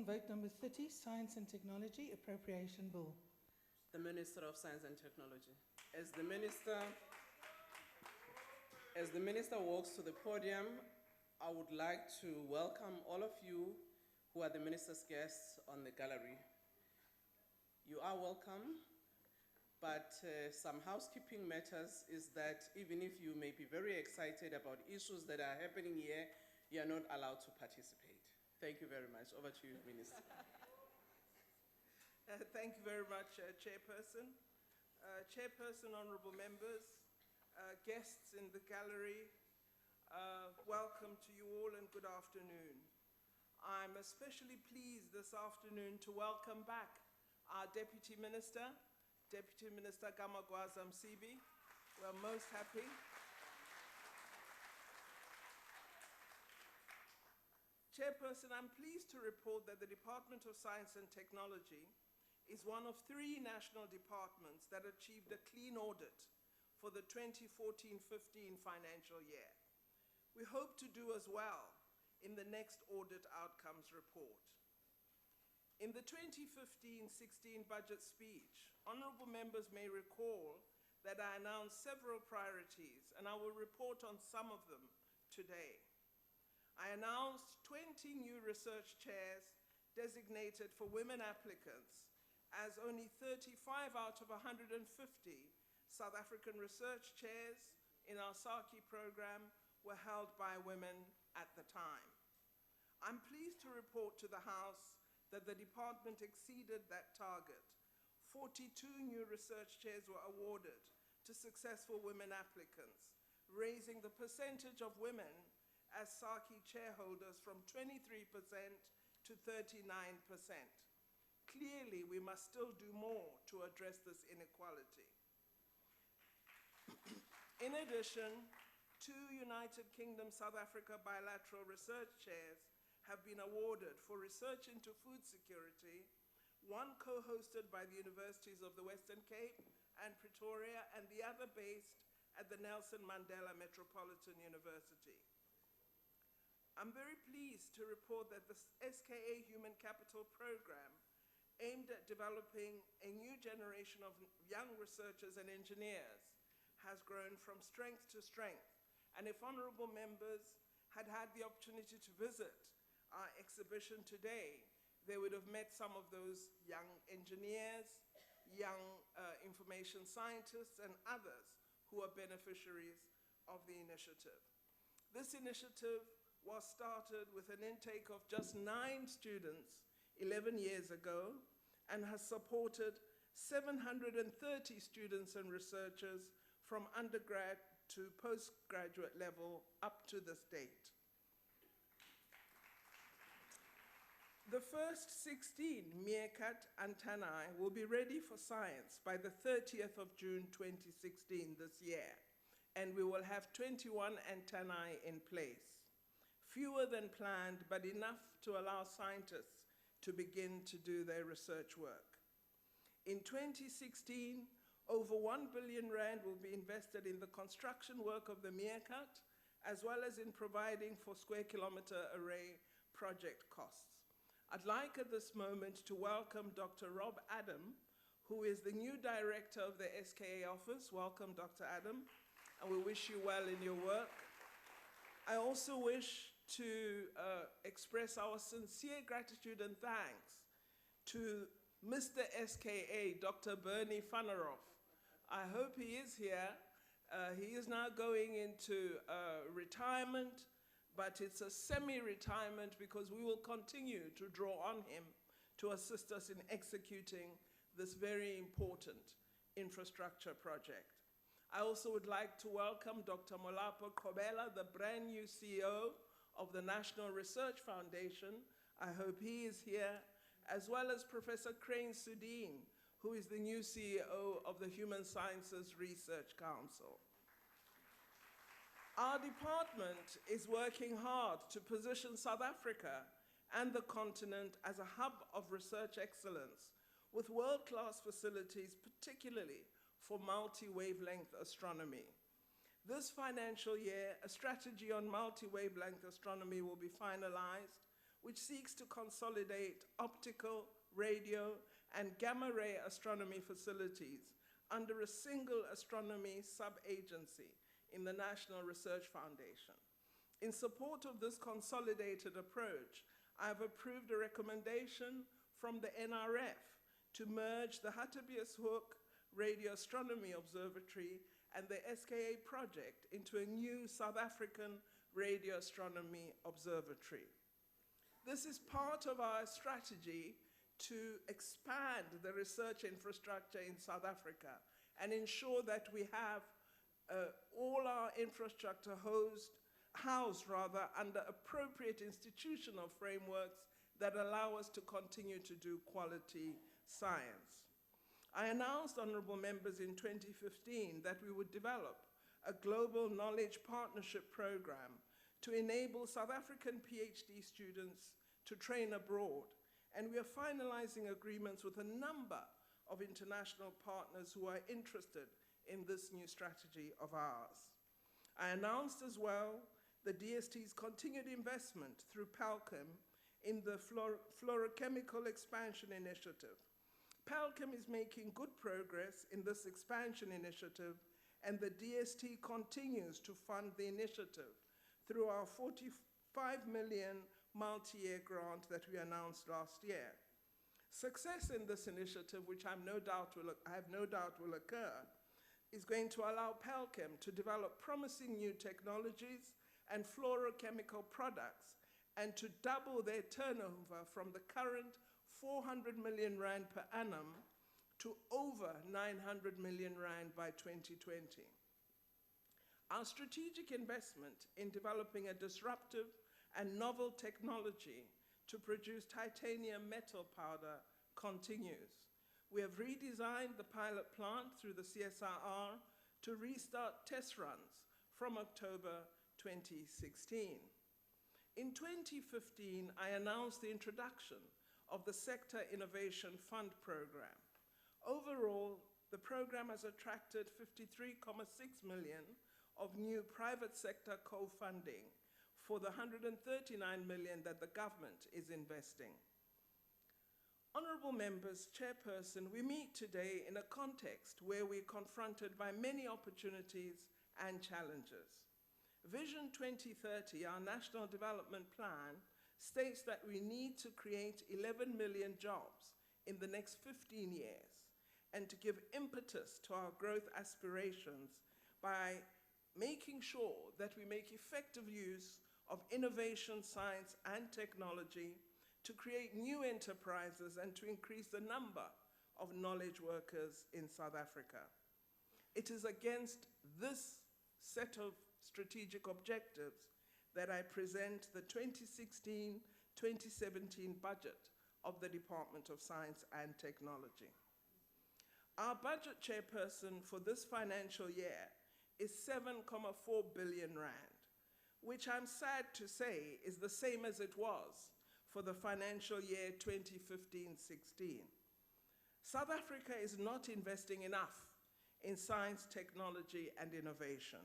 vote number 30, Science and Technology Appropriation Bill. The Minister of Science and Technology. As the Minister walks to the podium, I would like to welcome all of you who are the Minister's guests on the gallery. You are welcome, but some housekeeping matters is that even if you may be very excited about issues that are happening here, you are not allowed to participate. Thank you very much. Over to you, Minister. Thank you very much, Chairperson. Chairperson, honorable members, guests in the gallery, welcome to you all and good afternoon. I'm especially pleased this afternoon to welcome back our Deputy Minister Gamagwaza Msibi. We're most happy. Chairperson, I'm pleased to report that the Department of Science and Technology is one of 3 national departments that achieved a clean audit for the 2014-15 financial year. We hope to do as well in the next audit outcomes report. In the 2015-16 budget speech, honorable members may recall that I announced several priorities, and I will report on some of them today. I announced 20 new research chairs designated for women applicants, as only 35 out of 150 South African research chairs in our SARCI program were held by women at the time. I'm pleased to report to the House that the department exceeded that target. 42 new research chairs were awarded to successful women applicants, raising the percentage of women as SARCI chairholders from 23% to 39%. Clearly, we must still do more to address this inequality. In addition, 2 United Kingdom South Africa bilateral research chairs have been awarded for research into food security, one co-hosted by the Universities of the Western Cape and Pretoria, and the other based at the Nelson Mandela Metropolitan University. I'm very pleased to report that the SKA Human Capital Program, aimed at developing a new generation of young researchers and engineers, has grown from strength to strength. And if honorable members had had the opportunity to visit our exhibition today, they would have met some of those young engineers, young information scientists, and others who are beneficiaries of the initiative. This initiative was started with an intake of just 9 students 11 years ago and has supported 730 students and researchers from undergrad to postgraduate level up to this date. The first 16 meerkat antennae will be ready for science by the 30th of June 2016 this year, and we will have 21 antennae in place. Fewer than planned, but enough to allow scientists to begin to do their research work. In 2016, over 1 billion rand will be invested in the construction work of the meerkat, as well as in providing for square kilometer array project costs. I'd like at this moment to welcome Dr. Rob Adam, who is the new director of the SKA office. Welcome, Dr. Adam, and we wish you well in your work. I also wish to express our sincere gratitude and thanks to Mr. SKA, Dr. Bernie Vanneroff. I hope he is here. He is now going into retirement, but it's a semi-retirement because we will continue to draw on him to assist us in executing this very important infrastructure project. I also would like to welcome Dr. Molapo Kobela, the brand new CEO of the National Research Foundation. I hope he is here, as well as Professor Crane Sudeen, who is the new CEO of the Human Sciences Research Council. Our department is working hard to position South Africa and the continent as a hub of research excellence with world-class facilities, particularly for multi-wavelength astronomy. This financial year, a strategy on multi-wavelength astronomy will be finalized which seeks to consolidate optical, radio, and gamma-ray astronomy facilities under a single astronomy sub-agency in the National Research Foundation. In support of this consolidated approach, I have approved a recommendation from the NRF to merge the Hatabius Hook Radio Astronomy Observatory and the SKA project into a new South African Radio Astronomy Observatory. This is part of our strategy to expand the research infrastructure in South Africa and ensure that we have all our infrastructure housed under appropriate institutional frameworks that allow us to continue to do quality science. I announced, honorable members, in 2015 that we would develop a global knowledge partnership program to enable South African PhD students to train abroad. And we are finalizing agreements with a number of international partners who are interested in this new strategy of ours. I announced as well the DST's continued investment through PALCOM in the Fluorochemical Expansion Initiative. PALCOM is making good progress in this expansion initiative, and the DST continues to fund the initiative through our 45 million multi-year grant that we announced last year. Success in this initiative, which I have no doubt will occur, is going to allow PALCOM to develop promising new technologies and fluorochemical products and to double their turnover from the current 400 million rand per annum to over 900 million rand by 2020. Our strategic investment in developing a disruptive and novel technology to produce titanium metal powder continues. We have redesigned the pilot plant through the CSIR to restart test runs from October 2016. In 2015, I announced the introduction of the Sector Innovation Fund Program. Overall, the program has attracted 53.6 million of new private sector co-funding for the 139 million that the government is investing. Honorable members, Chairperson, we meet today in a context where we're confronted by many opportunities and challenges. Vision 2030, our national development plan, states that we need to create 11 million jobs in the next 15 years and to give impetus to our growth aspirations by making sure that we make effective use of innovation, science, and technology to create new enterprises and to increase the number of knowledge workers in South Africa. It is against this set of strategic objectives that I present the 2016-2017 budget of the Department of Science and Technology. Our budget, Chairperson, for this financial year is 7.4 billion rand, which I'm sad to say is the same as it was for the financial year 2015-16. South Africa is not investing enough in science, technology, and innovation.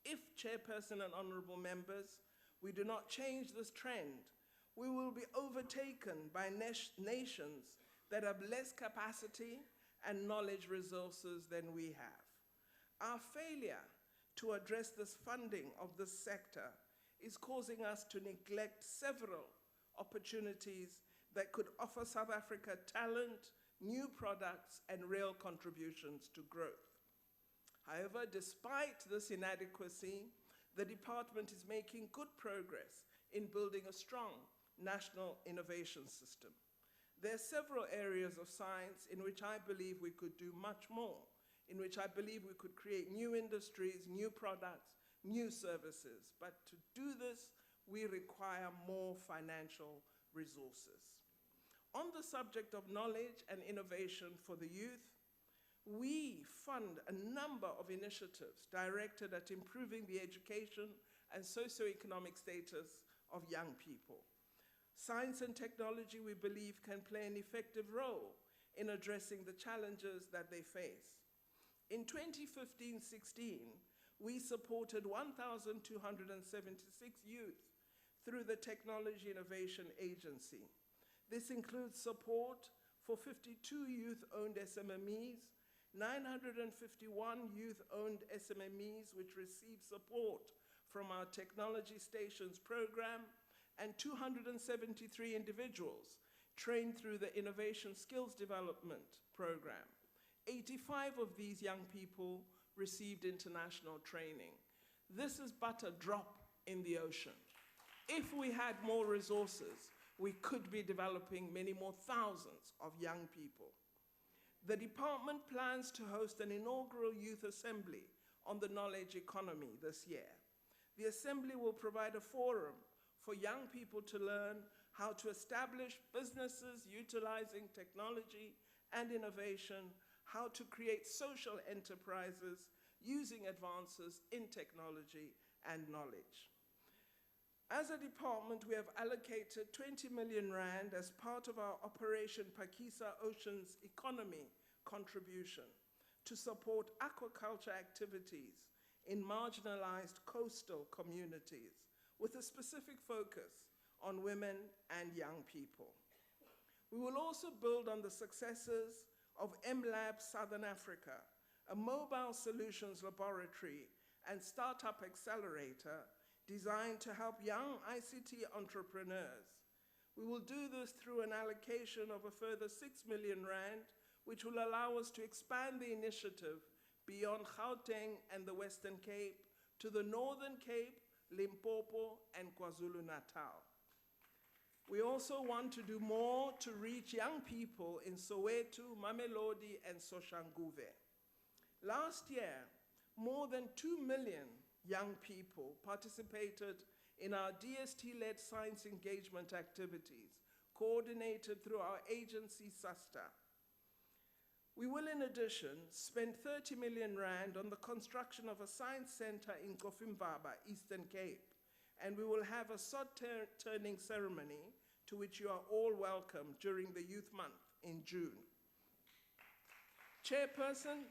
If, Chairperson and honorable members, we do not change this trend, we will be overtaken by nations that have less capacity and knowledge resources than we have. Our failure to address this funding of this sector is causing us to neglect several opportunities that could offer South Africa talent, new products, and real contributions to growth. However, despite this inadequacy, the department is making good progress in building a strong national innovation system. There are several areas of science in which I believe we could do much more, in which I believe we could create new industries, new products, new services. But to do this, we require more financial resources. On the subject of knowledge and innovation for the youth, we fund a number of initiatives directed at improving the education and socioeconomic status of young people. Science and technology, we believe, can play an effective role in addressing the challenges that they face. In 2015-16, we supported 1,276 youth through the Technology Innovation Agency. This includes support for 52 youth-owned SMMEs, 951 youth-owned SMMEs which receive support from our Technology Stations program, and 273 individuals trained through the Innovation Skills Development program. 85 of these young people received international training. This is but a drop in the ocean. If we had more resources, we could be developing many more thousands of young people. The department plans to host an inaugural youth assembly on the knowledge economy this year. The assembly will provide a forum for young people to learn how to establish businesses utilizing technology and innovation, how to create social enterprises using advances in technology and knowledge. As a department, we have allocated 20 million rand as part of our Operation Phakisa Oceans Economy contribution to support aquaculture activities in marginalized coastal communities with a specific focus on women and young people. We will also build on the successes of MLab Southern Africa, a mobile solutions laboratory and startup accelerator designed to help young ICT entrepreneurs. We will do this through an allocation of a further 6 million rand, which will allow us to expand the initiative beyond Gauteng and the Western Cape to the Northern Cape, Limpopo, and KwaZulu-Natal. We also want to do more to reach young people in Soweto, Mamelodi, and Soshanguve. Last year, more than 2 million young people participated in our DST-led science engagement activities, coordinated through our agency, SASTA. We will, in addition, spend 30 million rand on the construction of a science center in Kofimbaba, Eastern Cape, and we will have a sod turning ceremony to which you are all welcome during the Youth Month in June. Chairperson,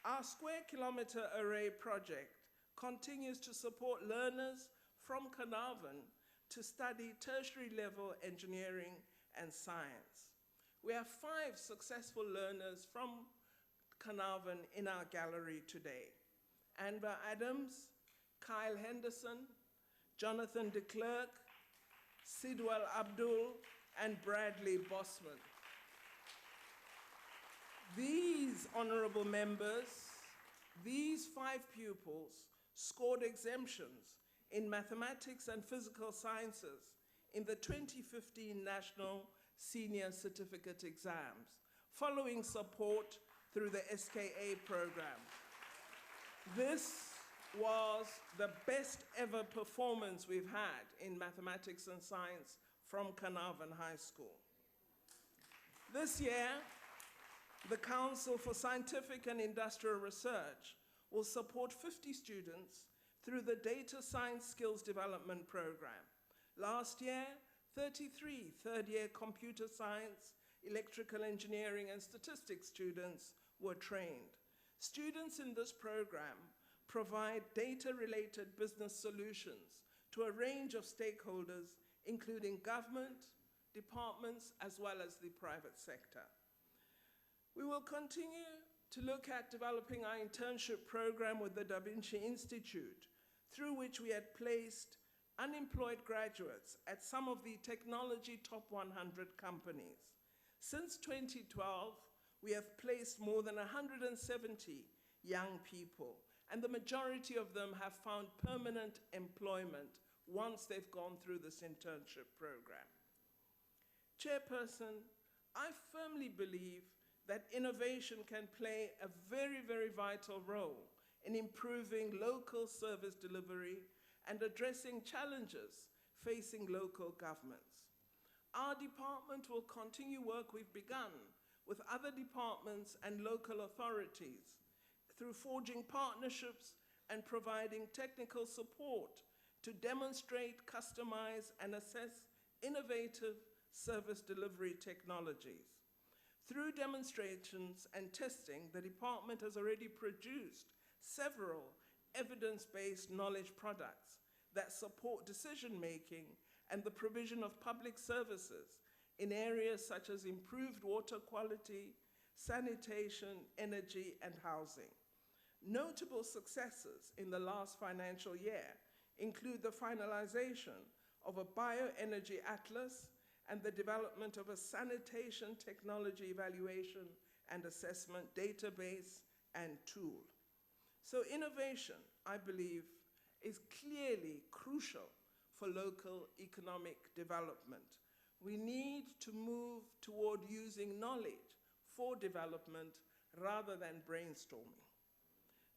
our Square Kilometre Array project continues to support learners from Carnarvon to study tertiary level engineering and science. We have 5 successful learners from Carnarvon in our gallery today: Anva Adams, Kyle Henderson, Jonathan de Klerk, Sidwell Abdul, and Bradley Bosman. These honorable members, these 5 pupils scored exemptions in mathematics and physical sciences in the 2015 National Senior Certificate Exams, following support through the SKA program. This was the best ever performance we've had in mathematics and science from Carnarvon High School. This year, the Council for Scientific and Industrial Research will support 50 students through the Data Science Skills Development Program. Last year, 33 third-year computer science, electrical engineering, and statistics students were trained. Students in this program provide data-related business solutions to a range of stakeholders, including government, departments, as well as the private sector. We will continue to look at developing our internship program with the Da Vinci Institute, through which we had placed unemployed graduates at some of the technology top 100 companies. Since 2012, we have placed more than 170 young people, and the majority of them have found permanent employment once they've gone through this internship program. Chairperson, I firmly believe that innovation can play a very, very vital role in improving local service delivery and addressing challenges facing local governments. Our department will continue work we've begun with other departments and local authorities through forging partnerships and providing technical support to demonstrate, customize, and assess innovative service delivery technologies. Through demonstrations and testing, the department has already produced several evidence-based knowledge products that support decision-making and the provision of public services in areas such as improved water quality, sanitation, energy, and housing. Notable successes in the last financial year include the finalization of a bioenergy atlas and the development of a sanitation technology evaluation and assessment database and tool. So innovation, I believe, is clearly crucial for local economic development. We need to move toward using knowledge for development rather than brainstorming.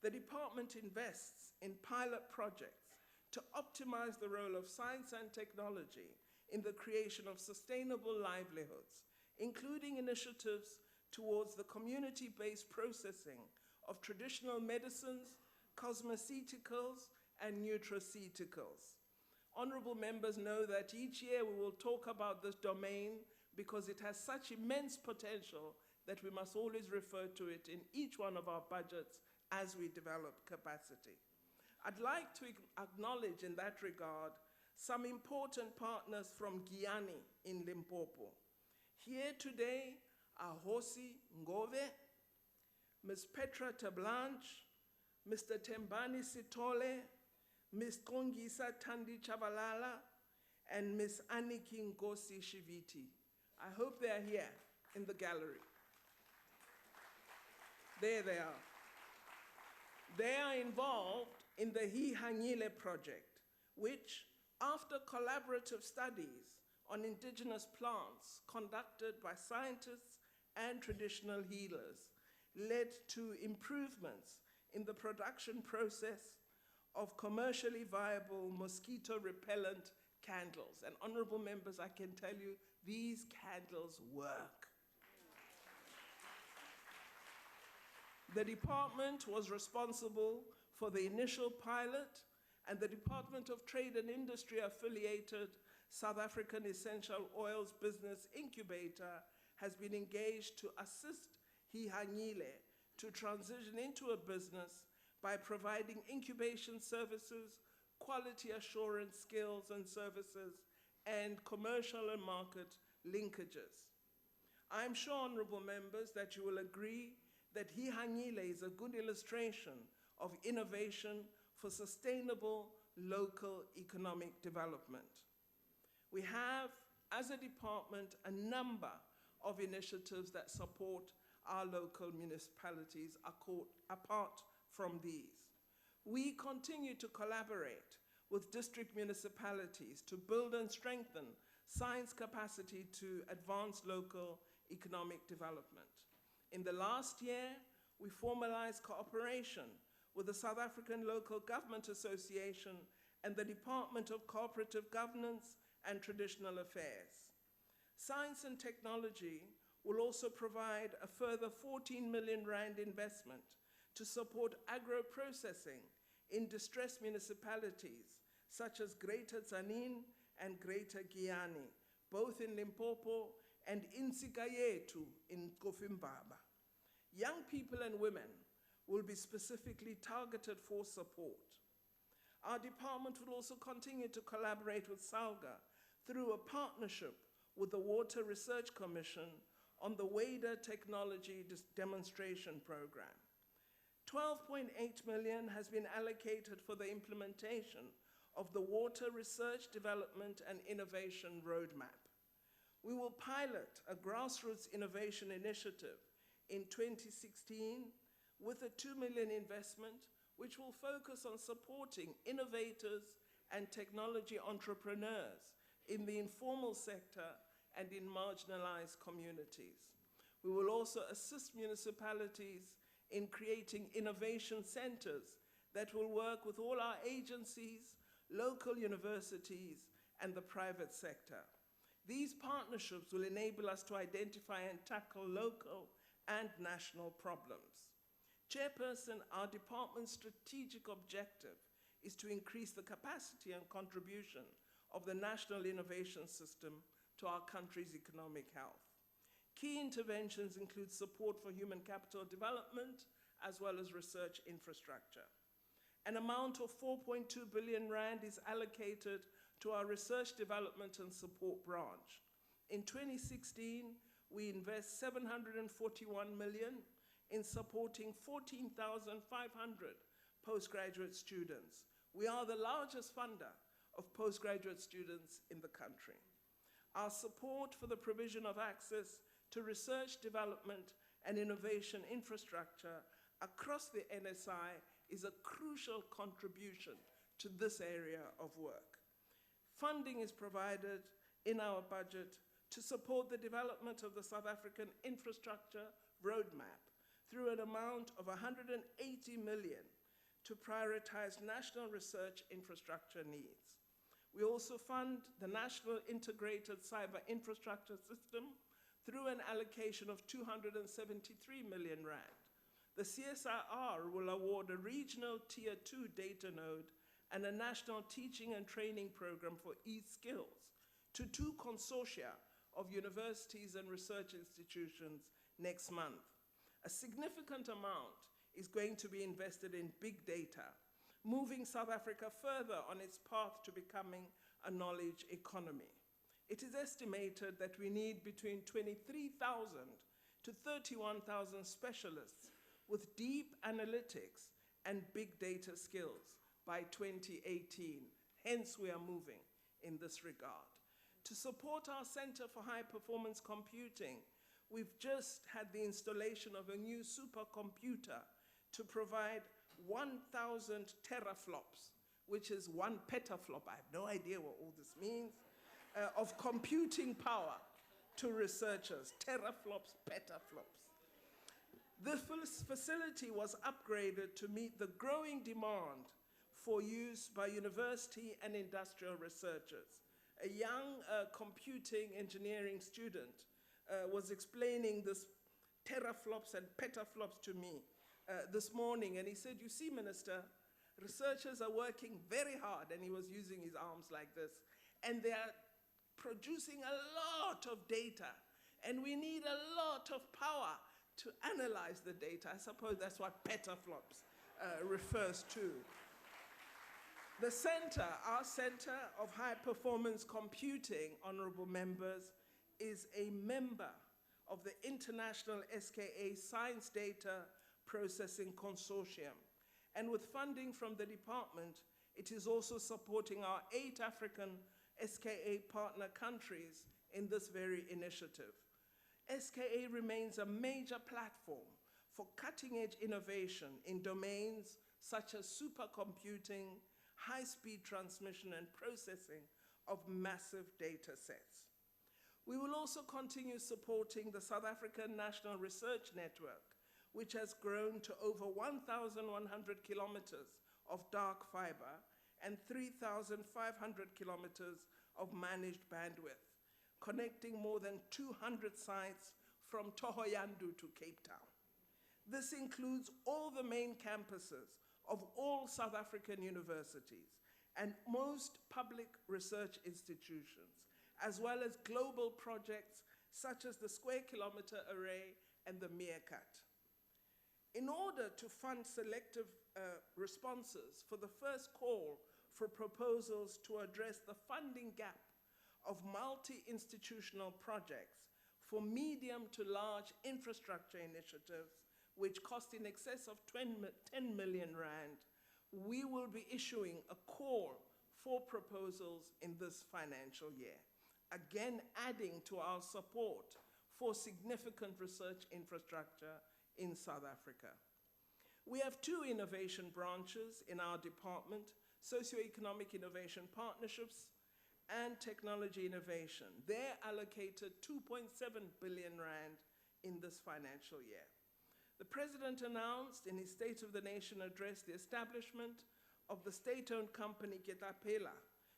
The department invests in pilot projects to optimize the role of science and technology in the creation of sustainable livelihoods, including initiatives towards the community-based processing of traditional medicines, cosmeceuticals, and nutraceuticals. Honorable members know that each year we will talk about this domain because it has such immense potential that we must always refer to it in each one of our budgets as we develop capacity. I'd like to acknowledge in that regard some important partners from Guyana in Limpopo. Here today are Hosi Ngove, Ms. Petra Tablanche, Mr. Tembani Sitole, Ms. Kongisa Tandi Chabalala, and Ms. Aniki Ngosi Shiviti. I hope they are here in the gallery. There they are. They are involved in the Hihangile project, which, after collaborative studies on indigenous plants conducted by scientists and traditional healers, led to improvements in the production process of commercially viable mosquito-repellent candles. And honorable members, I can tell you, these candles work. The department was responsible for the initial pilot, and the Department of Trade and Industry affiliated South African Essential Oils Business Incubator has been engaged to assist Hihangile to transition into a business by providing incubation services, quality assurance skills and services, and commercial and market linkages. I'm sure, honorable members, that you will agree that Hihangile is a good illustration of innovation for sustainable local economic development. We have, as a department, a number of initiatives that support our local municipalities apart from these. We continue to collaborate with district municipalities to build and strengthen science capacity to advance local economic development. In the last year, we formalized cooperation with the South African Local Government Association and the Department of Cooperative Governance and Traditional Affairs. Science and technology will also provide a further 14 million rand investment to support agro-processing in distressed municipalities such as Greater Tzaneen and Greater Guyana, both in Limpopo and Insigayetu in Kofimbaba. Young people and women will be specifically targeted for support. Our department will also continue to collaborate with SALGA through a partnership with the Water Research Commission on the WADA Technology Demonstration Program. 12.8 million has been allocated for the implementation of the Water Research Development and Innovation Roadmap. We will pilot a grassroots innovation initiative in 2016 with a 2 million investment, which will focus on supporting innovators and technology entrepreneurs in the informal sector and in marginalized communities. We will also assist municipalities in creating innovation centers that will work with all our agencies, local universities, and the private sector. These partnerships will enable us to identify and tackle local and national problems. Chairperson, our department's strategic objective is to increase the capacity and contribution of the national innovation system to our country's economic health. Key interventions include support for human capital development as well as research infrastructure. An amount of 4.2 billion rand is allocated to our research development and support branch. In 2016, we invest 741 million in supporting 14,500 postgraduate students. We are the largest funder of postgraduate students in the country. Our support for the provision of access to research, development, and innovation infrastructure across the NSI is a crucial contribution to this area of work. Funding is provided in our budget to support the development of the South African infrastructure roadmap through an amount of 180 million to prioritize national research infrastructure needs. We also fund the National Integrated Cyber Infrastructure System through an allocation of 273 million rand. The CSIR will award a regional Tier 2 data node and a national teaching and training program for e-skills to 2 consortia of universities and research institutions next month. A significant amount is going to be invested in big data, moving South Africa further on its path to becoming a knowledge economy. It is estimated that we need between 23,000 to 31,000 specialists with deep analytics and big data skills by 2018. Hence, we are moving in this regard. To support our Center for High Performance Computing, we've just had the installation of a new supercomputer to provide 1,000 teraflops, which is 1 petaflop. I have no idea what all this means, of computing power to researchers, teraflops, petaflops. The facility was upgraded to meet the growing demand for use by university and industrial researchers. A young computing engineering student was explaining this teraflops and petaflops to me this morning, and he said, "You see, Minister, researchers are working very hard," and he was using his arms like this, "and they are producing a lot of data, and we need a lot of power to analyze the data." I suppose that's what petaflops refers to. The center, our Center of High Performance Computing, honorable members, is a member of the International SKA Science Data Processing Consortium. And with funding from the department, it is also supporting our 8 African SKA partner countries in this very initiative. SKA remains a major platform for cutting-edge innovation in domains such as supercomputing, high-speed transmission and processing of massive data sets. We will also continue supporting the South African National Research Network, which has grown to over 1,100 kilometers of dark fiber and 3,500 kilometers of managed bandwidth, connecting more than 200 sites from Thohoyandou to Cape Town. This includes all the main campuses of all South African universities and most public research institutions, as well as global projects such as the Square Kilometre Array and the Meerkat. In order to fund selective responses for the first call for proposals to address the funding gap of multi-institutional projects for medium to large infrastructure initiatives, which cost in excess of 10 million rand, we will be issuing a call for proposals in this financial year, again adding to our support for significant research infrastructure in South Africa. We have 2 innovation branches in our department: Socioeconomic Innovation Partnerships and Technology Innovation. They're allocated 2.7 billion rand in this financial year. The President announced in his State of the Nation address the establishment of the state-owned company Ketapela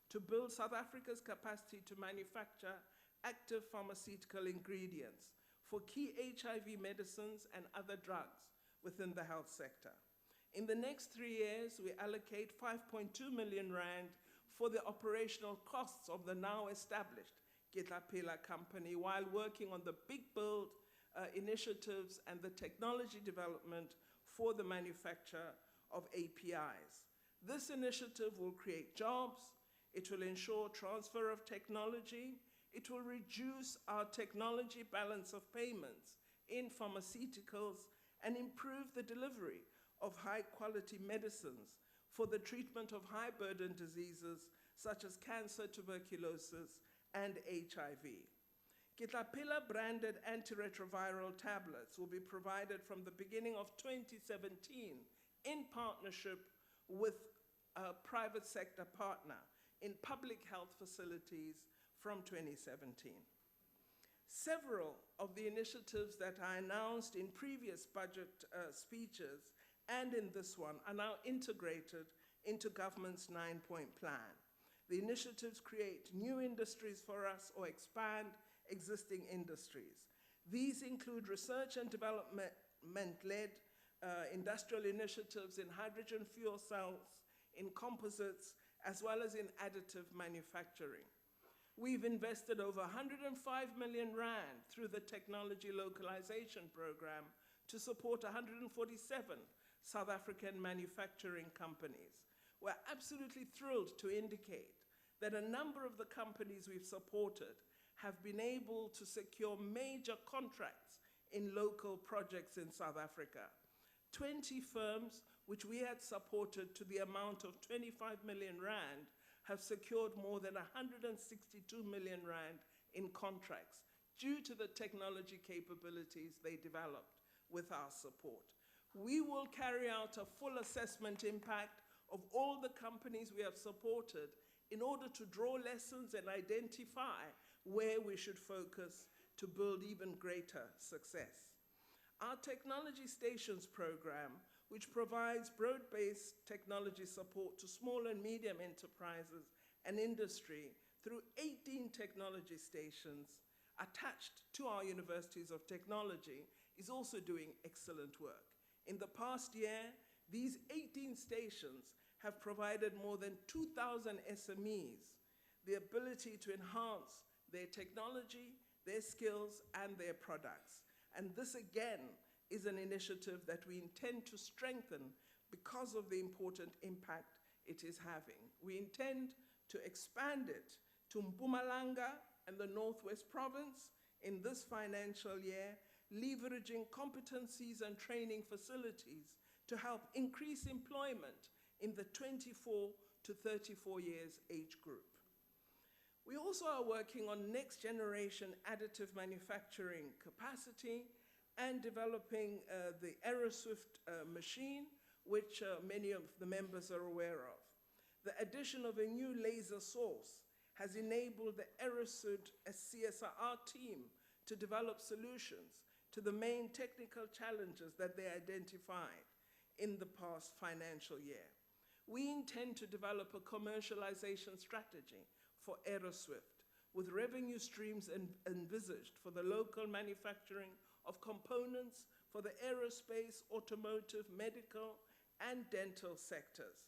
to build South Africa's capacity to manufacture active pharmaceutical ingredients for key HIV medicines and other drugs within the health sector. In the next 3 years, we allocate 5.2 million rand for the operational costs of the now established Ketapela company, while working on the big build initiatives and the technology development for the manufacture of APIs. This initiative will create jobs, It will ensure transfer of technology. It will reduce our technology balance of payments in pharmaceuticals and improve the delivery of high-quality medicines for the treatment of high-burden diseases such as cancer, tuberculosis, and HIV. Kitlapila branded antiretroviral tablets will be provided from the beginning of 2017 in partnership with a private sector partner in public health facilities from 2017. Several of the initiatives that I announced in previous budget speeches and in this one are now integrated into government's 9-point plan. The initiatives create new industries for us or expand existing industries. These include research and development-led industrial initiatives in hydrogen fuel cells, in composites, as well as in additive manufacturing. We've invested over 105 million rand through the Technology Localization Program to support 147 South African manufacturing companies. We're absolutely thrilled to indicate that a number of the companies we've supported have been able to secure major contracts in local projects in South Africa. 20 firms, which we had supported to the amount of 25 million rand, have secured more than 162 million rand in contracts due to the technology capabilities they developed with our support. We will carry out a full assessment impact of all the companies we have supported in order to draw lessons and identify where we should focus to build even greater success. Our Technology Stations program, which provides broad-based technology support to small and medium enterprises and industry through 18 technology stations attached to our universities of technology, is also doing excellent work. In the past year, these 18 stations have provided more than 2,000 SMEs the ability to enhance their technology, their skills, and their products. And this, again, is an initiative that we intend to strengthen because of the important impact it is having. We intend to expand it to Mpumalanga and the Northwest Province in this financial year, leveraging competencies and training facilities to help increase employment in the 24 to 34 years age group. We also are working on next generation additive manufacturing capacity and developing the AeroSwift machine, which many of the members are aware of. The addition of a new laser source has enabled the AeroSwift CSR team to develop solutions to the main technical challenges that they identified in the past financial year. We intend to develop a commercialization strategy for AeroSwift with revenue streams envisaged for the local manufacturing of components for the aerospace, automotive, medical, and dental sectors.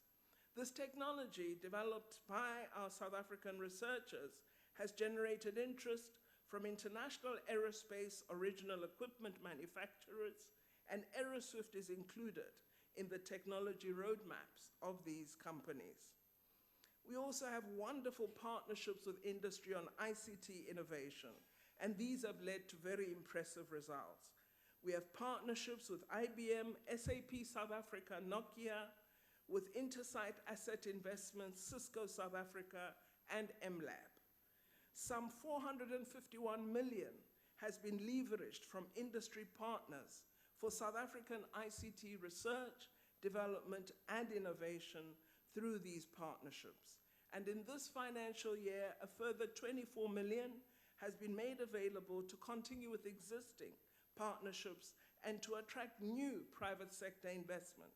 This technology, developed by our South African researchers, has generated interest from international aerospace original equipment manufacturers, and AeroSwift is included in the technology roadmaps of these companies. We also have wonderful partnerships with industry on ICT innovation, and these have led to very impressive results. We have partnerships with IBM, SAP South Africa, Nokia, with Intersight Asset Investments, Cisco South Africa, and MLab. Some 451 million has been leveraged from industry partners for South African ICT research, development, and innovation through these partnerships. And in this financial year, a further 24 million has been made available to continue with existing partnerships and to attract new private sector investment.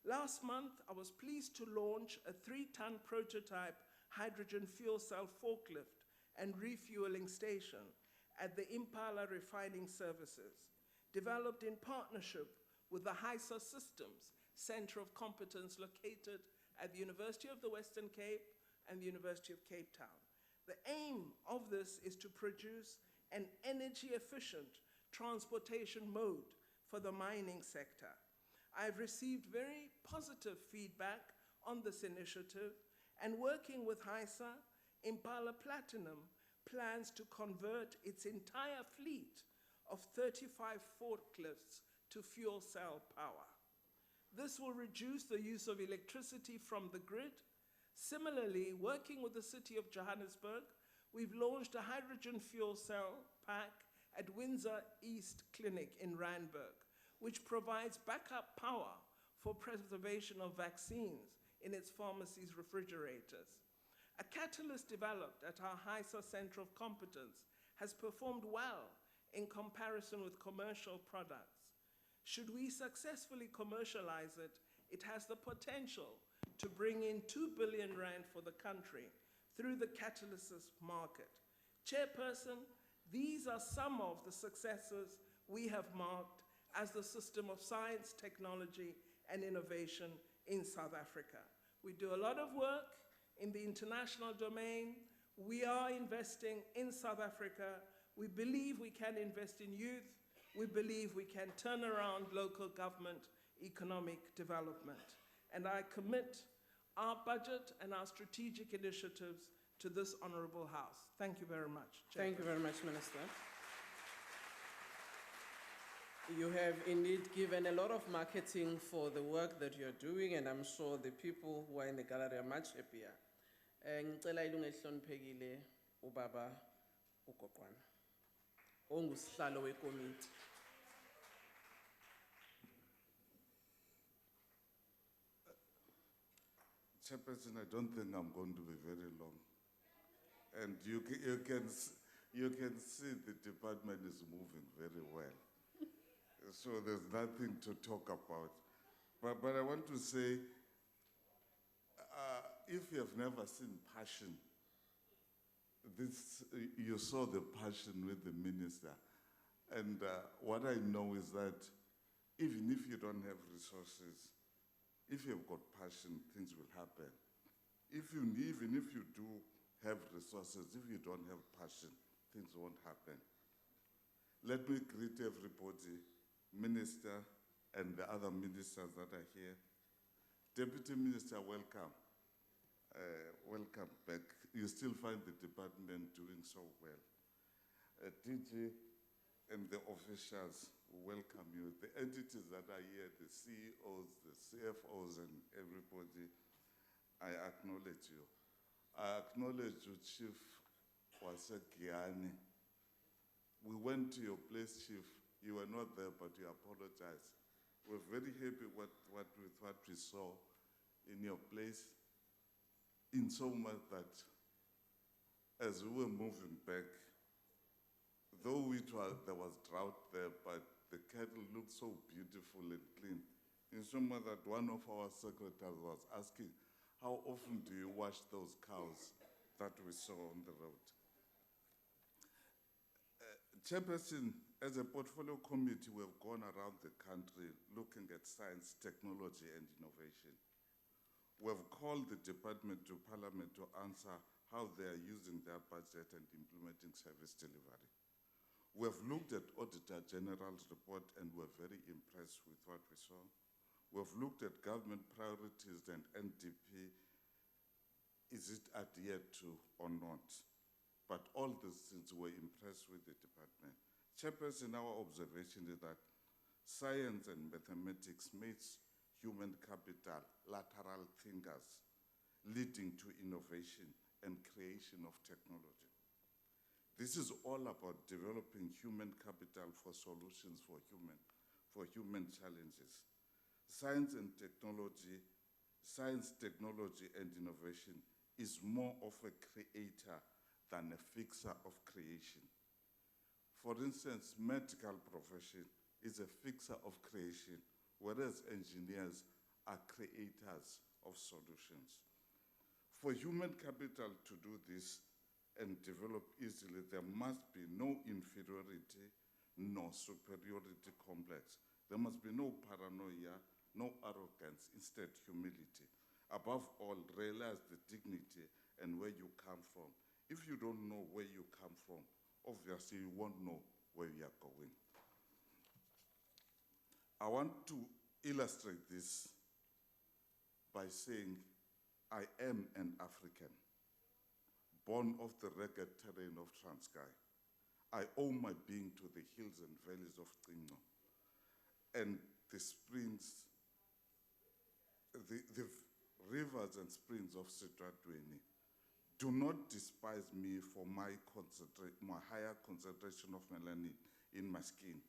Last month, I was pleased to launch a 3-ton prototype hydrogen fuel cell forklift and refueling station at the Impala Refining Services, developed in partnership with the HISA Systems Center of Competence located at the University of the Western Cape and the University of Cape Town. The aim of this is to produce an energy-efficient transportation mode for the mining sector. I've received very positive feedback on this initiative, And working with HISA, Impala Platinum plans to convert its entire fleet of 35 forklifts to fuel cell power. This will reduce the use of electricity from the grid. Similarly, working with the City of Johannesburg, we've launched a hydrogen fuel cell pack at Windsor East Clinic in Randburg, which provides backup power for preservation of vaccines in its pharmacy's refrigerators. A catalyst developed at our HISA Center of Competence has performed well in comparison with commercial products. Should we successfully commercialize it, it has the potential to bring in 2 billion rand for the country through the catalysis market. Chairperson, these are some of the successes we have marked as the system of science, technology, and innovation in South Africa. We do a lot of work in the international domain. We are investing in South Africa. We believe we can invest in youth. We believe we can turn around local government economic development. And I commit our budget and our strategic initiatives to this honorable house. Thank you very much. Thank you very much, Minister. You have indeed given a lot of marketing for the work that you're doing, and I'm sure the people who are in the gallery are much happier. Ngicela ilungu elihloniphekile ubaba uGoqwana ongusihlalo wekomiti. Chairperson, I don't think I'm going to be very long. And you can see the department is moving very well. So there's nothing to talk about. But I want to say, if you have never seen passion, you saw the passion with the minister. And what I know is that even if you don't have resources, if you've got passion, things will happen. Even if you do have resources, if you don't have passion, things won't happen. Let me greet everybody, Minister and the other ministers that are here. Deputy Minister, welcome. Welcome back. You still find the department doing so well. DG and the officials welcome you. The entities that are here, the CEOs, the CFOs, and everybody, I acknowledge you. I acknowledge you, Chief Wasegiani. We went to your place, Chief. You were not there, but you apologized. We're very happy with what we saw in your place, in so much that as we were moving back, though there was drought there, but the cattle looked so beautiful and clean. In so much that one of our secretaries was asking, how often do you wash those cows that we saw on the road? Chairperson, as a portfolio committee, we have gone around the country looking at science, technology, and innovation. We have called the department to Parliament to answer how they are using their budget and implementing service delivery. We have looked at Auditor General's report and we're very impressed with what we saw. We have looked at government priorities and NDP, is it adhered to or not? But all these things were impressed with the department. Chairperson, our observation is that science and mathematics makes human capital lateral thinkers, leading to innovation and creation of technology. This is all about developing human capital for solutions for human challenges. Science, technology, and innovation is more of a creator than a fixer of creation. For instance, medical profession is a fixer of creation, whereas engineers are creators of solutions. For human capital to do this and develop easily, there must be no inferiority, no superiority complex. There must be no paranoia, no arrogance, instead humility. Above all, realize the dignity and where you come from. If you don't know where you come from, obviously you won't know where you are going. I want to illustrate this by saying I am an African, born of the rugged terrain of Transkei. I owe my being to the hills and valleys of Cinco and the springs, the rivers and springs of Sitratweni. Do not despise me for my higher concentration of melanin in my skin,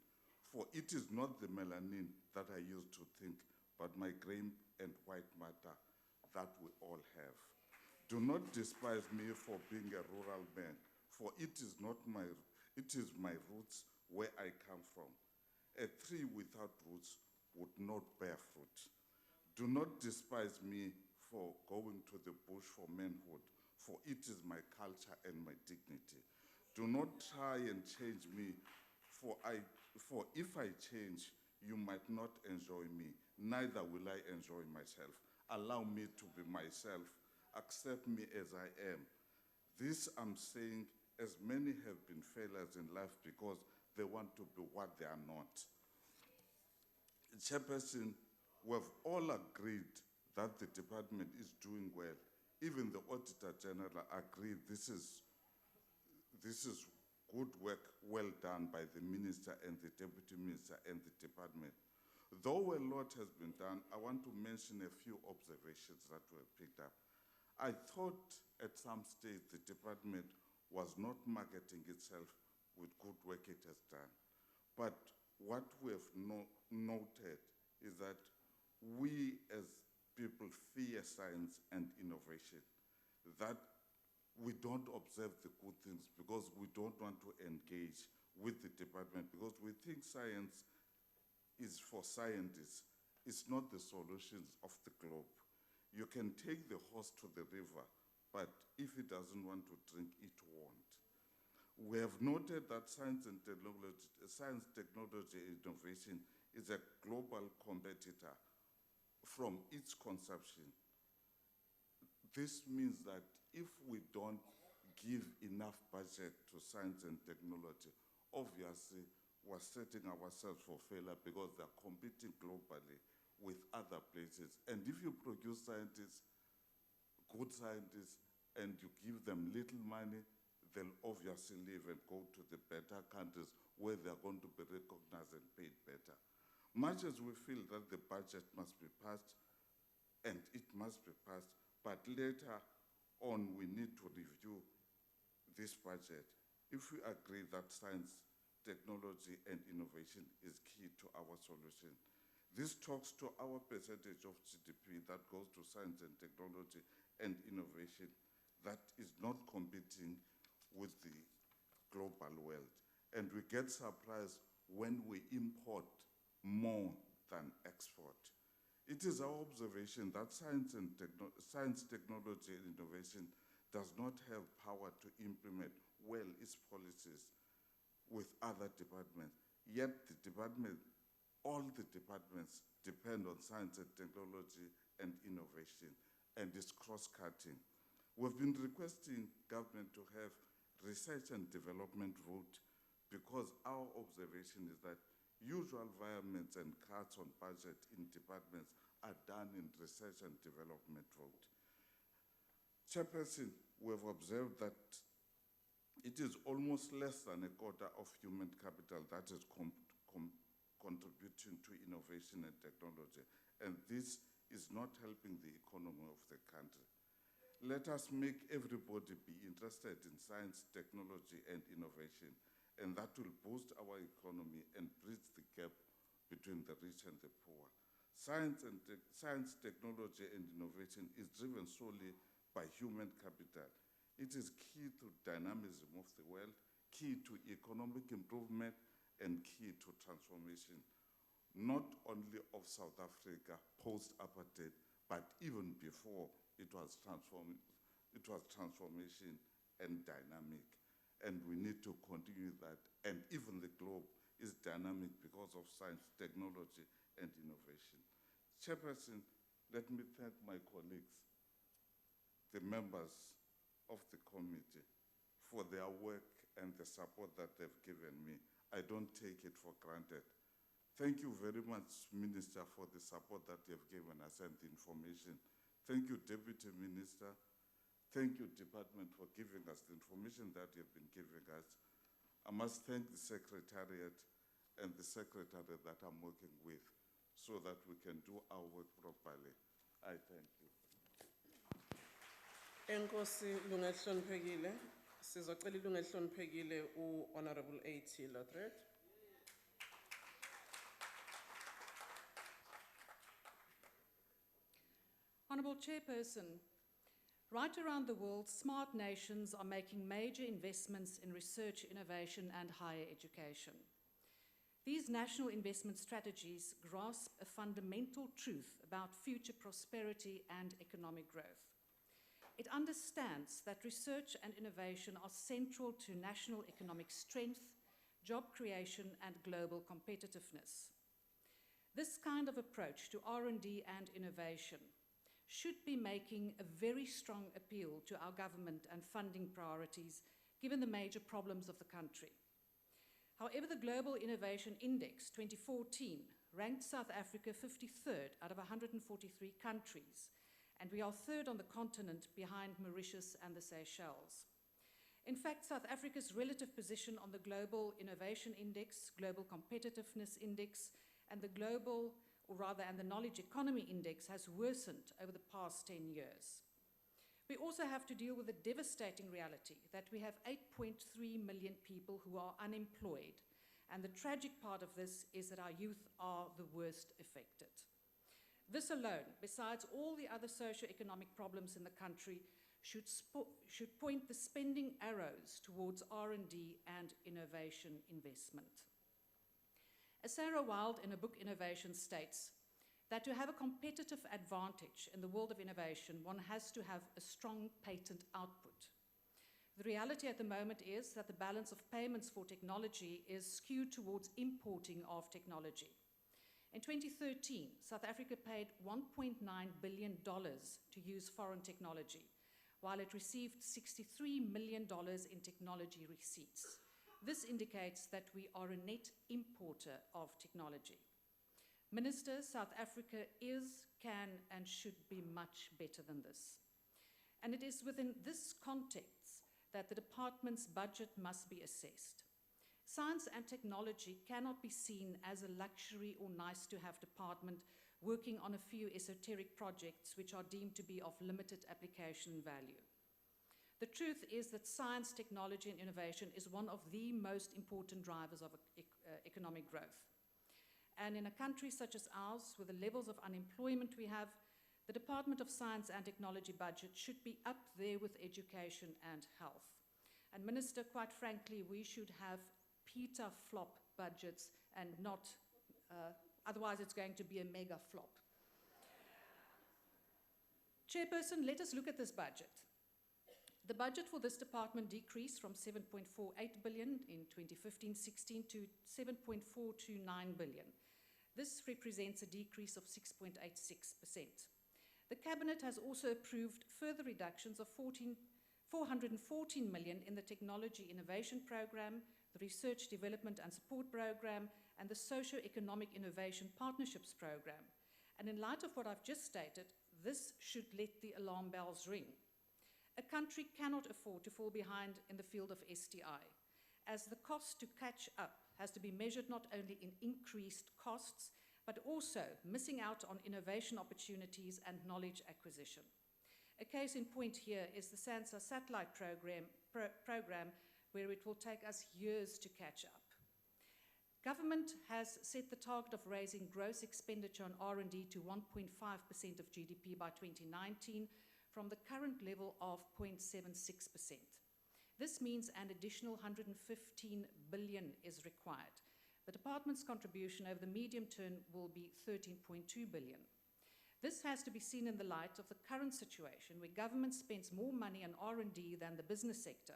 for it is not the melanin that I use to think, but my gray and white matter that we all have. Do not despise me for being a rural man, for it is my roots where I come from. A tree without roots would not bear fruit. Do not despise me for going to the bush for manhood, for it is my culture and my dignity. Do not try and change me, for if I change, you might not enjoy me, neither will I enjoy myself. Allow me to be myself. Accept me as I am. This I'm saying, as many have been failures in life because they want to be what they are not. Chairperson, we have all agreed that the department is doing well. Even the Auditor General agreed this is good work well done by the Minister and the Deputy Minister and the department. Though a lot has been done, I want to mention a few observations that were picked up. I thought at some stage the department was not marketing itself with good work it has done. But what we have noted is that we as people fear science and innovation, that we don't observe the good things because we don't want to engage with the department because we think science is for scientists. It's not the solutions of the globe. You can take the horse to the river, but if it doesn't want to drink, it won't. We have noted that science, technology, innovation is a global competitor from its conception. This means that if we don't give enough budget to science and technology, obviously we're setting ourselves for failure because they're competing globally with other places. And if you produce scientists, good scientists, and you give them little money, they'll obviously leave and go to the better countries where they're going to be recognized and paid better. Much as we feel that the budget must be passed, and it must be passed, but later on we need to review this budget. If we agree that science, technology, and innovation is key to our solution, this talks to our percentage of GDP that goes to science and technology and innovation that is not competing with the global world. And we get surprised when we import more than export. It is our observation that science, technology, and innovation does not have power to implement well its policies with other departments. Yet all the departments depend on science and technology and innovation, and it's cross-cutting. We've been requesting government to have research and development vote because our observation is that usual environments and cuts on budget in departments are done in research and development vote. Chairperson, we have observed that it is almost less than a quarter of human capital that is contributing to innovation and technology, and this is not helping the economy of the country. Let us make everybody be interested in science, technology, and innovation, and that will boost our economy and bridge the gap between the rich and the poor. Science, technology, and innovation is driven solely by human capital. It is key to dynamism of the world, key to economic improvement, and key to transformation, not only of South Africa post-apartheid, but even before it was transformation and dynamic. And we need to continue that. And even the globe is dynamic because of science, technology, and innovation. Chairperson, let me thank my colleagues, the members of the committee, for their work and the support that they've given me. I don't take it for granted. Thank you very much, Minister, for the support that you've given us and the information Thank you, Deputy Minister. Thank you, Department, for giving us the information that you've been giving us. I must thank the Secretariat and the Secretary that I'm working with so that we can do our work properly. I thank you. Enkosi lunga elihloniphekile, sizocela ilunga elihloniphekile u-Honorable A.T. Lothred. Honourable Chairperson, right around the world, smart nations are making major investments in research, innovation and higher education. These national investment strategies grasp a fundamental truth about future prosperity and economic growth. It understands that research and innovation are central to national economic strength, job creation and global competitiveness. This kind of approach to R&D and innovation should be making a very strong appeal to our government and funding priorities, given the major problems of the country. However, the Global Innovation Index 2014 ranked South Africa 53rd out of 143 countries, and we are third on the continent behind Mauritius and the Seychelles. In fact, South Africa's relative position on the Global Innovation Index, Global Competitiveness Index, and the Knowledge Economy Index has worsened over the past 10 years. We also have to deal with the devastating reality that we have 8.3 million people who are unemployed, and the tragic part of this is that our youth are the worst affected. This alone, besides all the other socio-economic problems in the country, should point the spending arrows towards R&D and innovation investment. As Sarah Wilde in her book Innovation states, that to have a competitive advantage in the world of innovation, one has to have a strong patent output. The reality at the moment is that the balance of payments for technology is skewed towards importing of technology. In 2013, South Africa paid $1.9 billion to use foreign technology, while it received $63 million in technology receipts. This indicates that we are a net importer of technology. Minister, South Africa is, can, and should be much better than this. And it is within this context that the department's budget must be assessed. Science and technology cannot be seen as a luxury or nice-to-have department working on a few esoteric projects which are deemed to be of limited application value. The truth is that science, technology, and innovation is one of the most important drivers of economic growth. And in a country such as ours, with the levels of unemployment we have, the Department of Science and Technology budget should be up there with education and health. And Minister, quite frankly, we should have petaflop budgets and not, otherwise it's going to be a mega flop. Chairperson, let us look at this budget. The budget for this department decreased from 7.48 billion in 2015-16 to 7.429 billion. This represents a decrease of 6.86%. The Cabinet has also approved further reductions of 414 million in the Technology Innovation Programme, the Research Development and Support Programme, and the Socio-Economic Innovation Partnerships Programme. And in light of what I've just stated, this should let the alarm bells ring. A country cannot afford to fall behind in the field of STI, as the cost to catch up has to be measured not only in increased costs, but also missing out on innovation opportunities and knowledge acquisition. A case in point here is the SANSA satellite program, where it will take us years to catch up. Government has set the target of raising gross expenditure on R&D to 1.5% of GDP by 2019 from the current level of 0.76%. This means an additional 115 billion is required. The department's contribution over the medium term will be 13.2 billion. This has to be seen in the light of the current situation where government spends more money on R&D than the business sector.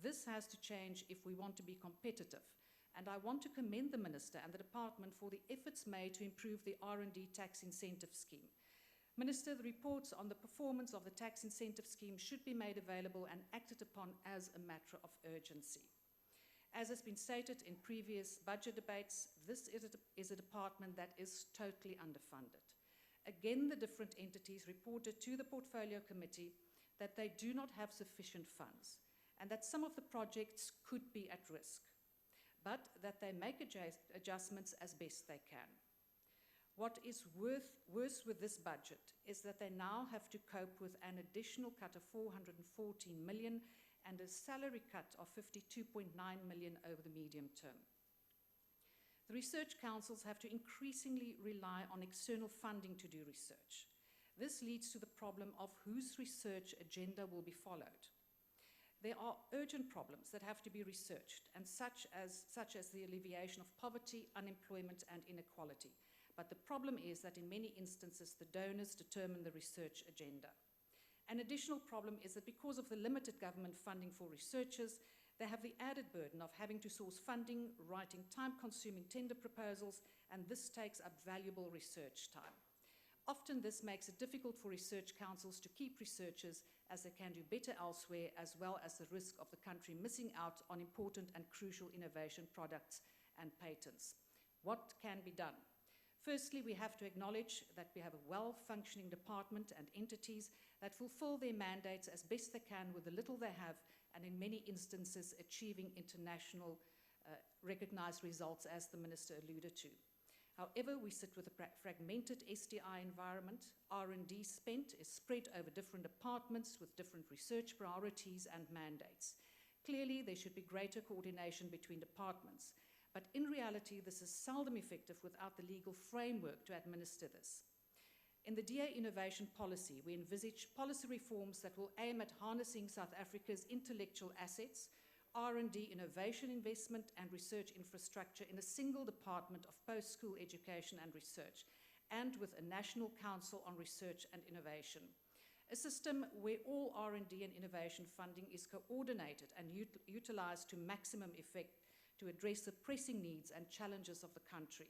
This has to change if we want to be competitive, and I want to commend the Minister and the department for the efforts made to improve the R&D tax incentive scheme. Minister, the reports on the performance of the tax incentive scheme should be made available and acted upon as a matter of urgency. As has been stated in previous budget debates, this is a department that is totally underfunded. Again, the different entities reported to the Portfolio Committee that they do not have sufficient funds and that some of the projects could be at risk, but that they make adjustments as best they can. What is worse with this budget is that they now have to cope with an additional cut of 414 million and a salary cut of 52.9 million over the medium term. The research councils have to increasingly rely on external funding to do research. This leads to the problem of whose research agenda will be followed. There are urgent problems that have to be researched, and such as the alleviation of poverty, unemployment, and inequality. But the problem is that in many instances, the donors determine the research agenda. An additional problem is that because of the limited government funding for researchers, they have the added burden of having to source funding, writing time-consuming tender proposals, and this takes up valuable research time. Often this makes it difficult for research councils to keep researchers as they can do better elsewhere, as well as the risk of the country missing out on important and crucial innovation products and patents. What can be done? Firstly, we have to acknowledge that we have a well-functioning department and entities that fulfill their mandates as best they can with the little they have, and in many instances achieving international recognized results, as the Minister alluded to. However, we sit with a fragmented STI environment. R&D spent is spread over different departments with different research priorities and mandates. Clearly, there should be greater coordination between departments, but in reality, this is seldom effective without the legal framework to administer this. In the DA innovation policy, we envisage policy reforms that will aim at harnessing South Africa's intellectual assets, R&D innovation investment, and research infrastructure in a single department of post-school education and research, and with a national council on research and innovation. A system where all R&D and innovation funding is coordinated and utilized to maximum effect to address the pressing needs and challenges of the country.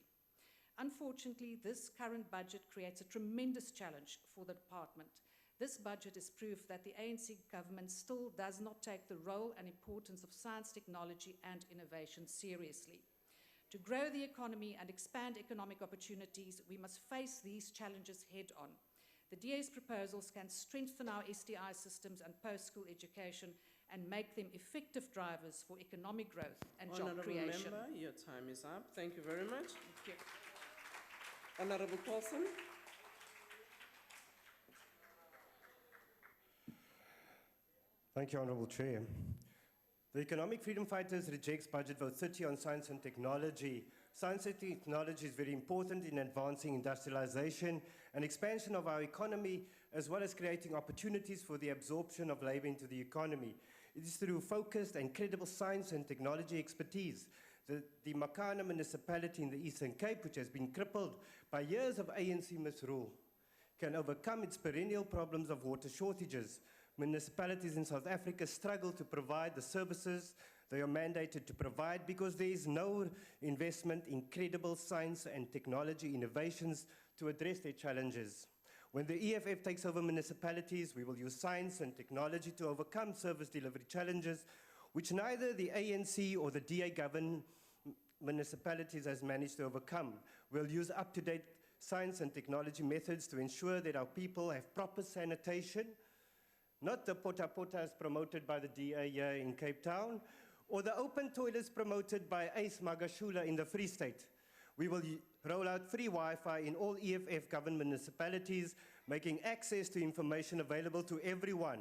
Unfortunately, this current budget creates a tremendous challenge for the department. This budget is proof that the ANC government still does not take the role and importance of science, technology, and innovation seriously. To grow the economy and expand economic opportunities, we must face these challenges head-on. The DA's proposals can strengthen our STI systems and post-school education and make them effective drivers for economic growth and job creation. Honourable Member, your time is up. Thank you very much. Thank you. Honourable Paulson. Thank you, Honourable Chair. The Economic Freedom Fighters rejects Budget Vote 30 on science and technology. Science and technology is very important in advancing industrialization and expansion of our economy, as well as creating opportunities for the absorption of labour into the economy. It is through focused and credible science and technology expertise that the Makana municipality in the Eastern Cape, which has been crippled by years of ANC misrule, can overcome its perennial problems of water shortages. Municipalities in South Africa struggle to provide the services they are mandated to provide because there is no investment in credible science and technology innovations to address their challenges. When the EFF takes over municipalities, we will use science and technology to overcome service delivery challenges, which neither the ANC or the DA-governed municipalities has managed to overcome. We'll use up-to-date science and technology methods to ensure that our people have proper sanitation, not the pota-potas promoted by the DA here in Cape Town, or the open toilets promoted by Ace Magashula in the Free State. We will roll out free Wi-Fi in all EFF-governed municipalities, making access to information available to everyone.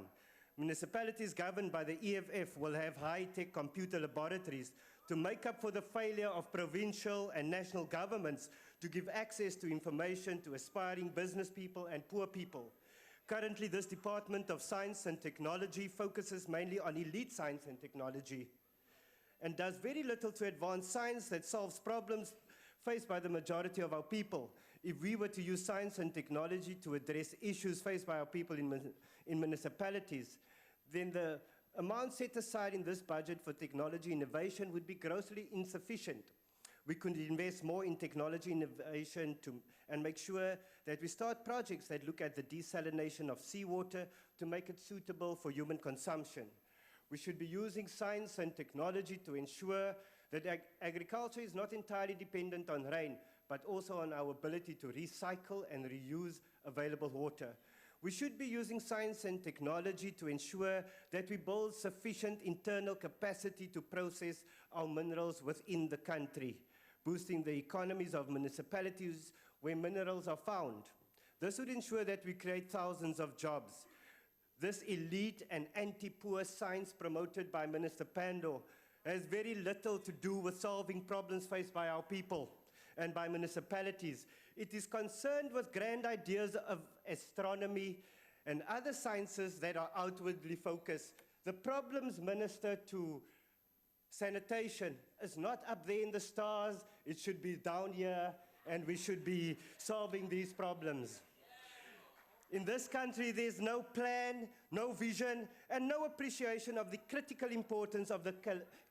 Municipalities governed by the EFF will have high-tech computer laboratories to make up for the failure of provincial and national governments to give access to information to aspiring business people and poor people. Currently, this Department of Science and Technology focuses mainly on elite science and technology and does very little to advance science that solves problems faced by the majority of our people. If we were to use science and technology to address issues faced by our people in municipalities, then the amount set aside in this budget for technology innovation would be grossly insufficient. We could invest more in technology innovation and make sure that we start projects that look at the desalination of seawater to make it suitable for human consumption. We should be using science and technology to ensure that agriculture is not entirely dependent on rain, but also on our ability to recycle and reuse available water. We should be using science and technology to ensure that we build sufficient internal capacity to process our minerals within the country, boosting the economies of municipalities where minerals are found. This would ensure that we create thousands of jobs. This elite and anti-poor science promoted by Minister Pandor has very little to do with solving problems faced by our people and by municipalities. It is concerned with grand ideas of astronomy and other sciences that are outwardly focused. The problems, Minister, to sanitation is not up there in the stars. It should be down here, and we should be solving these problems. In this country, there's no plan, no vision, and no appreciation of the critical importance of the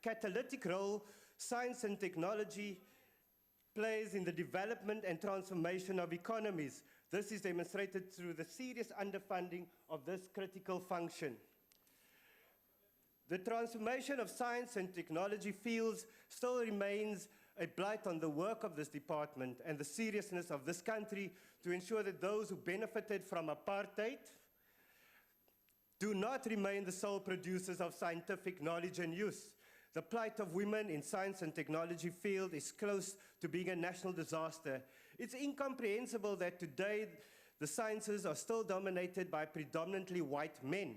catalytic role science and technology plays in the development and transformation of economies. This is demonstrated through the serious underfunding of this critical function. The transformation of science and technology fields still remains a blight on the work of this department and the seriousness of this country to ensure that those who benefited from apartheid do not remain the sole producers of scientific knowledge and use. The plight of women in science and technology field is close to being a national disaster. It's incomprehensible that today the sciences are still dominated by predominantly white men.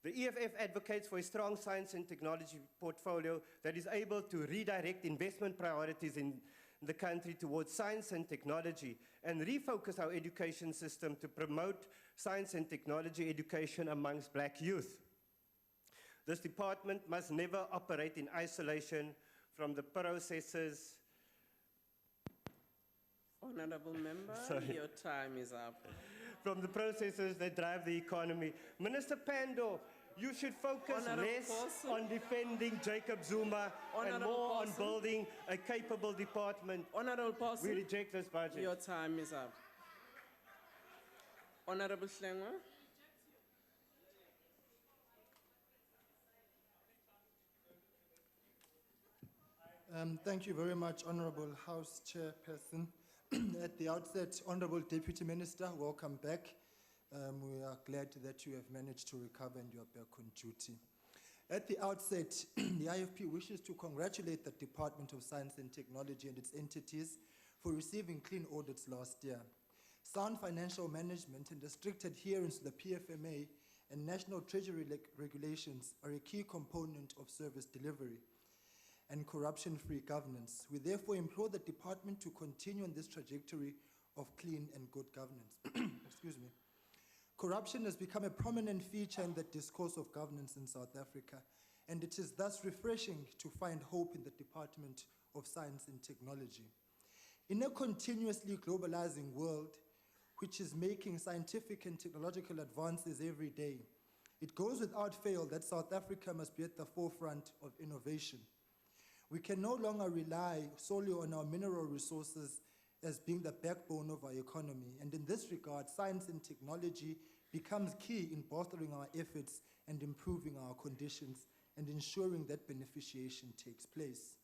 The EFF advocates for a strong science and technology portfolio that is able to redirect investment priorities in the country towards science and technology and refocus our education system to promote science and technology education amongst black youth. This department must never operate in isolation from the processes. Honorable member, Sorry. your time is up. From the processes that drive the economy. Minister Pandor, you should focus Honorable less Paulson. on defending Jacob Zuma and Honorable more on Paulson. building a capable department. Honorable We Paulson, reject this budget. your time is up. Honorable Schlengwa. Thank you very much, Honorable House Chairperson. At the outset, Honorable Deputy Minister, welcome back. We are glad that you have managed to recover and you are back on duty. At the outset, the IFP wishes to congratulate the Department of Science and Technology and its entities for receiving clean audits last year. Sound financial management and a strict adherence to the PFMA and National Treasury regulations are a key component of service delivery and corruption-free governance. We therefore implore the department to continue on this trajectory of clean and good governance. Excuse me. Corruption has become a prominent feature in the discourse of governance in South Africa, and it is thus refreshing to find hope in the Department of Science and Technology. In a continuously globalizing world, which is making scientific and technological advances every day, it goes without fail that South Africa must be at the forefront of innovation. We can no longer rely solely on our mineral resources as being the backbone of our economy. And in this regard, science and technology becomes key in bolstering our efforts and improving our conditions and ensuring that beneficiation takes place.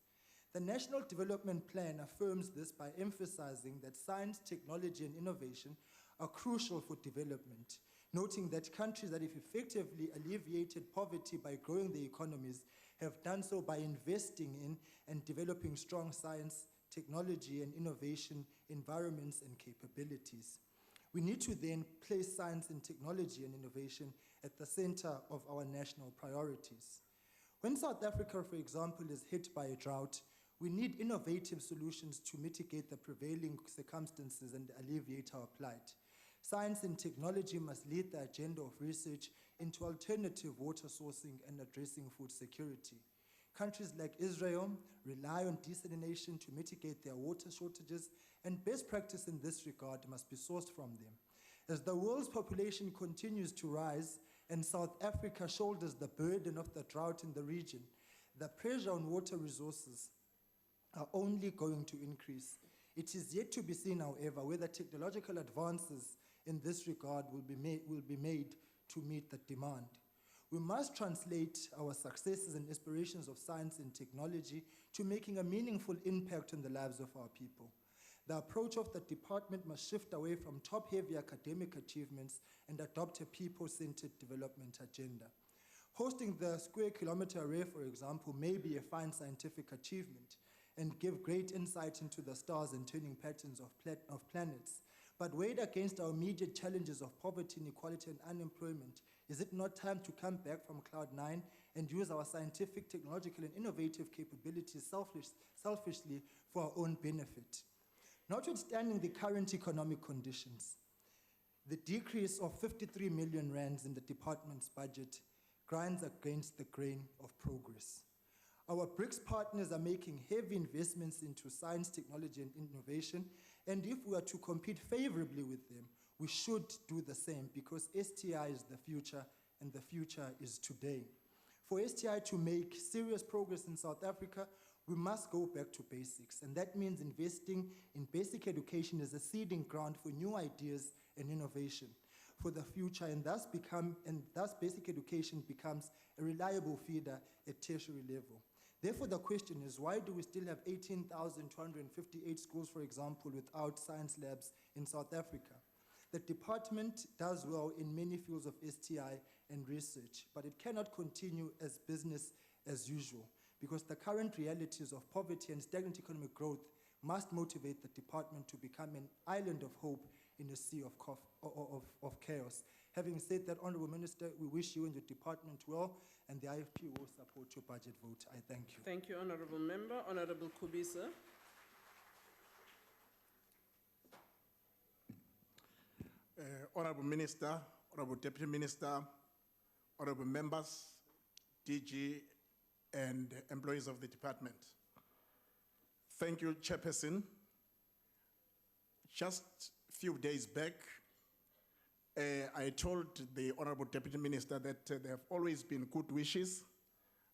The National Development Plan affirms this by emphasizing that science, technology, and innovation are crucial for development, noting that countries that have effectively alleviated poverty by growing their economies have done so by investing in and developing strong science, technology, and innovation environments and capabilities. We need to then place science and technology and innovation at the center of our national priorities. When South Africa, for example, is hit by a drought, we need innovative solutions to mitigate the prevailing circumstances and alleviate our plight. Science and technology must lead the agenda of research into alternative water sourcing and addressing food security. Countries like Israel rely on desalination to mitigate their water shortages, and best practice in this regard must be sourced from them. As the world's population continues to rise and South Africa shoulders the burden of the drought in the region, the pressure on water resources are only going to increase. It is yet to be seen, however, whether technological advances in this regard will be made to meet the demand. We must translate our successes and aspirations of science and technology to making a meaningful impact on the lives of our people. The approach of the department must shift away from top-heavy academic achievements and adopt a people-centered development agenda. Hosting the Square Kilometre Array, for example, may be a fine scientific achievement and give great insight into the stars and turning patterns of planets. But weighed against our immediate challenges of poverty, inequality, and unemployment, is it not time to come back from Cloud 9 and use our scientific, technological, and innovative capabilities selfishly for our own benefit? Notwithstanding the current economic conditions, the decrease of 53 million rands in the department's budget grinds against the grain of progress. Our BRICS partners are making heavy investments into science, technology, and innovation, and if we are to compete favorably with them, we should do the same because STI is the future, and the future is today. For STI to make serious progress in South Africa, we must go back to basics, and that means investing in basic education as a seeding ground for new ideas and innovation for the future, and thus basic education becomes a reliable feeder at tertiary level. Therefore, the question is, why do we still have 18,258 schools, for example, without science labs in South Africa? The department does well in many fields of STI and research, but it cannot continue as business as usual because the current realities of poverty and stagnant economic growth must motivate the department to become an island of hope in a sea of chaos. Having said that, Honourable Minister, we wish you and your department well, and the IFP will support your budget vote. I thank you. Thank you, Honourable Member. Honourable Kubisa. Honourable Minister, Honourable Deputy Minister, Honourable Members, DG, and employees of the department. Thank you, Chairperson. Just a few days back, I told the Honourable Deputy Minister that there have always been good wishes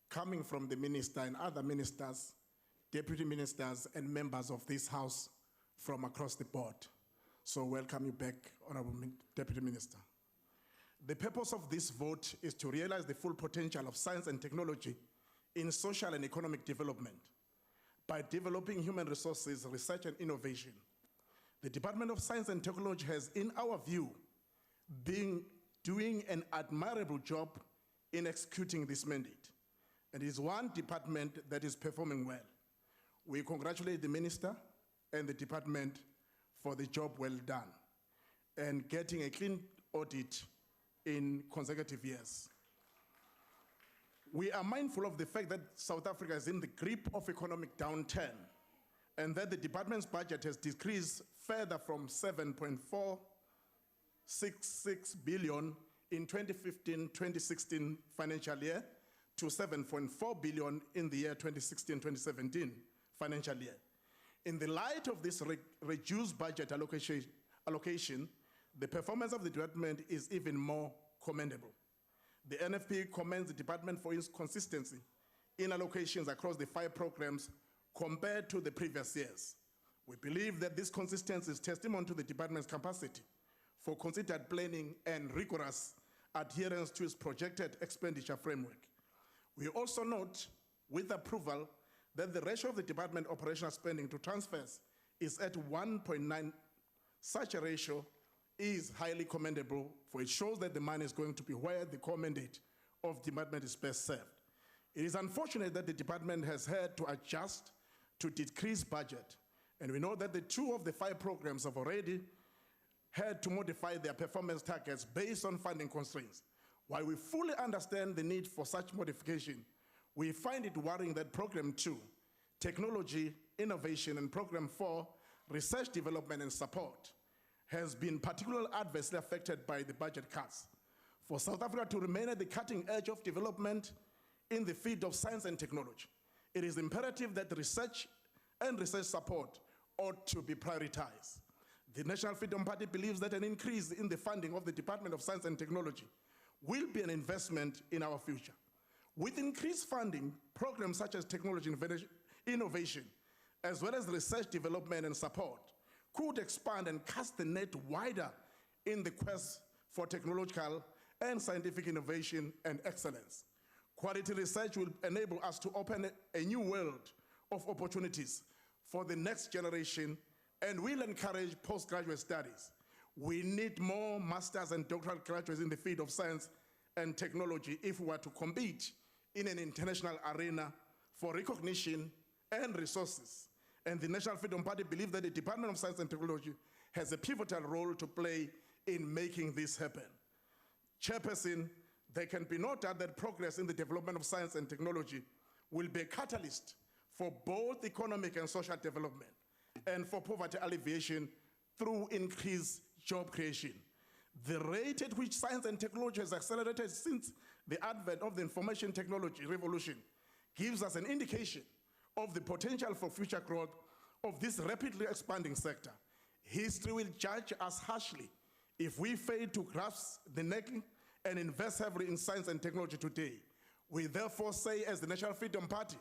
coming from the Minister and other ministers, Deputy Ministers, and members of this House from across the board. So welcome you back, Honourable Deputy Minister. The purpose of this vote is to realize the full potential of science and technology in social and economic development by developing human resources, research, and innovation. The Department of Science and Technology has, in our view, been doing an admirable job in executing this mandate. And it is one department that is performing well. We congratulate the Minister and the department for the job well done and getting a clean audit in consecutive years. We are mindful of the fact that South Africa is in the grip of economic downturn and that the department's budget has decreased further from 7.466 billion in 2015-2016 financial year to 7.4 billion in the year 2016-2017 financial year. In the light of this reduced budget allocation, the performance of the department is even more commendable. The NFP commends the department for its consistency in allocations across the 5 programs compared to the previous years. We believe that this consistency is testament to the department's capacity for considered planning and rigorous adherence to its projected expenditure framework. We also note with approval that the ratio of the department operational spending to transfers is at 1.9. Such a ratio is highly commendable, for it shows that the money is going to be where the core mandate of the department is best served. It is unfortunate that the department has had to adjust to decrease budget, and we know that the 2 of the 5 programs have already had to modify their performance targets based on funding constraints. While we fully understand the need for such modification, we find it worrying that Program 2, Technology, Innovation, and Program 4, Research, Development, and Support, has been particularly adversely affected by the budget cuts. For South Africa to remain at the cutting edge of development in the field of science and technology, it is imperative that research and research support ought to be prioritized. The National Freedom Party believes that an increase in the funding of the Department of Science and Technology will be an investment in our future. With increased funding, programs such as technology innovation, as well as research, development, and support, could expand and cast the net wider in the quest for technological and scientific innovation and excellence. Quality research will enable us to open a new world of opportunities for the next generation and will encourage postgraduate studies. We need more masters and doctoral graduates in the field of science and technology if we are to compete in an international arena for recognition and resources. And the National Freedom Party believes that the Department of Science and Technology has a pivotal role to play in making this happen. Chairperson, there can be no doubt that progress in the development of science and technology will be a catalyst for both economic and social development and for poverty alleviation through increased job creation. The rate at which science and technology has accelerated since the advent of the information technology revolution gives us an indication of the potential for future growth of this rapidly expanding sector. History will judge us harshly if we fail to grasp the necking and invest heavily in science and technology today. We therefore say, as the National Freedom Party,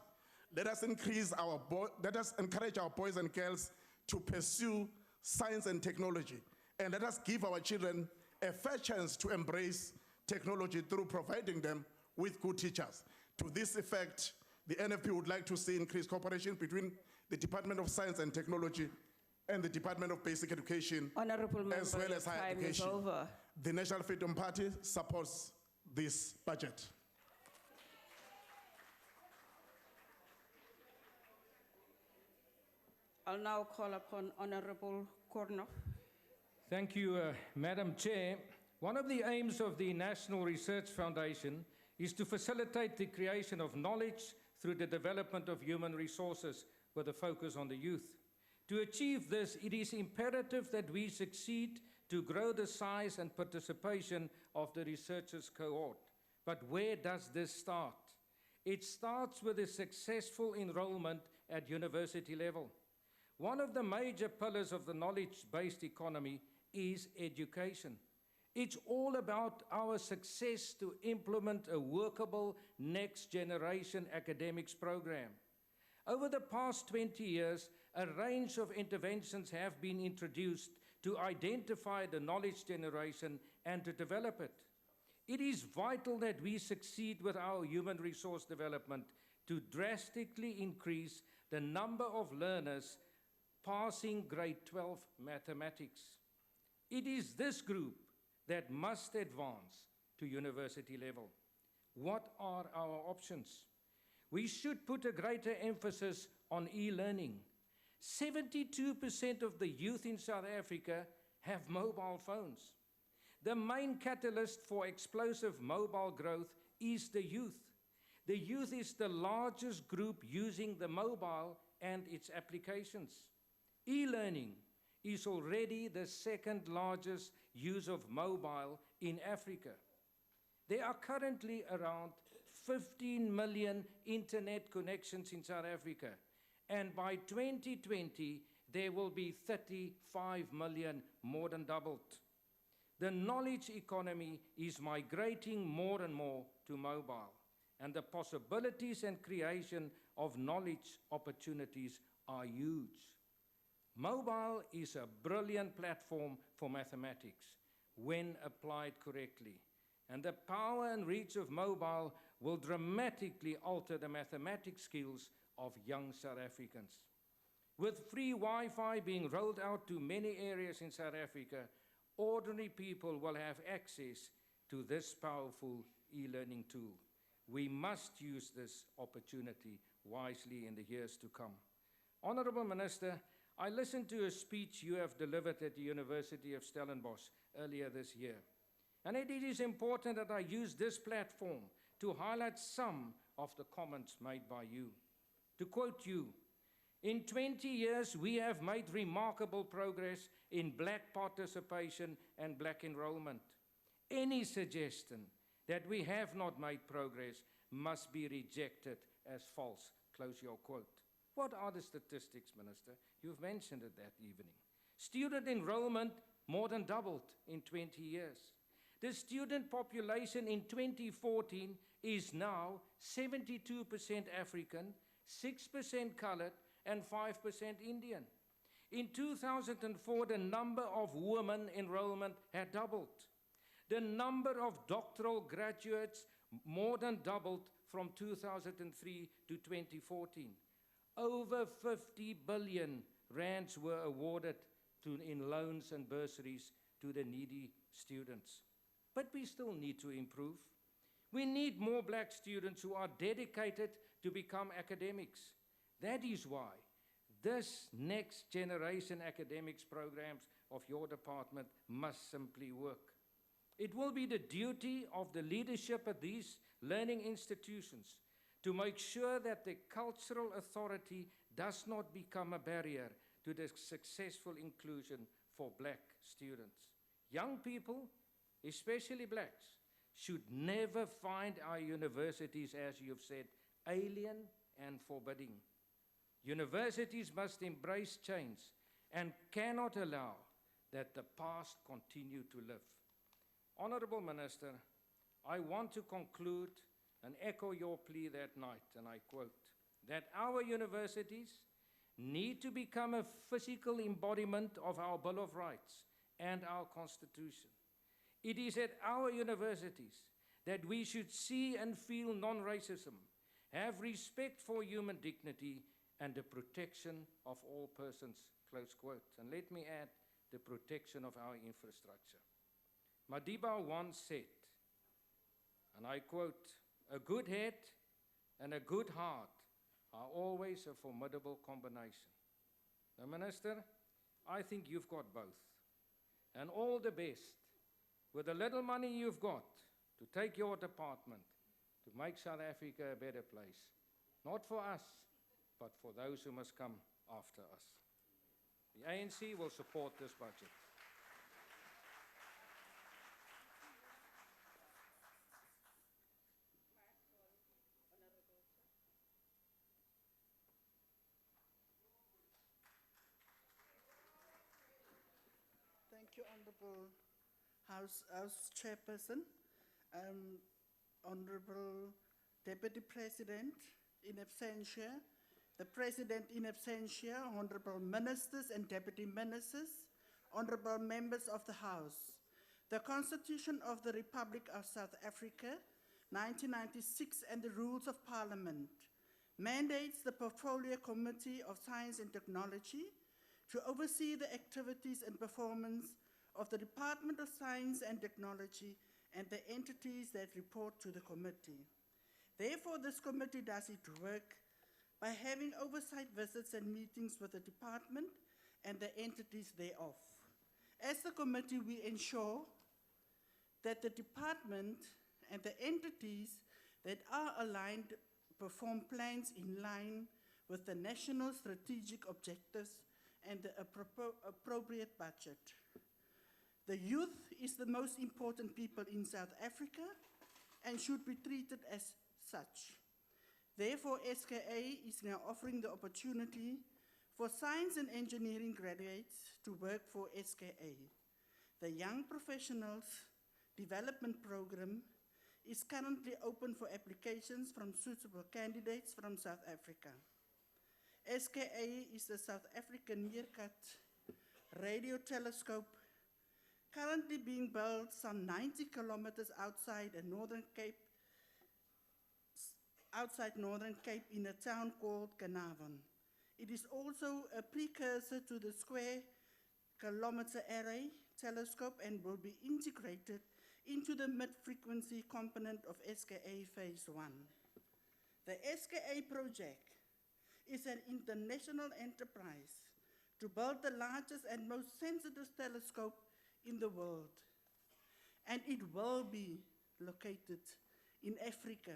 let us encourage our boys and girls to pursue science and technology, and let us give our children a fair chance to embrace technology through providing them with good teachers. To this effect, the NFP would like to see increased cooperation between the Department of Science and Technology and the Department of Basic Education, Honorable Member, as well as higher time is education. over. The National Freedom Party supports this budget. I'll now call upon Honorable Kornoff. Thank you, Madam Chair. One of the aims of the National Research Foundation is to facilitate the creation of knowledge through the development of human resources with a focus on the youth. To achieve this, it is imperative that we succeed to grow the size and participation of the researchers' cohort. But where does this start? It starts with a successful enrollment at university level. One of the major pillars of the knowledge-based economy is education. It's all about our success to implement a workable next-generation academics program. Over the past 20 years, a range of interventions have been introduced to identify the knowledge generation and to develop it. It is vital that we succeed with our human resource development to drastically increase the number of learners passing grade 12 mathematics. It is this group that must advance to university level. What are our options? We should put a greater emphasis on e-learning. 72% of the youth in South Africa have mobile phones. The main catalyst for explosive mobile growth is the youth. The youth is the largest group using the mobile and its applications. E-learning is already the second largest use of mobile in Africa. There are currently around 15 million internet connections in South Africa, and by 2020, there will be 35 million, more than doubled. The knowledge economy is migrating more and more to mobile, and the possibilities and creation of knowledge opportunities are huge. Mobile is a brilliant platform for mathematics when applied correctly, and the power and reach of mobile will dramatically alter the mathematics skills of young South Africans. With free Wi-Fi being rolled out to many areas in South Africa, ordinary people will have access to this powerful e-learning tool. We must use this opportunity wisely in the years to come. Honorable Minister, I listened to a speech you have delivered at the University of Stellenbosch earlier this year. And it is important that I use this platform to highlight some of the comments made by you. To quote you, "In 20 years, we have made remarkable progress in black participation and black enrollment. Any suggestion that we have not made progress must be rejected as false." Close your quote. What are the statistics, Minister? You've mentioned it that evening. Student enrollment more than doubled in 20 years. The student population in 2014 is now 72% African, 6% colored, and 5% Indian. In 2004, the number of women enrollment had doubled. The number of doctoral graduates more than doubled from 2003 to 2014. Over 50 billion rands were awarded in loans and bursaries to the needy students. But we still need to improve. We need more black students who are dedicated to become academics. That is why this next generation academics programs of your department must simply work. It will be the duty of the leadership at these learning institutions to make sure that the cultural authority does not become a barrier to the successful inclusion for black students. Young people, especially blacks, should never find our universities, as you've said, alien and forbidding. Universities must embrace change and cannot allow that the past continue to live. Honorable Minister, I want to conclude and echo your plea that night, and I quote, that our universities need to become a physical embodiment of our Bill of Rights and our Constitution. It is at our universities that we should see and feel non-racism, have respect for human dignity, and the protection of all persons, close quote. And let me add, the protection of our infrastructure. Madiba once said, and I quote, "A good head and a good heart are always a formidable combination." Now, Minister, I think you've got both. And all the best with the little money you've got to take your department to make South Africa a better place. Not for us, but for those who must come after us. The ANC will support this budget. Thank you, Honorable House Chairperson, Honorable Deputy President in absentia, the President in absentia, Honorable Ministers and Deputy Ministers, Honorable Members of the House. The Constitution of the Republic of South Africa, 1996, and the Rules of Parliament mandates the Portfolio Committee of Science and Technology to oversee the activities and performance of the Department of Science and Technology and the entities that report to the committee. Therefore, this committee does its work by having oversight visits and meetings with the department and the entities thereof. As the committee, we ensure that the department and the entities that are aligned perform plans in line with the national strategic objectives and the appropriate budget. The youth is the most important people in South Africa and should be treated as such. Therefore, SKA is now offering the opportunity for science and engineering graduates to work for SKA. The Young Professionals Development Program is currently open for applications from suitable candidates from South Africa. SKA is the South African Meerkat radio telescope, currently being built some 90 kilometers outside Northern Cape in a town called Carnarvon. It is also a precursor to the Square Kilometer Array telescope and will be integrated into the mid-frequency component of SKA Phase 1. The SKA project is an international enterprise to build the largest and most sensitive telescope in the world, and it will be located in Africa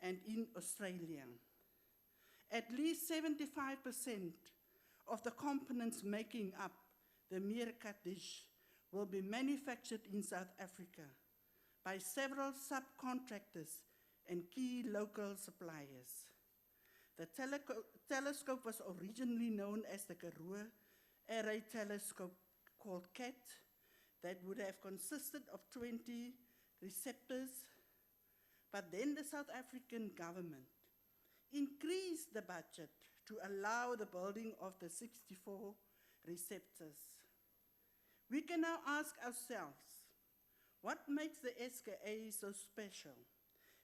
and in Australia. At least 75% of the components making up the Meerkat dish will be manufactured in South Africa by several subcontractors and key local suppliers. The telescope was originally known as the Karoo Array Telescope, called CAT, that would have consisted of 20 receptors, but then the South African government increased the budget to allow the building of the 64 receptors. We can now ask ourselves, What makes the SKA so special?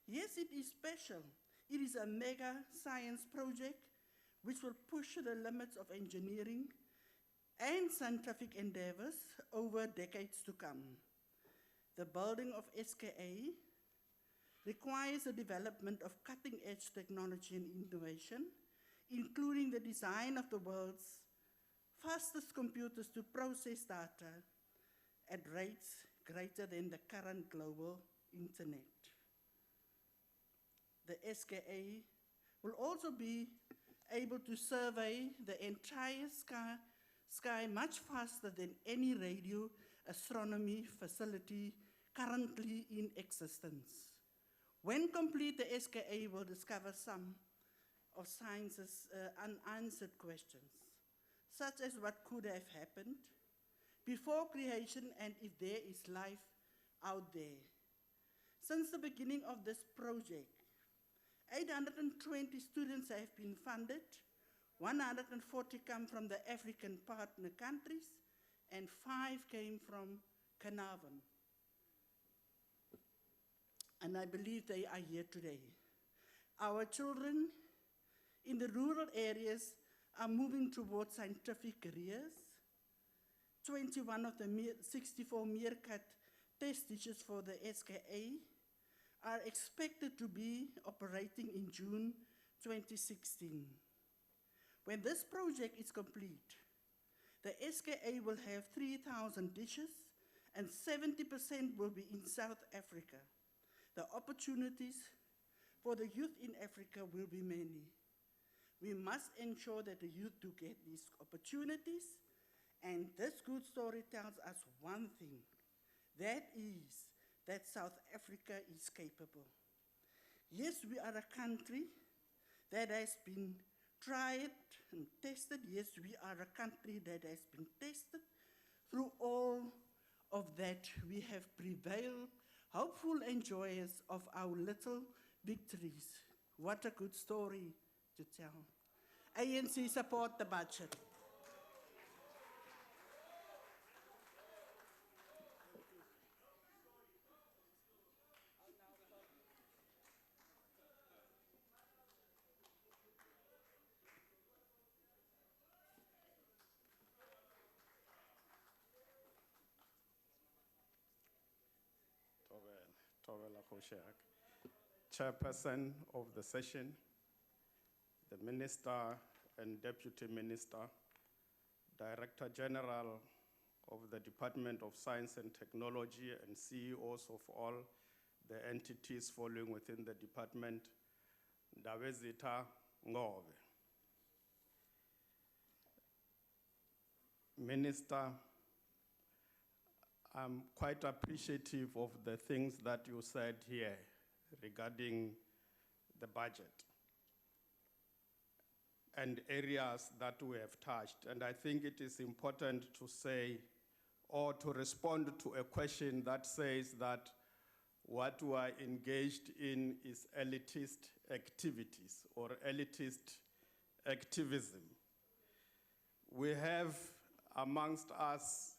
Yes, it is special. It is a mega science project which will push the limits of engineering and scientific endeavors over decades to come. The building of SKA requires the development of cutting-edge technology and innovation, including the design of the world's fastest computers to process data at rates greater than the current global internet. The SKA will also be able to survey the entire sky much faster than any radio astronomy facility currently in existence. When complete, the SKA will discover some of science's unanswered questions, such as what could have happened before creation and if there is life out there. Since the beginning of this project, 820 students have been funded, 140 come from the African partner countries, and 5 came from Carnarvon. And I believe they are here today. Our children in the rural areas are moving towards scientific careers. 21 of the 64 meerkat test teachers for the SKA are expected to be operating in June 2016. When this project is complete, the SKA will have 3,000 dishes and 70% will be in South Africa. The opportunities for the youth in Africa will be many. We must ensure that the youth do get these opportunities, and this good story tells us one thing, that is that South Africa is capable. Yes, we are a country that has been tried and tested. Yes, we are a country that has been tested. Through all of that, we have prevailed, hopeful and joyous of our little victories. What a good story to tell. ANC support the budget. Tobela Koshiak, Chairperson of the session, the Minister and Deputy Minister, Director General of the Department of Science and Technology and CEOs of all the entities falling within the department, Ndabezitha Ngove. Minister, I'm quite appreciative of the things that you said here regarding the budget and areas that we have touched. And I think it is important to say or to respond to a question that says that what we are engaged in is elitist activities or elitist activism. We have amongst us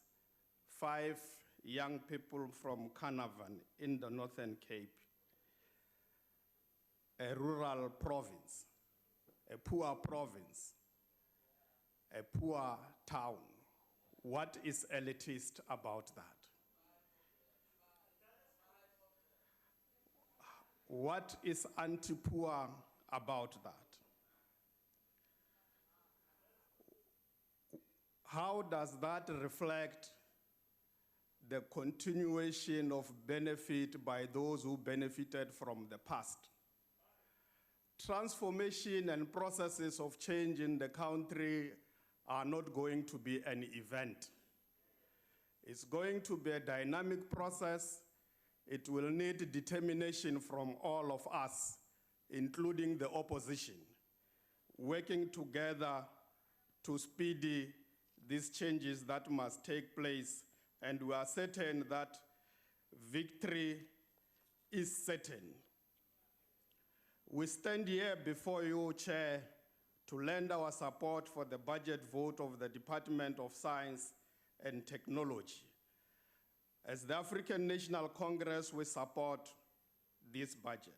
5 young people from Carnarvon in the Northern Cape, a rural province, a poor province, a poor town. What is elitist about that? What is anti-poor about that? How does that reflect the continuation of benefit by those who benefited from the past? Transformation and processes of change in the country are not going to be an event. It's going to be a dynamic process. It will need determination from all of us, including the opposition, working together to speed these changes that must take place. And we are certain that victory is certain. We stand here before you, Chair, to lend our support for the budget vote of the Department of Science and Technology. As the African National Congress, we support this budget.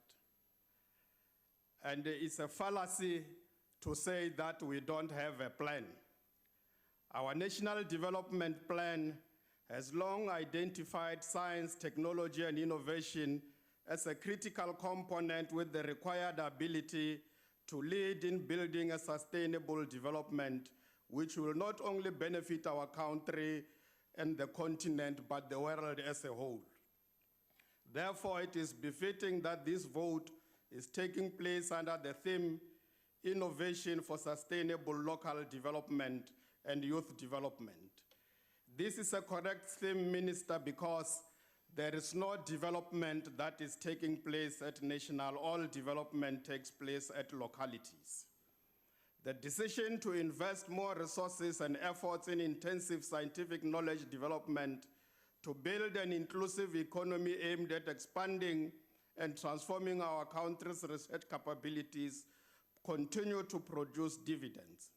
And it's a fallacy to say that we don't have a plan. Our National Development Plan has long identified science, technology, and innovation as a critical component with the required ability to lead in building a sustainable development which will not only benefit our country and the continent, but the world as a whole. Therefore, it is befitting that this vote is taking place under the theme, Innovation for Sustainable Local Development and Youth Development. This is a correct theme, Minister, because there is no development that is taking place at national. All development takes place at localities. The decision to invest more resources and efforts in intensive scientific knowledge development to build an inclusive economy aimed at expanding and transforming our country's research capabilities continue to produce dividends.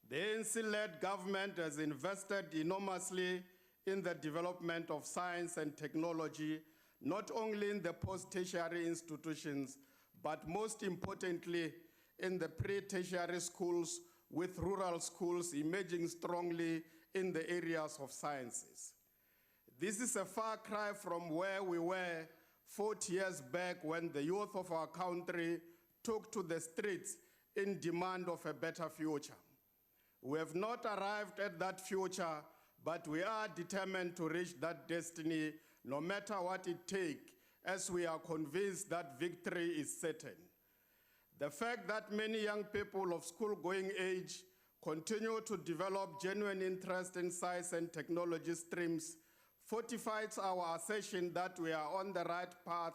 The ANC-led government has invested enormously in the development of science and technology, not only in the post-tertiary institutions, but most importantly, in the pre-tertiary schools, with rural schools emerging strongly in the areas of sciences. This is a far cry from where we were 40 years back when the youth of our country took to the streets in demand of a better future. We have not arrived at that future, but we are determined to reach that destiny no matter what it takes, as we are convinced that victory is certain. The fact that many young people of school-going age continue to develop genuine interest in science and technology streams fortifies our assertion that we are on the right path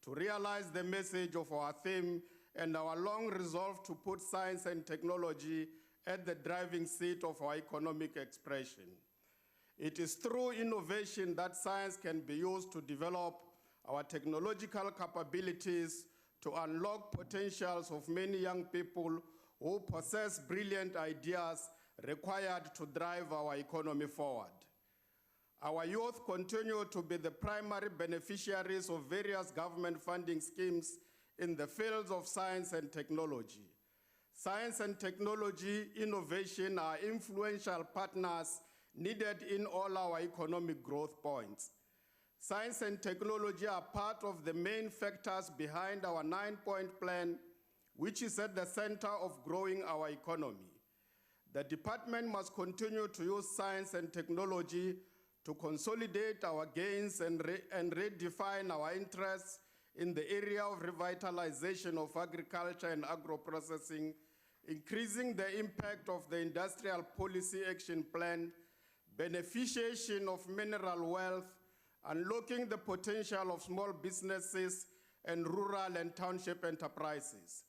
to realize the message of our theme and our long resolve to put science and technology at the driving seat of our economic expression. It is through innovation that science can be used to develop our technological capabilities to unlock potentials of many young people who possess brilliant ideas required to drive our economy forward. Our youth continue to be the primary beneficiaries of various government funding schemes in the fields of science and technology. Science and technology innovation are influential partners needed in all our economic growth points. Science and technology are part of the main factors behind our 9-point plan, which is at the center of growing our economy. The department must continue to use science and technology to consolidate our gains and redefine our interests in the area of revitalization of agriculture and agro-processing, increasing the impact of the Industrial Policy Action Plan, beneficiation of mineral wealth, unlocking the potential of small businesses and rural and township enterprises,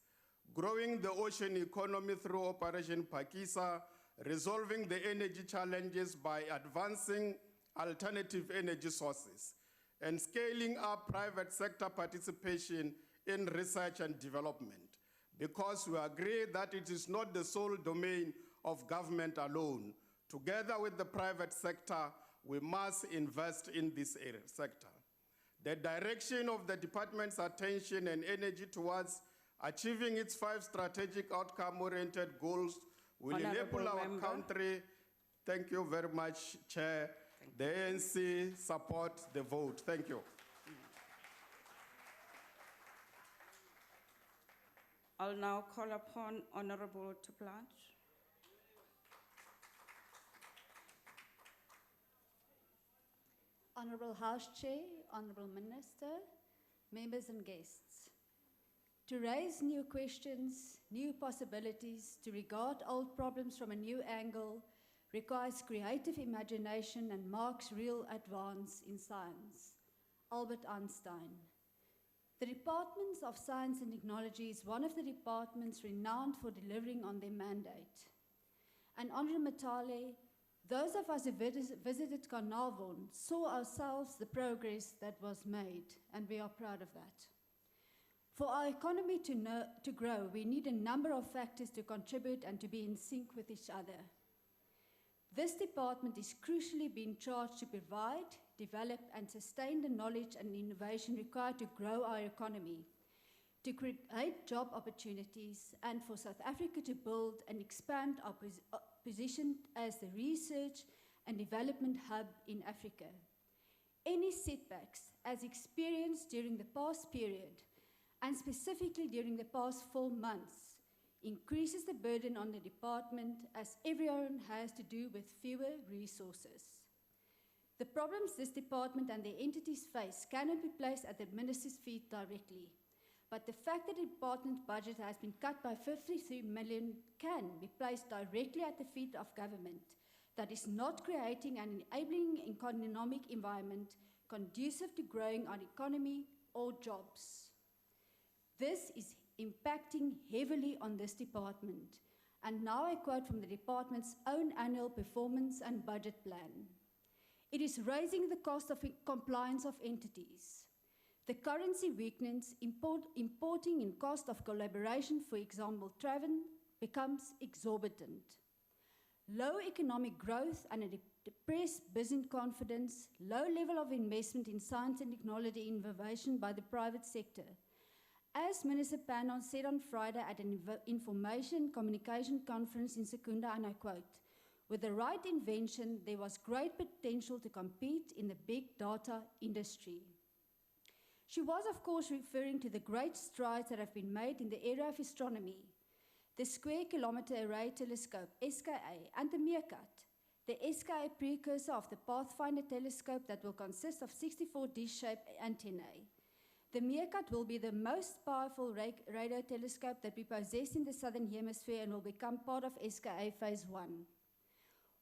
growing the ocean economy through Operation Pakisa, resolving the energy challenges by advancing alternative energy sources, and scaling up private sector participation in research and development, because we agree that it is not the sole domain of government alone. Together with the private sector, we must invest in this sector. The direction of the department's attention and energy towards achieving its 5 strategic outcome-oriented goals will enable our country. Thank you very much, Chair. The ANC supports the vote. Thank you. I'll now call upon Honorable Tuplanch. Honorable House Chair, Honorable Minister, members and guests. To raise new questions, new possibilities, to regard old problems from a new angle requires creative imagination and marks real advance in science. Albert Einstein. The Department of Science and Technology is one of the departments renowned for delivering on their mandate. And Honorable Matale, those of us who visited Carnarvon saw ourselves the progress that was made, and we are proud of that. For our economy to grow, we need a number of factors to contribute and to be in sync with each other. This department is crucially being charged to provide, develop, and sustain the knowledge and innovation required to grow our economy, to create job opportunities, and for South Africa to build and expand our position as the research and development hub in Africa. Any setbacks, as experienced during the past period, and specifically during the past 4 months, increases the burden on the department, as everyone has to do with fewer resources. The problems this department and the entities face cannot be placed at the minister's feet directly, but the fact that the department's budget has been cut by 53 million can be placed directly at the feet of government that is not creating an enabling economic environment conducive to growing our economy or jobs. This is impacting heavily on this department, and now I quote from the department's own annual performance and budget plan. It is raising the cost of compliance of entities. The currency weakness, importing in cost of collaboration, for example, travel, becomes exorbitant. Low economic growth and a depressed business confidence, low level of investment in science and technology innovation by the private sector. As Minister Panon said on Friday at an information communication conference in Secunda, and I quote, "With the right invention, there was great potential to compete in the big data industry." She was, of course, referring to the great strides that have been made in the area of astronomy, the Square Kilometre Array Telescope, SKA, and the Meerkat, the SKA precursor of the Pathfinder telescope that will consist of 64 dish-shaped antennae. The Meerkat will be the most powerful radio telescope that we possess in the Southern Hemisphere and will become part of SKA Phase 1.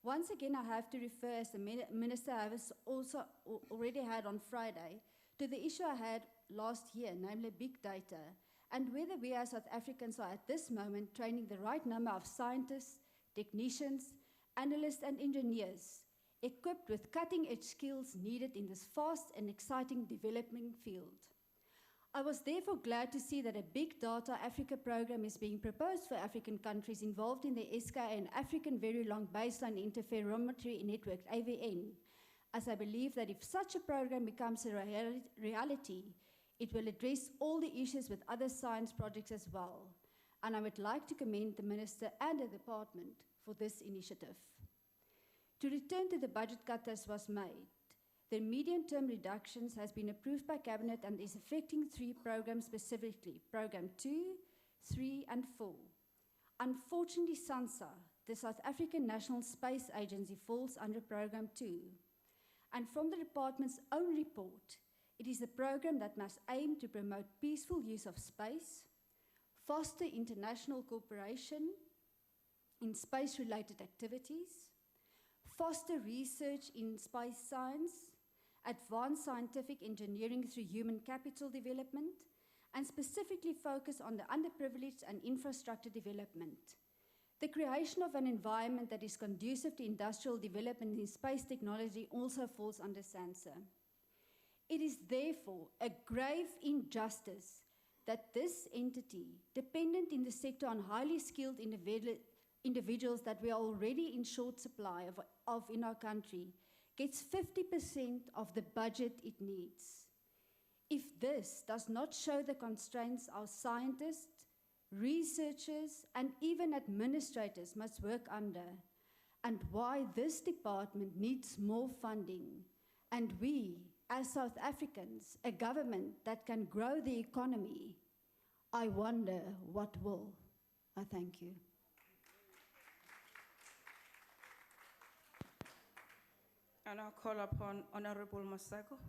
Once again, I have to refer, as the Minister has also already had on Friday, to the issue I had last year, namely big data, and whether we as South Africans are at this moment training the right number of scientists, technicians, analysts and engineers equipped with cutting-edge skills needed in this fast and exciting developing field. I was therefore glad to see that a Big Data Africa program is being proposed for African countries involved in the SKA and African Very Long Baseline Interferometry Network, AVN, as I believe that if such a program becomes a reality, it will address all the issues with other science projects as well. And I would like to commend the Minister and the Department for this initiative. To return to the budget cut that was made, the medium-term reductions has been approved by Cabinet and is affecting 3 programs specifically, Program 2, 3 and 4. Unfortunately, SANSA, the South African National Space Agency, falls under Program 2. And from the department's own report, it is the program that must aim to promote peaceful use of space, foster international cooperation in space-related activities, foster research in space science, advance scientific engineering through human capital development, and specifically focus on the underprivileged and infrastructure development. The creation of an environment that is conducive to industrial development in space technology also falls under SANSA. It is therefore a grave injustice that this entity, dependent in the sector on highly skilled individuals that we are already in short supply of in our country, gets 50% of the budget it needs. If this does not show the constraints our scientists, researchers, and even administrators must work under, and why this department needs more funding, and we, as South Africans, a government that can grow the economy, I wonder what will. I thank you. And I'll call upon Honorable Masako.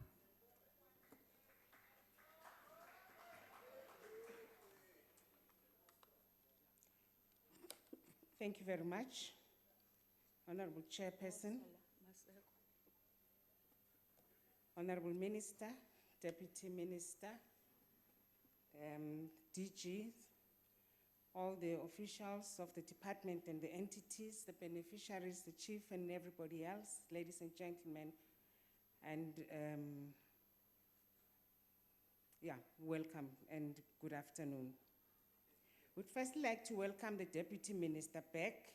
Thank you very much, Honorable Chairperson, Honorable Minister, Deputy Minister, DG, all the officials of the department and the entities, the beneficiaries, the chief and everybody else, ladies and gentlemen, and welcome and good afternoon. We'd first like to welcome the Deputy Minister back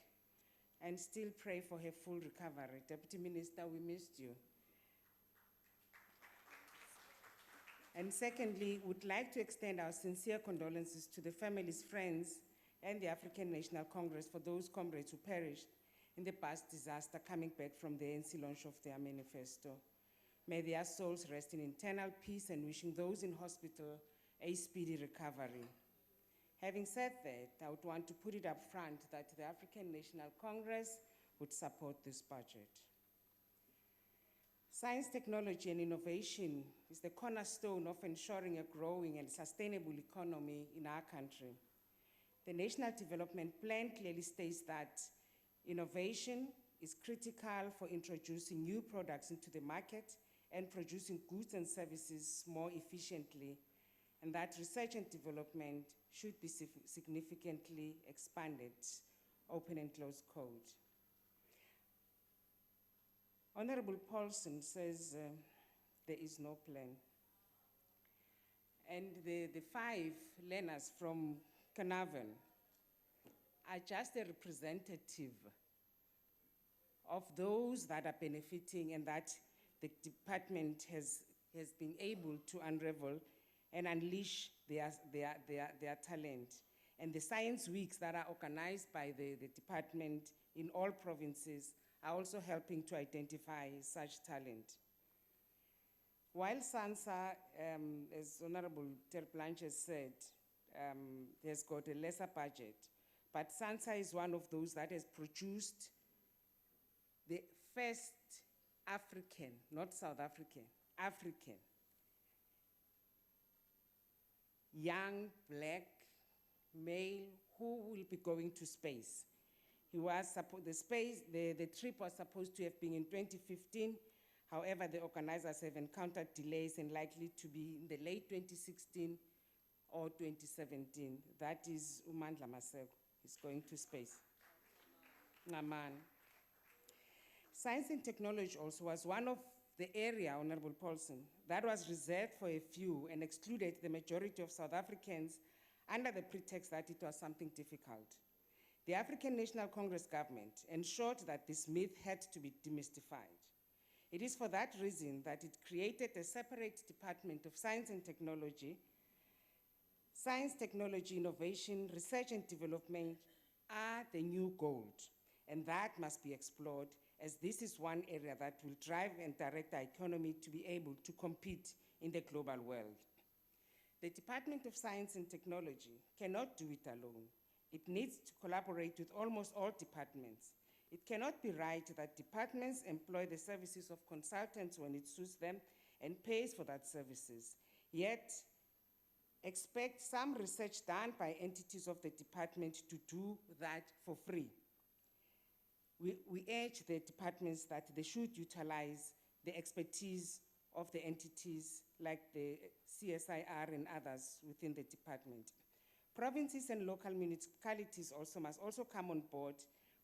and still pray for her full recovery. Deputy Minister, we missed you. And secondly, would like to extend our sincere condolences to the families, friends, and the African National Congress for those comrades who perished in the past disaster coming back from the ANC launch of their manifesto. May their souls rest in eternal peace, and wishing those in hospital a speedy recovery. Having said that, I would want to put it up front that the African National Congress would support this budget. Science, technology, and innovation is the cornerstone of ensuring a growing and sustainable economy in our country. The National Development Plan clearly states that innovation is critical for introducing new products into the market and producing goods and services more efficiently, and that research and development should be significantly expanded, open and close quote. Honorable Paulson says there is no plan. And the 5 learners from Carnarvon are just a representative of those that are benefiting and that the department has been able to unravel and unleash their talent. And the science weeks that are organized by the department in all provinces are also helping to identify such talent. While SANSA, as Honorable Terplanche has said, has got a lesser budget, but SANSA is one of those that has produced the first African, not South African, African, young black male who will be going to space. He was the trip was supposed to have been in 2015. However, the organizers have encountered delays and likely to be in the late 2016 or 2017. That is Umandla Maseko. He's going to space. Ngaman. Science and technology also was one of the area, Honorable Paulson, that was reserved for a few and excluded the majority of South Africans under the pretext that it was something difficult. The African National Congress government ensured that this myth had to be demystified. It is for that reason that it created a separate Department of Science and Technology. Science, technology, innovation, research and development are the new gold, and that must be explored, as this is one area that will drive and direct our economy to be able to compete in the global world. The Department of Science and Technology cannot do it alone. It needs to collaborate with almost all departments. It cannot be right that departments employ the services of consultants when it suits them and pays for that services, yet expect some research done by entities of the department to do that for free. We urge the departments that they should utilize the expertise of the entities like the CSIR and others within the department. Provinces and local municipalities must also come on board.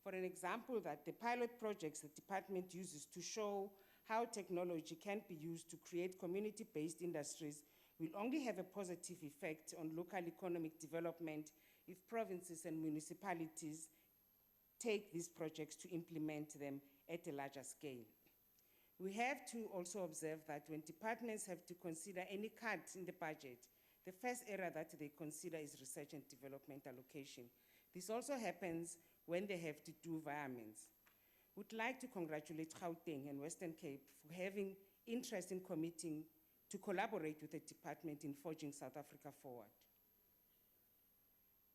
For an example, that the pilot projects the department uses to show how technology can be used to create community-based industries will only have a positive effect on local economic development if provinces and municipalities take these projects to implement them at a larger scale. We have to also observe that when departments have to consider any cut in the budget, the first area that they consider is research and development allocation. This also happens when they have to do environments. We'd like to congratulate Gauteng and Western Cape for having interest in committing to collaborate with the department in forging South Africa forward.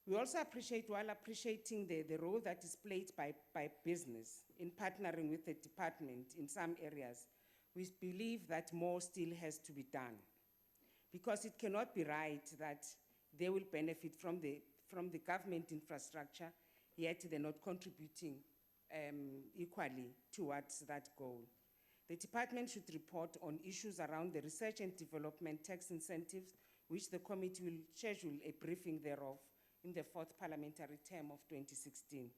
We also appreciate, while appreciating the role that is played by business in partnering with the department in some areas, we believe that more still has to be done, because it cannot be right that they will benefit from the government infrastructure, yet they're not contributing equally towards that goal. The department should report on issues around the research and development tax incentives, which the committee will schedule a briefing thereof in the 4th parliamentary term of 2016.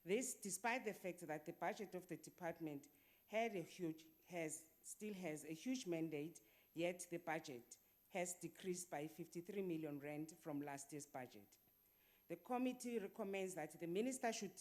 This, despite the fact that the budget of the department still has a huge mandate, yet the budget has decreased by 53 million rand from last year's budget. The committee recommends that the minister should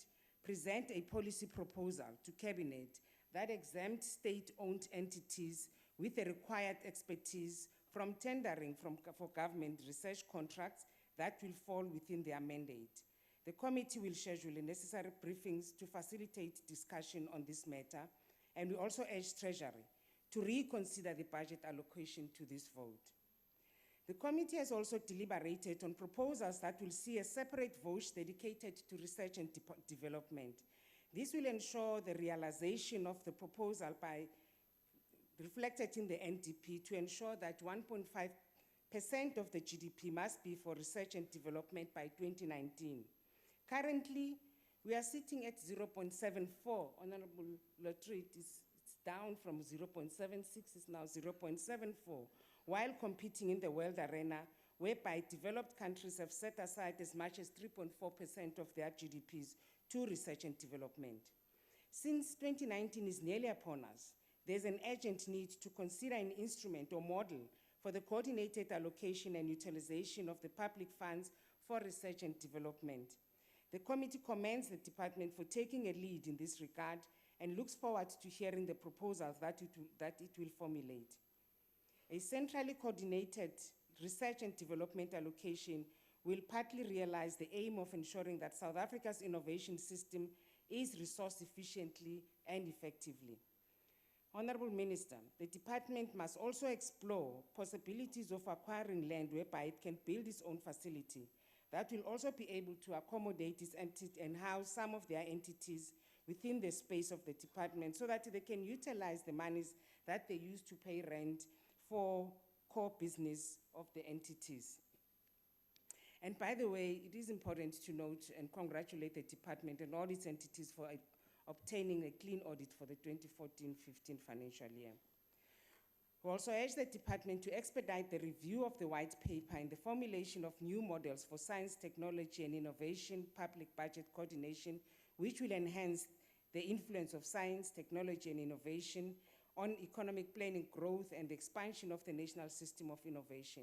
present a policy proposal to cabinet that exempts state-owned entities with the required expertise from tendering for government research contracts that will fall within their mandate. The committee will schedule the necessary briefings to facilitate discussion on this matter, and we also urge Treasury to reconsider the budget allocation to this vote. The committee has also deliberated on proposals that will see a separate vote dedicated to research and development. This will ensure the realization of the proposal by reflected in the NDP to ensure that 1.5% of the GDP must be for research and development by 2019. Currently, we are sitting at 0.74. Honorable Lottery, it's down from 0.76, it's now 0.74, while competing in the world arena, whereby developed countries have set aside as much as 3.4% of their GDPs to research and development. Since 2019 is nearly upon us, there's an urgent need to consider an instrument or model for the coordinated allocation and utilization of the public funds for research and development. The committee commends the department for taking a lead in this regard and looks forward to hearing the proposals that it will formulate. A centrally coordinated research and development allocation will partly realize the aim of ensuring that South Africa's innovation system is resourced efficiently and effectively. Honorable Minister, the department must also explore possibilities of acquiring land whereby it can build its own facility that will also be able to accommodate its entity and house some of their entities within the space of the department so that they can utilize the monies that they use to pay rent for core business of the entities. And by the way, it is important to note and congratulate the department and all its entities for obtaining a clean audit for the 2014-15 financial year. We also urge the department to expedite the review of the white paper and the formulation of new models for science, technology, and innovation, public budget coordination, which will enhance the influence of science, technology, and innovation on economic planning, growth, and expansion of the national system of innovation.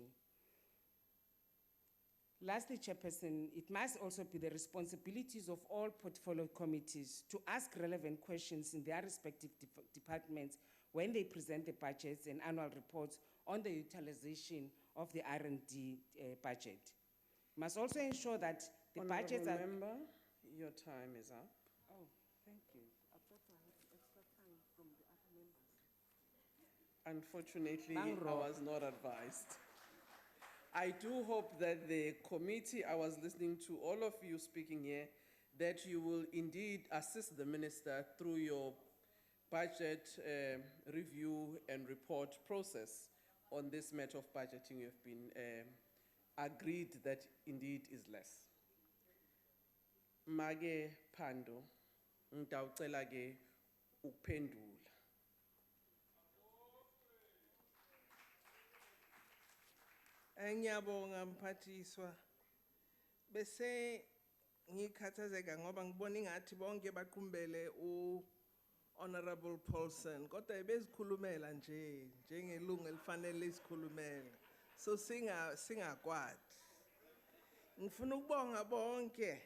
Lastly, Chairperson, it must also be the responsibilities of all portfolio committees to ask relevant questions in their respective departments when they present the budgets and annual reports on the utilization of the R&D budget. Must also ensure that the budgets are... Member, your time is up. Oh, thank you. I thought I had extra time from the other members. Unfortunately, I was not advised. I do hope that the committee, I was listening to all of you speaking here, that you will indeed assist the minister through your budget review and report process on this matter of budgeting. You have been agreed that indeed is less. Mage Pando, ngitawucela ke ukuphendula. Ngiyabonga mphathiswa. Bese ngikhathazeka ngoba ngibona ingathi bonke baqumbele Honorable Paulson kodwa bezikhulumela nje njengelungu elifanele isikhulumela. So singakwadi. Ngifuna ukubonga bonke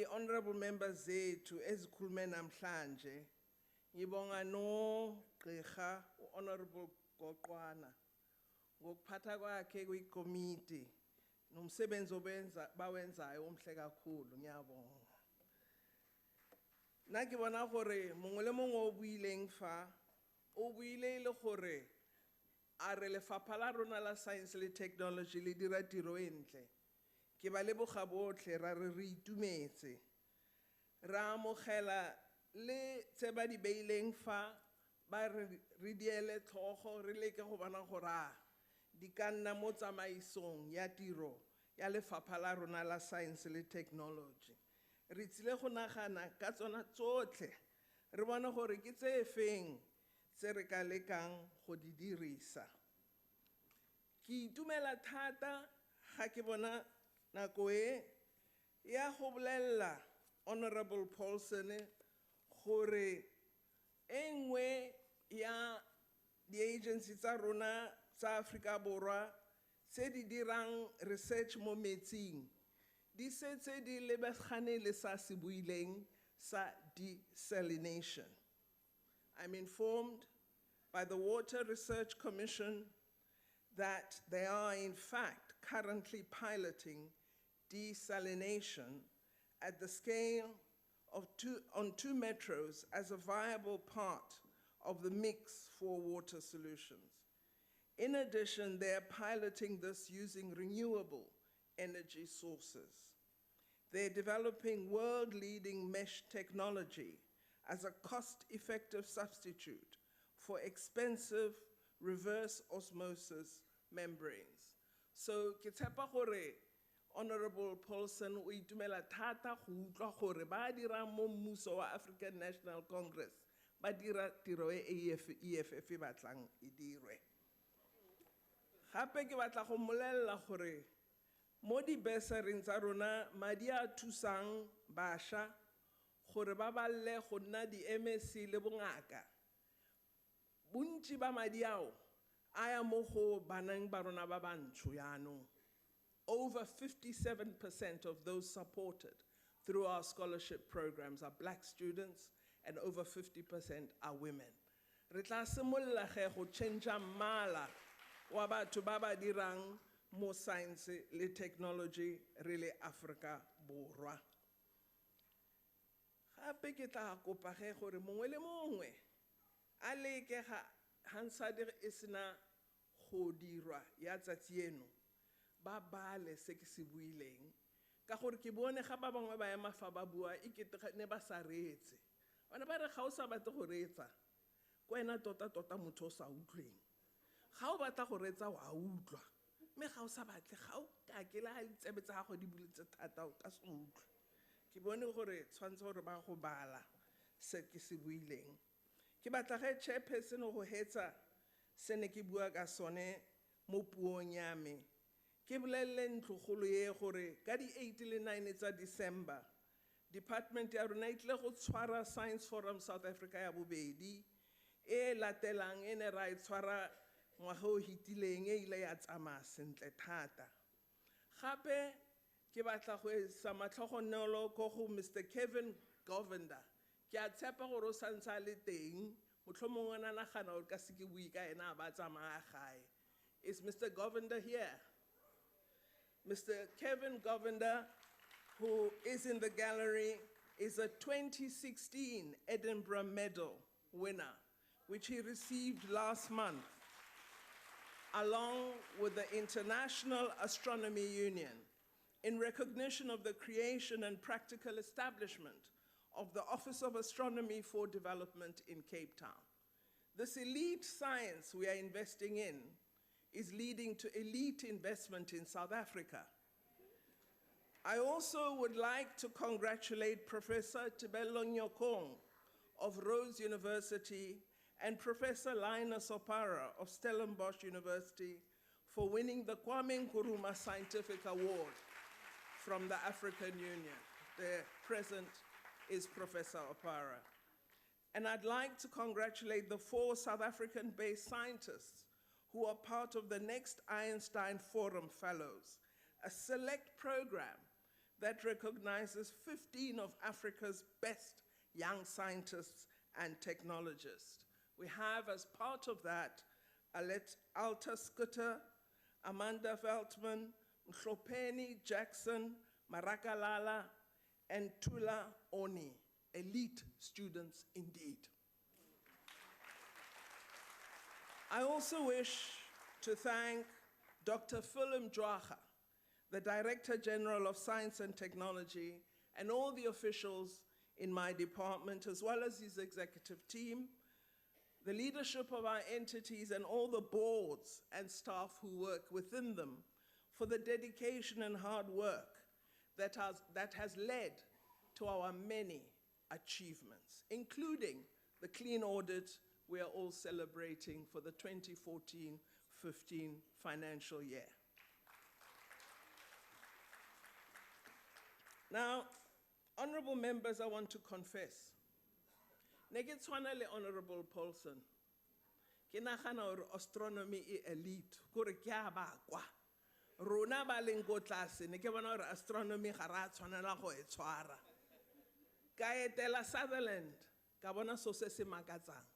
honorable members zethu ezikhulume namhlanje. Ngibonga no Gqirha Honorable Goqwana ngokuphatha kwakhe kwikomiti nomsebenzi bawenzayo omhle kakhulu. Ngiyabonga. Nna ke bona gore mongwe le mongwe o buileng fa o buile le gore a re lefapha la rona la science le technology le dira tiro e ntle. Ke ba leboga botlhe ra re itumetse. Ra amogela le tse ba di beileng fa ba re diele tlhogo re leke go bona gore di ka nna mo tsamaisong ya tiro ya lefapha la rona la science le technology. Re tsile go nagana ka tsona tsotlhe re bona gore ke tse feng tse re ka lekang go di dirisa. Ke itumela thata ga ke bona nako e ya go bolella Honorable Paulson gore engwe ya di agency tsa rona tsa Afrika Borwa tse di dirang research mo metsing di setse di lebagane le sa se buileng sa desalination. I'm informed by the Water Research Commission that they are in fact currently piloting desalination at the scale of on 2 metros as a viable part of the mix for water solutions. In addition, they are piloting this using renewable energy sources. They're developing world-leading mesh technology as a cost-effective substitute for expensive reverse osmosis membranes. So, ke tshepa gore Honorable Paulson o itumela thata go utlwa gore ba dira mo mmuso wa African National Congress ba dira tiro e EFF e batlang e dirwe. Gape ke batla go mmolella gore mo di-bursaring tsa rona madi a thusang bašwa gore ba balle go nna di-MSc le bongaka. Bontsi ba madi ao a ya mo go baneng ba rona ba bantsho yaanong. Over 57% of those supported through our scholarship programs are black students, and over 50% are women. Re tla simolola ge go change mmala wa batho ba ba dirang mo science le technology re le Afrika Borwa. Gape ke tla kopa ge gore mongwe le mongwe a leke ga ntse e sena go dirwa ya tsatsi eno ba bale se ke se buileng ka gore ke bone ga ba bangwe ba ema fa ba bua ekete ne ba sa reetse bana ba re ga o sa batle go reetsa ko ena tota motho o sa utlweng ga o batla go reetsa wa utlwa mme ga o sa batle ga o ka ke la ditsebe tsa gago di buletse thata o ka se utlwe ke bone gore tshwantse gore ba go bala se ke se buileng ke batla ge chairperson go hetsa se ne ke bua ka sone mo puong ya me ke bolelle ntlogolo ye gore ka di 8 le 9 tsa December department ya rona e tle go tshwara Science Forum South Africa ya bobedi e latelang e ne ra e tshwara ngwaga o hitileng e ile ya tsamaya sentle thata gape ke batla go isa matlhogonolo ko go Mr. Kevin Govender ke a tshepa gore o santse a le teng motlhomongwe a nagana gore ka se ke bui ka ena a ba tsamaya gae. Is Mr. Govender here? Mr. Kevin Govender, who is in the gallery, is a 2016 Edinburgh Medal winner, which he received last month, along with the International Astronomy Union, in recognition of the creation and practical establishment of the Office of Astronomy for Development in Cape Town. This elite science we are investing in is leading to elite investment in South Africa. I also would like to congratulate Professor Tebello Nyokong of Rhodes University and Professor Linus Opara of Stellenbosch University for winning the Kwame Nkrumah Scientific Award from the African Union. The present is Professor Opara. And I'd like to congratulate the 4 South African-based scientists who are part of the next Einstein Forum Fellows, a select program that recognizes 15 of Africa's best young scientists and technologists. We have, as part of that, Alta Scooter, Amanda Veltman, Mhlopeni Jackson, Marakalala, and Tula Oni, elite students indeed. I also wish to thank Dr. Philip Dwaga, the Director General of Science and Technology, and all the officials in my department, as well as his executive team, the leadership of our entities, and all the boards and staff who work within them for the dedication and hard work that has led to our many achievements, including the clean audit we are all celebrating for the 2014-15 financial year. Now, honorable members, I want to confess. Neke tshwana le Honorable Paulson. Ke nagana gore astronomy e elite, gore ke a ba kwa. Rona ba leng ko tlase, ne ke bona gore astronomy ga ra tshwanela go e tshwara. Ka etela Sutherland, ka bona so se se makatsang.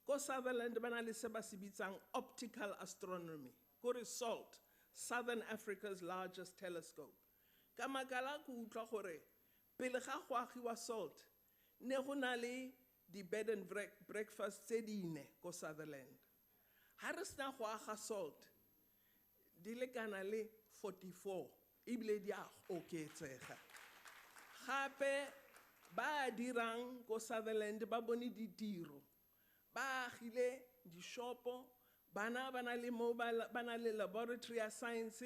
Ko Sutherland ba na le se ba se bitsang optical astronomy. Ko re SALT, Southern Africa's largest telescope. Ka makala ko utlwa gore pele ga go agiwa SALT, ne go na le di bed and breakfast tse dine ko Sutherland. Ha re sena go aga SALT, di lekana le 44, ebile di a oketsega. Gape ba dirang ko Sutherland ba bone ditiro, ba agile di-shopo, bana ba na le mobile, ba na le laboratory ya science,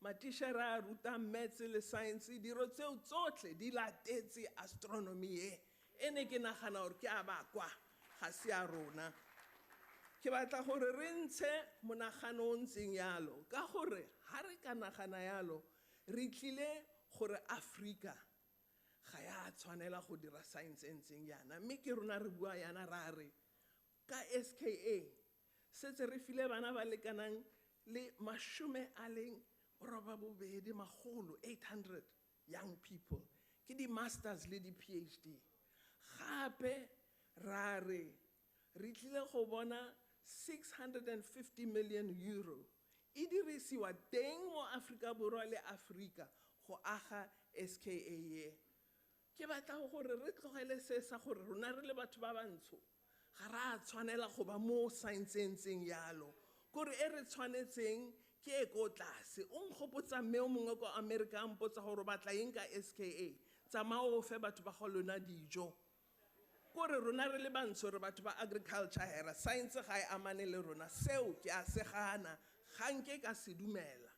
matišhara a ruta maths le science, diro tseo tsotlhe di latetse astronomy e. Ene ke nagana gore ke a ba kwa, ga se a rona. Ke batla gore re ntshe monagano o ntseng yalo, ka gore ha re ka nagana yalo, re tlile gore Afrika ga ya tshwanela go dira science e ntseng yana. Mme ke rona re bua yana ra re ka SKA setse re file bana ba lekanang le 800 young people ke di masters le di PhD. Gape ra re tlile go bona 650 million euro e dirisiwa teng mo Afrika Borwa le Afrika go aga SKA ye. Ke batla gore re tlogele se sa gore rona re le batho ba bantsho ga ra tshwanela go ba mo science-eng yalo. Kore e re tshwanetseng ke e ko tlase. O nkgopotsa mme o mongwe ko America a mpotsa gore batla eng ka SKA. Tsamaya o fe batho ba go lona dijo. Kore rona re le bantsho re batho ba agriculture hera, science ga e amane le rona. Seo ke a se gana, ga nke ka se dumela.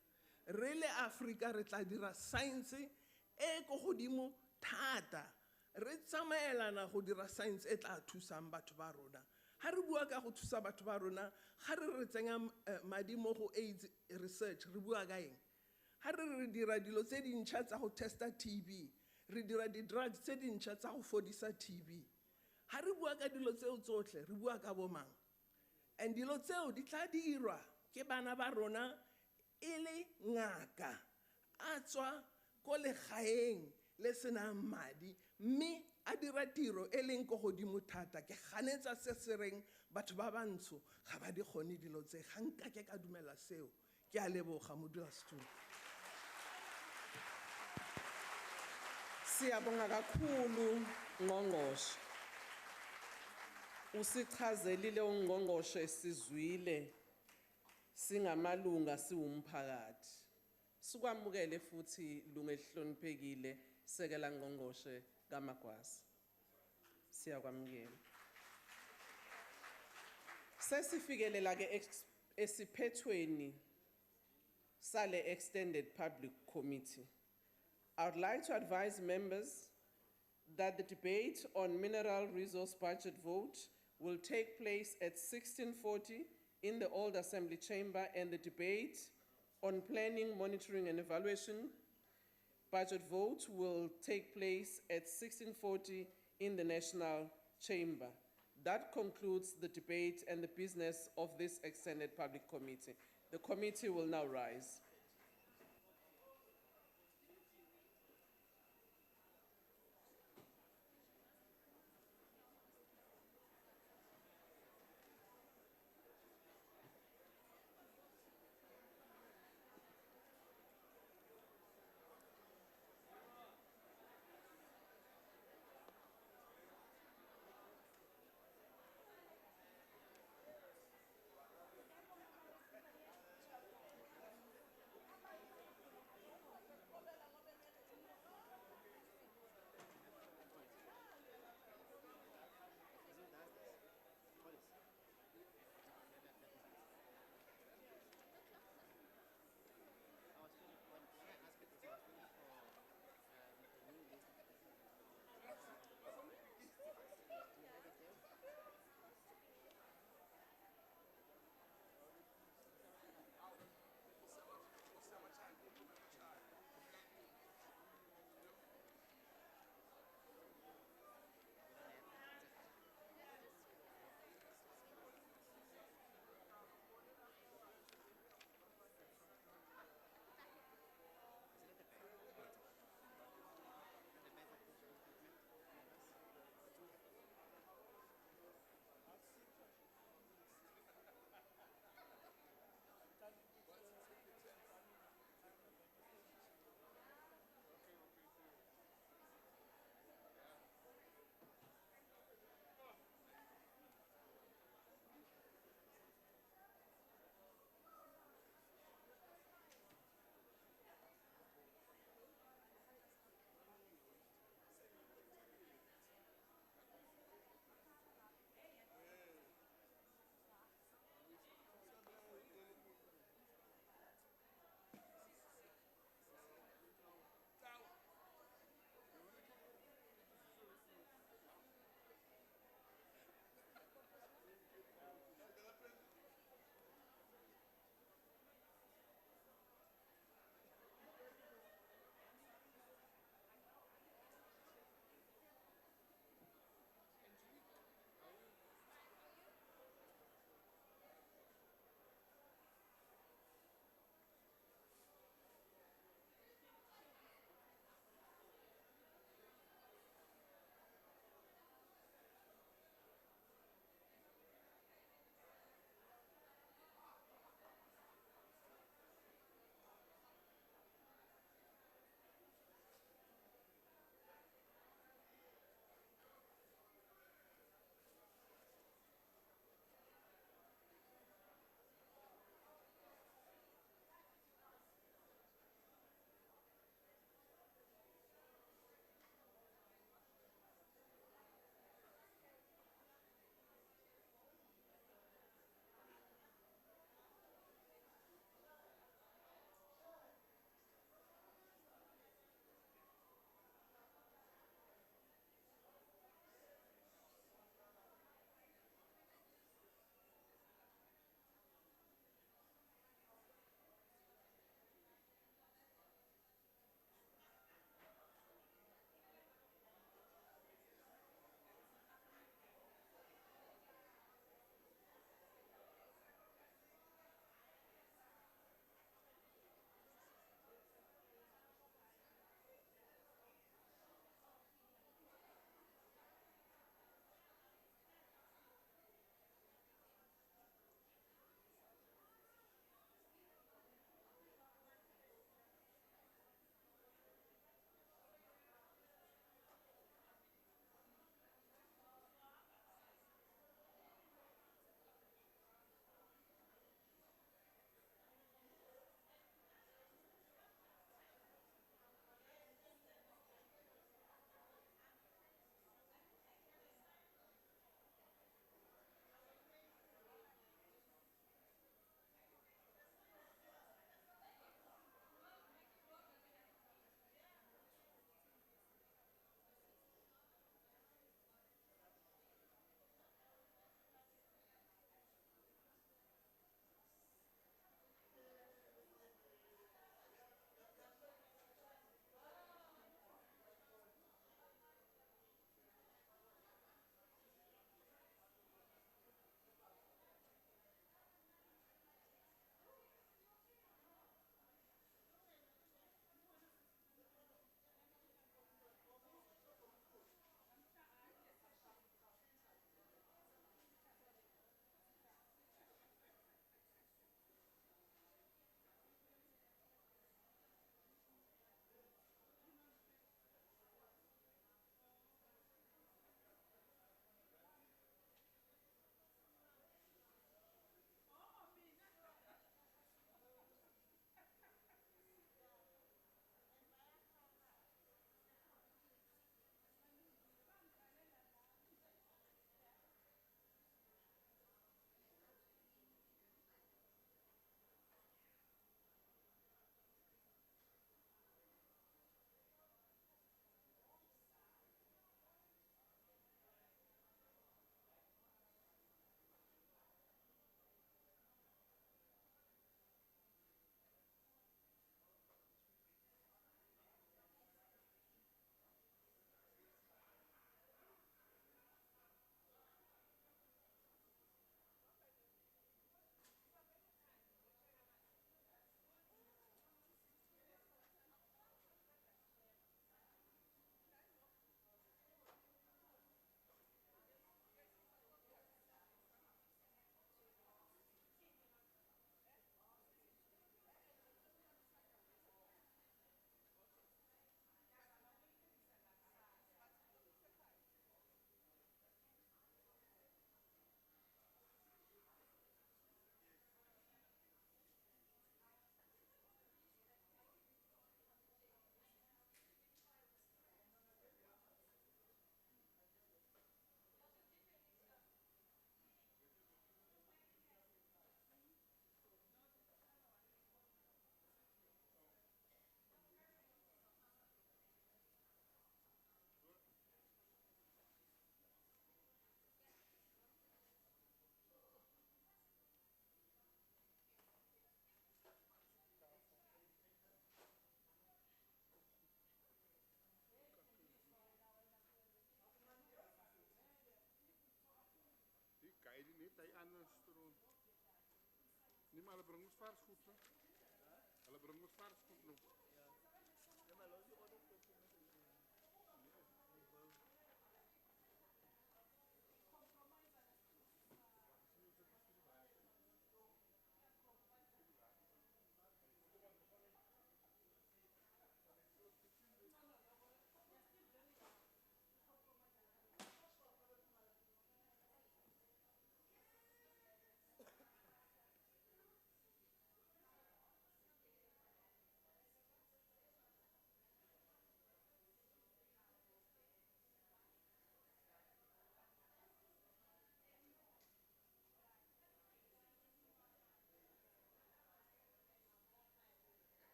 Re le Afrika re tla dira science e go godimo thata. Re tsamaelana go dira science e tla thusang batho ba rona. Ha re bua ka go thusa batho ba rona, ga re tsenya madi mo go AIDS research, re bua ka eng? Ha re dira dilo tse dintšha tsa go testa TB, re dira di-drugs tse dintšha tsa go fodisa TB. Ha re bua ka dilo tseo tsotlhe, re bua ka bomang. And dilo tseo di tla dirwa ke bana ba rona e le ngaka a tswa ko legaeng le senang madi, mme a dira tiro e leng go godimo thata. Ke ganetsa se se reng batho ba bantsho ga ba di kgone dilo tse. Ga nka ke ka dumela seo. Ke a leboga modulasetulo. Siyabonga kakhulu Ngqongqoshe. Usichazelile uNgqongqoshe esizwile singamalunga siwumphakathi. Sikwamukele futhi lunga elihloniphekile sekela Ngqongqoshe kaMagwaza. Siyakwamukela. Sesifikelela ke esiphethweni sale extended public committee. I would like to advise members that the debate on mineral resource budget vote will take place at 16:40 in the Old Assembly Chamber, and the debate on planning, monitoring and evaluation budget vote will take place at 16:40 in the National Chamber. That concludes the debate and the business of this extended public committee. The committee will now rise. hy anders doen. Nee, maar hulle bring ons vars goed, hè? Hulle bring ons vars goed nou.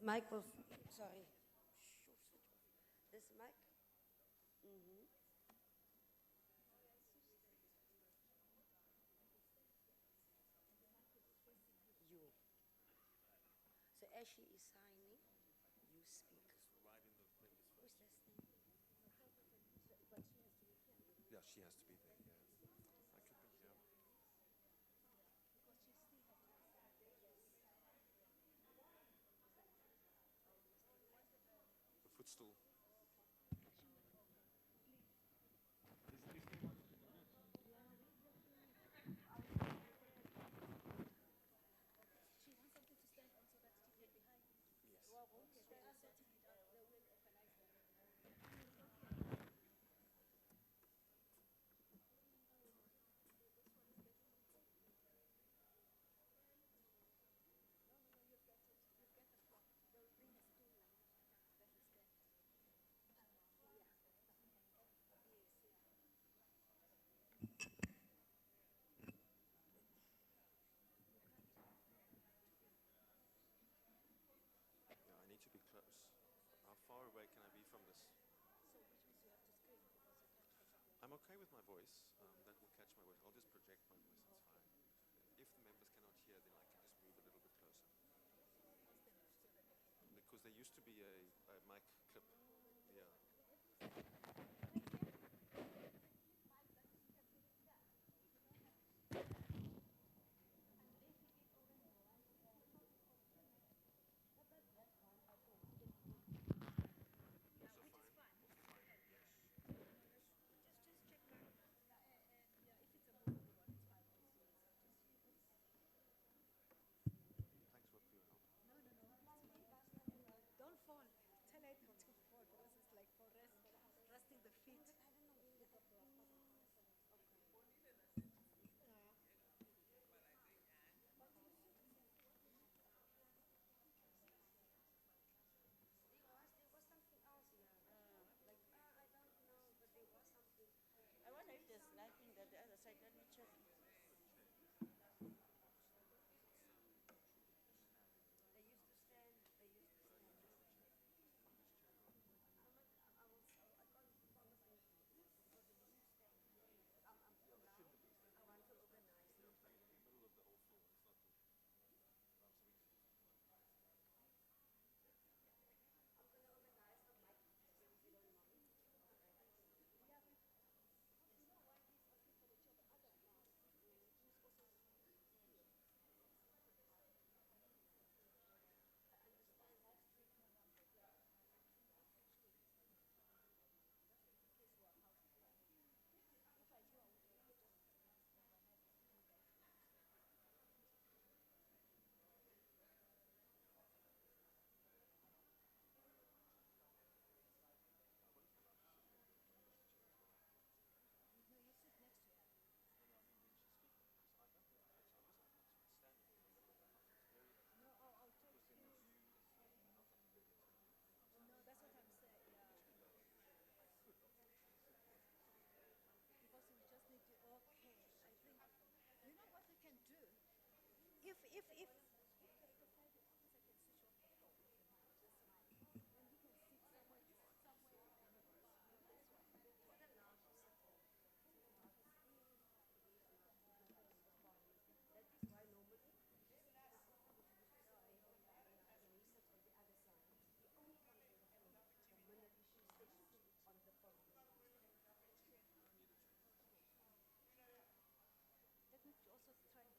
Mic was, sorry. This mic? You. So as she is signing, you speak. Who's this thing? But she has to be here. Yeah, she has to be there, yeah. I could be here. Because she still has to be The footstool. She wants something to stand on so that she can be high. Yes. Well, okay, they are setting it up. They will organize that. Yeah, I need to be close. How far away can I be from this? So which means you have to scream because you can't catch up your I'm okay with my voice. That will catch my voice. I'll just project my voice. It's fine. If the members cannot hear, then I can just move a little bit closer. Because there used to be a mic clip. Yeah. Thanks for your help. Don't fall. Tell her not to fall because it's like for resting the feet. I wonder if there's lighting at the other side. Let me check. They used to stand. They used to stand. I can't promise you because they used to stand. I want to organize. In the middle of the whole floor. It's not good. I'm going to organize the mic if you don't mind. No, that's what I'm saying, yeah. Because we just need to, okay, I think, you know what we can do? If the officer can switch off the phone, that's fine. Then we can sit somewhere on the bar, this one, for the lounge, something. That is why normally, on the phone. Let me also try and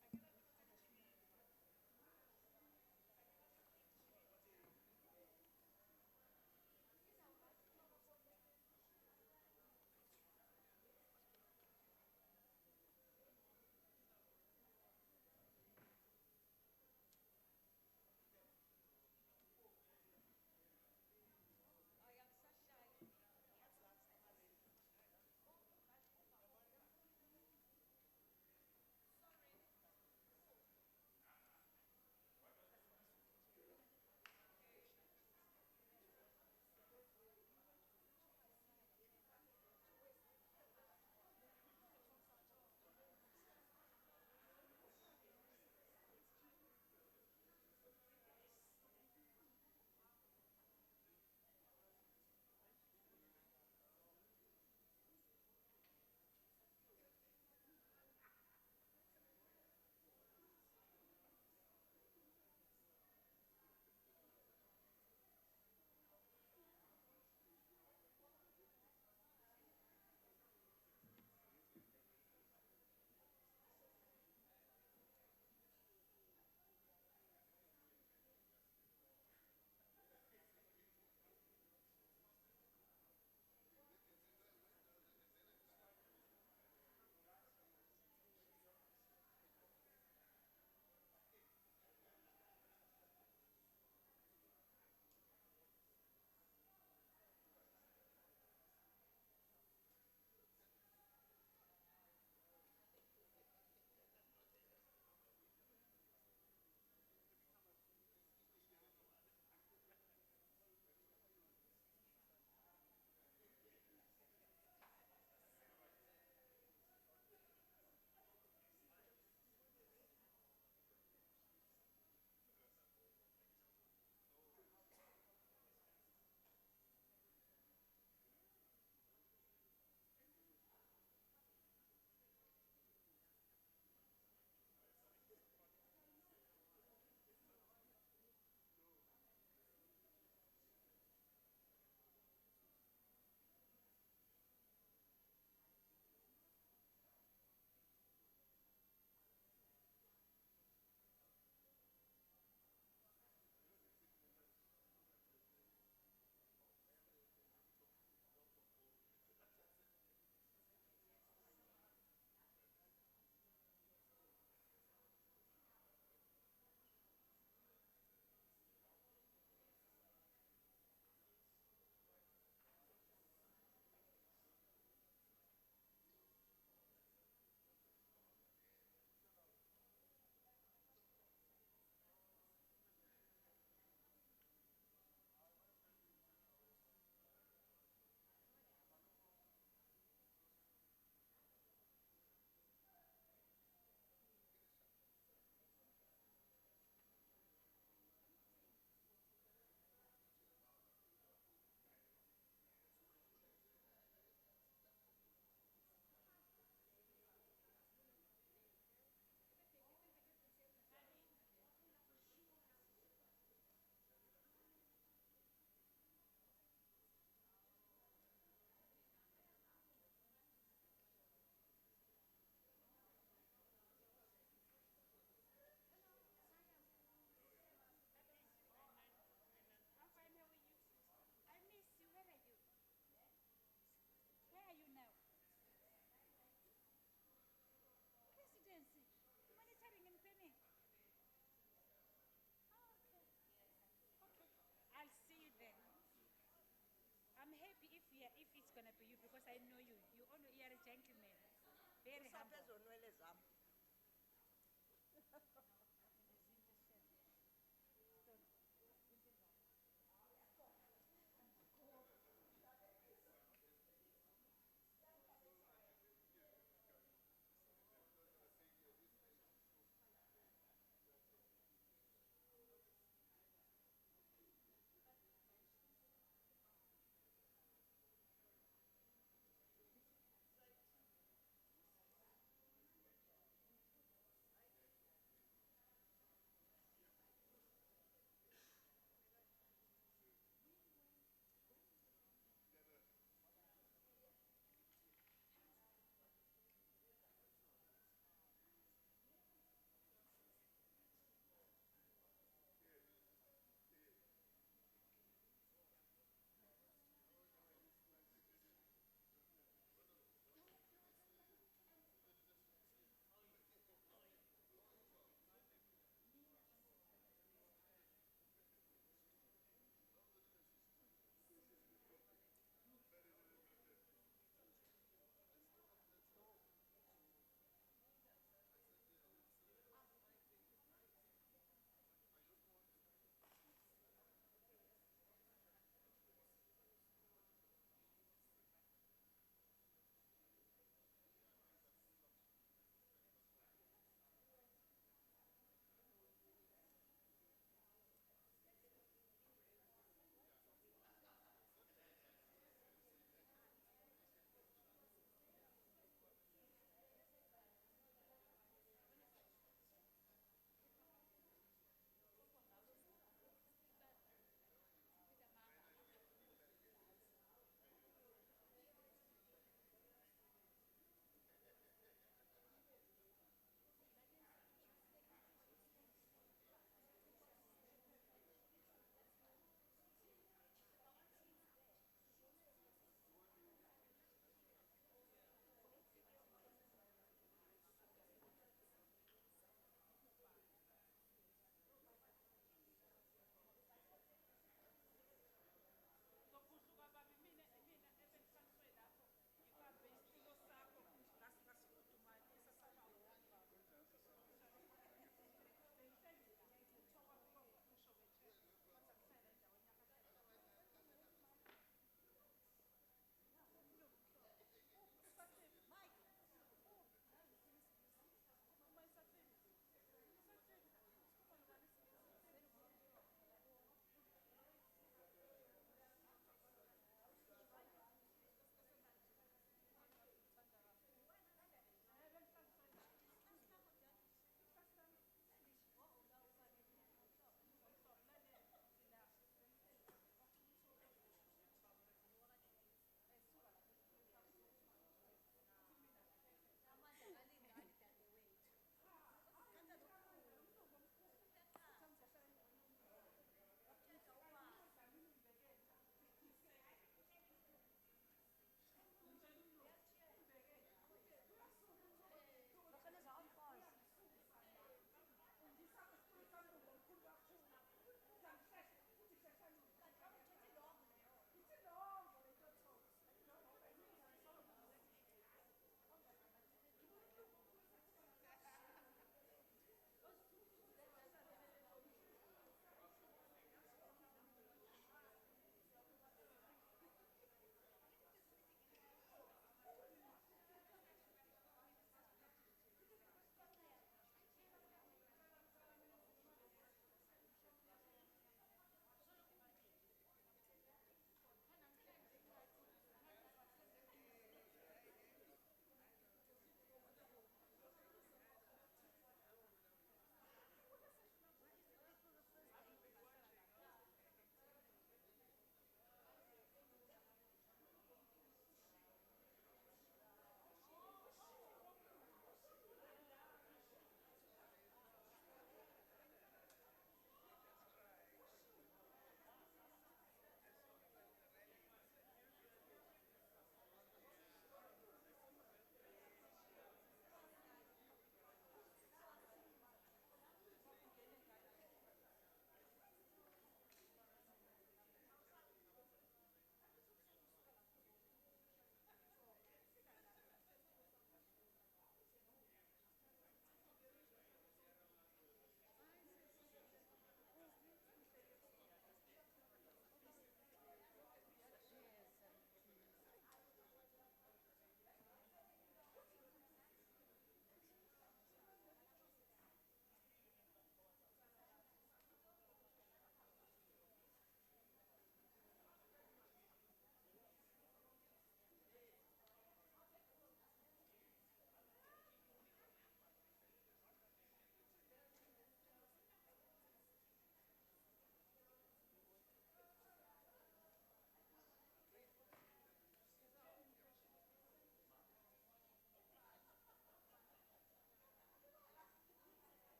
Usaphe ezo nwele zam.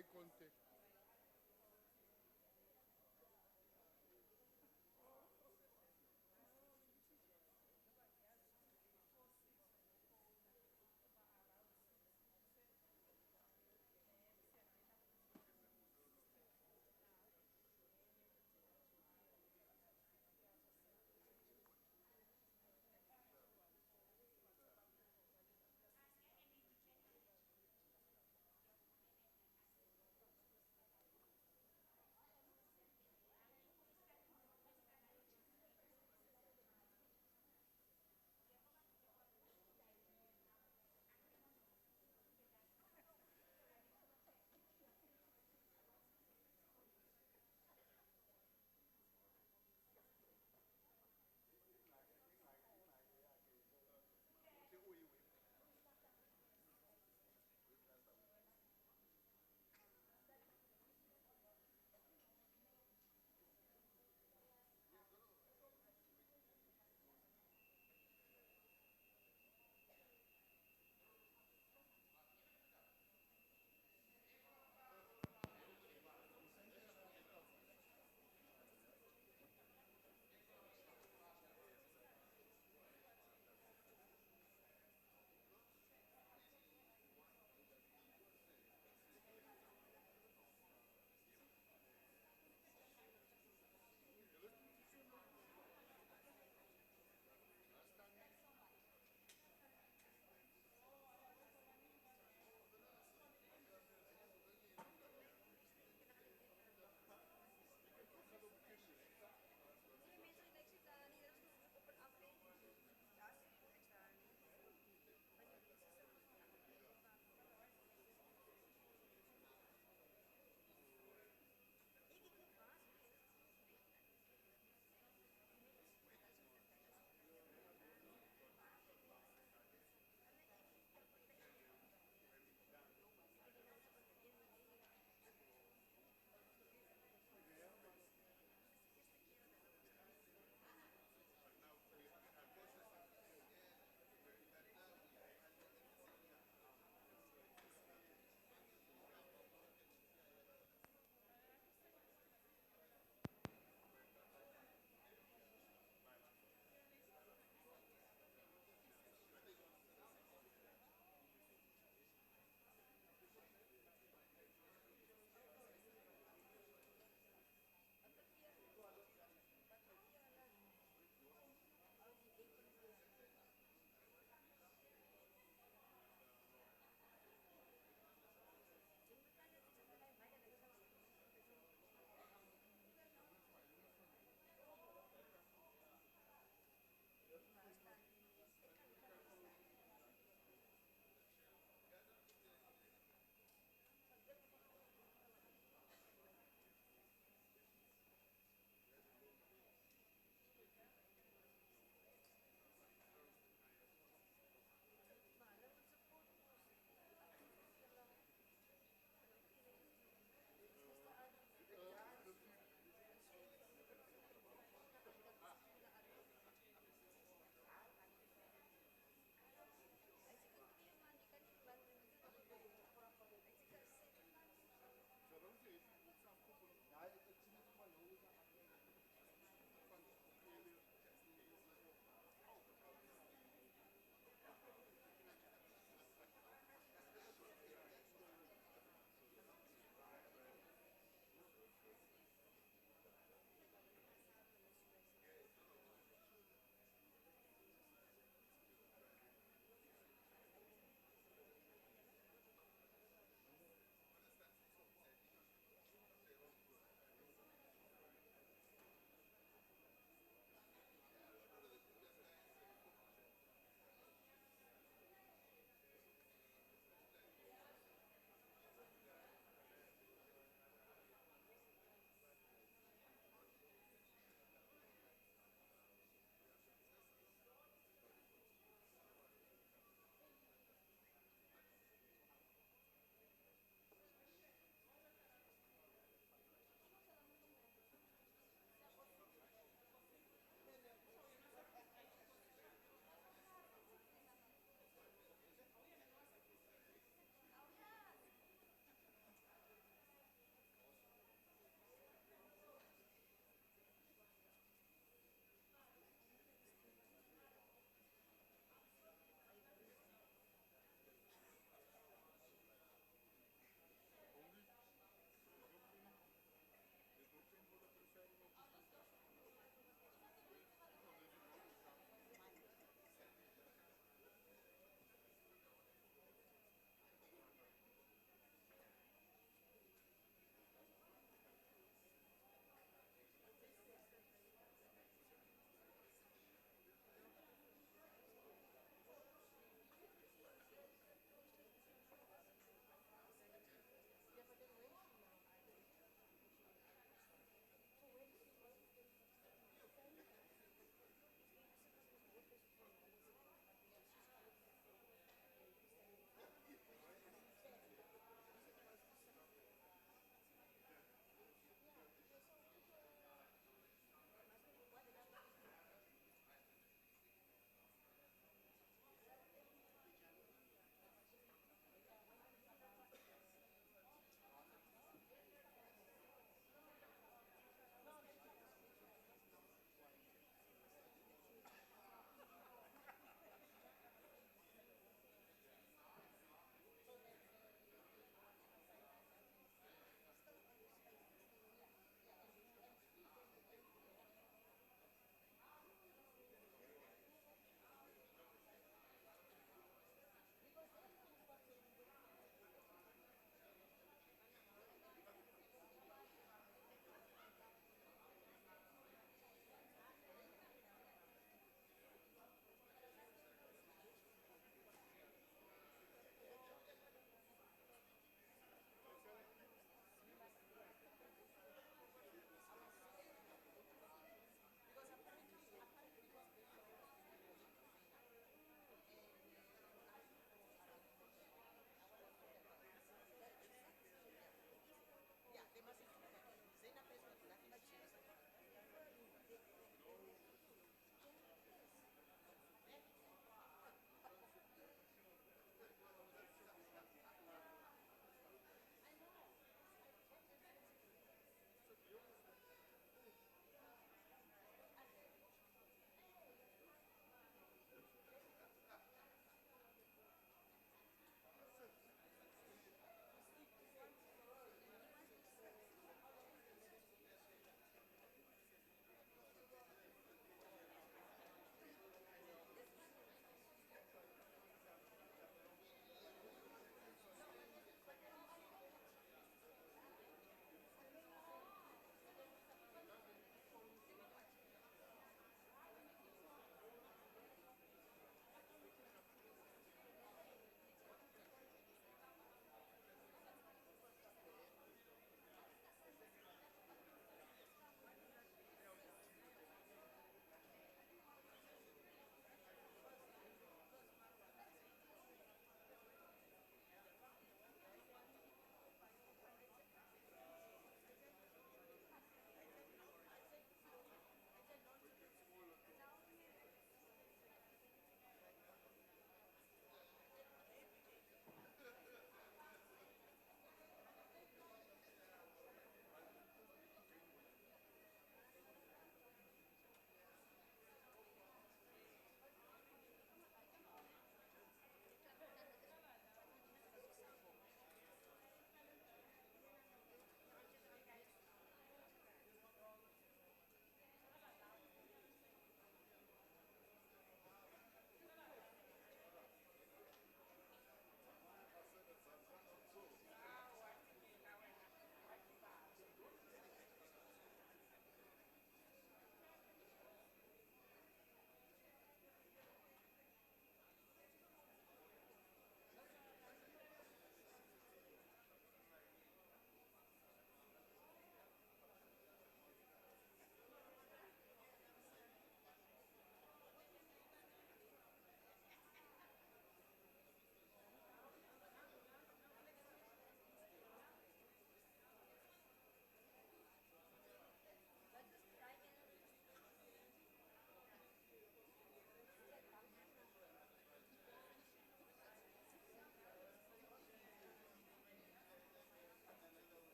eye contact.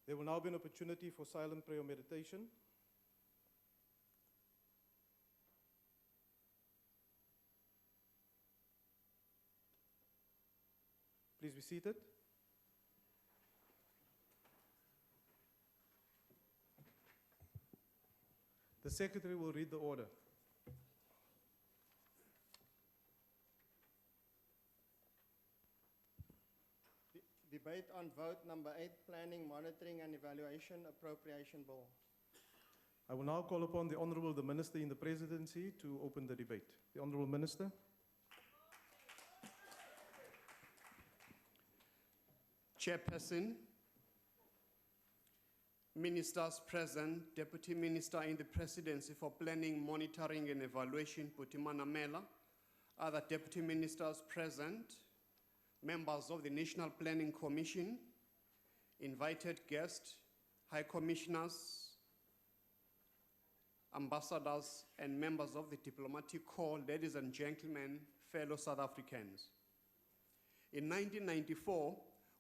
There will now be an opportunity for silent prayer or meditation. Please be seated. The Secretary will read the order. Debate on vote number 8, Planning, Monitoring and Evaluation Appropriation Bill. I will now call upon the Honorable the Minister in the Presidency to open the debate. The Honorable Minister. Chairperson, Ministers present, Deputy Minister in the Presidency for Planning, Monitoring and Evaluation, Putimana Mela, other Deputy Ministers present, members of the National Planning Commission, invited guests, High Commissioners, ambassadors, and members of the Diplomatic Corps, ladies and gentlemen, fellow South Africans. In 1994,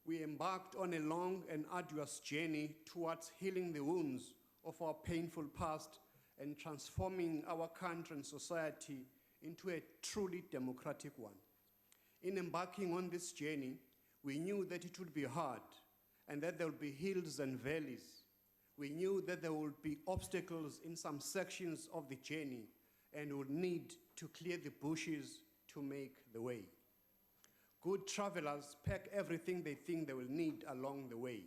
we embarked on a long and arduous journey towards healing the wounds of our painful past and transforming our country and society into a truly democratic one. In embarking on this journey, we knew that it would be hard and that there would be hills and valleys. We knew that there would be obstacles in some sections of the journey and would need to clear the bushes to make the way. Good travelers pack everything they think they will need along the way.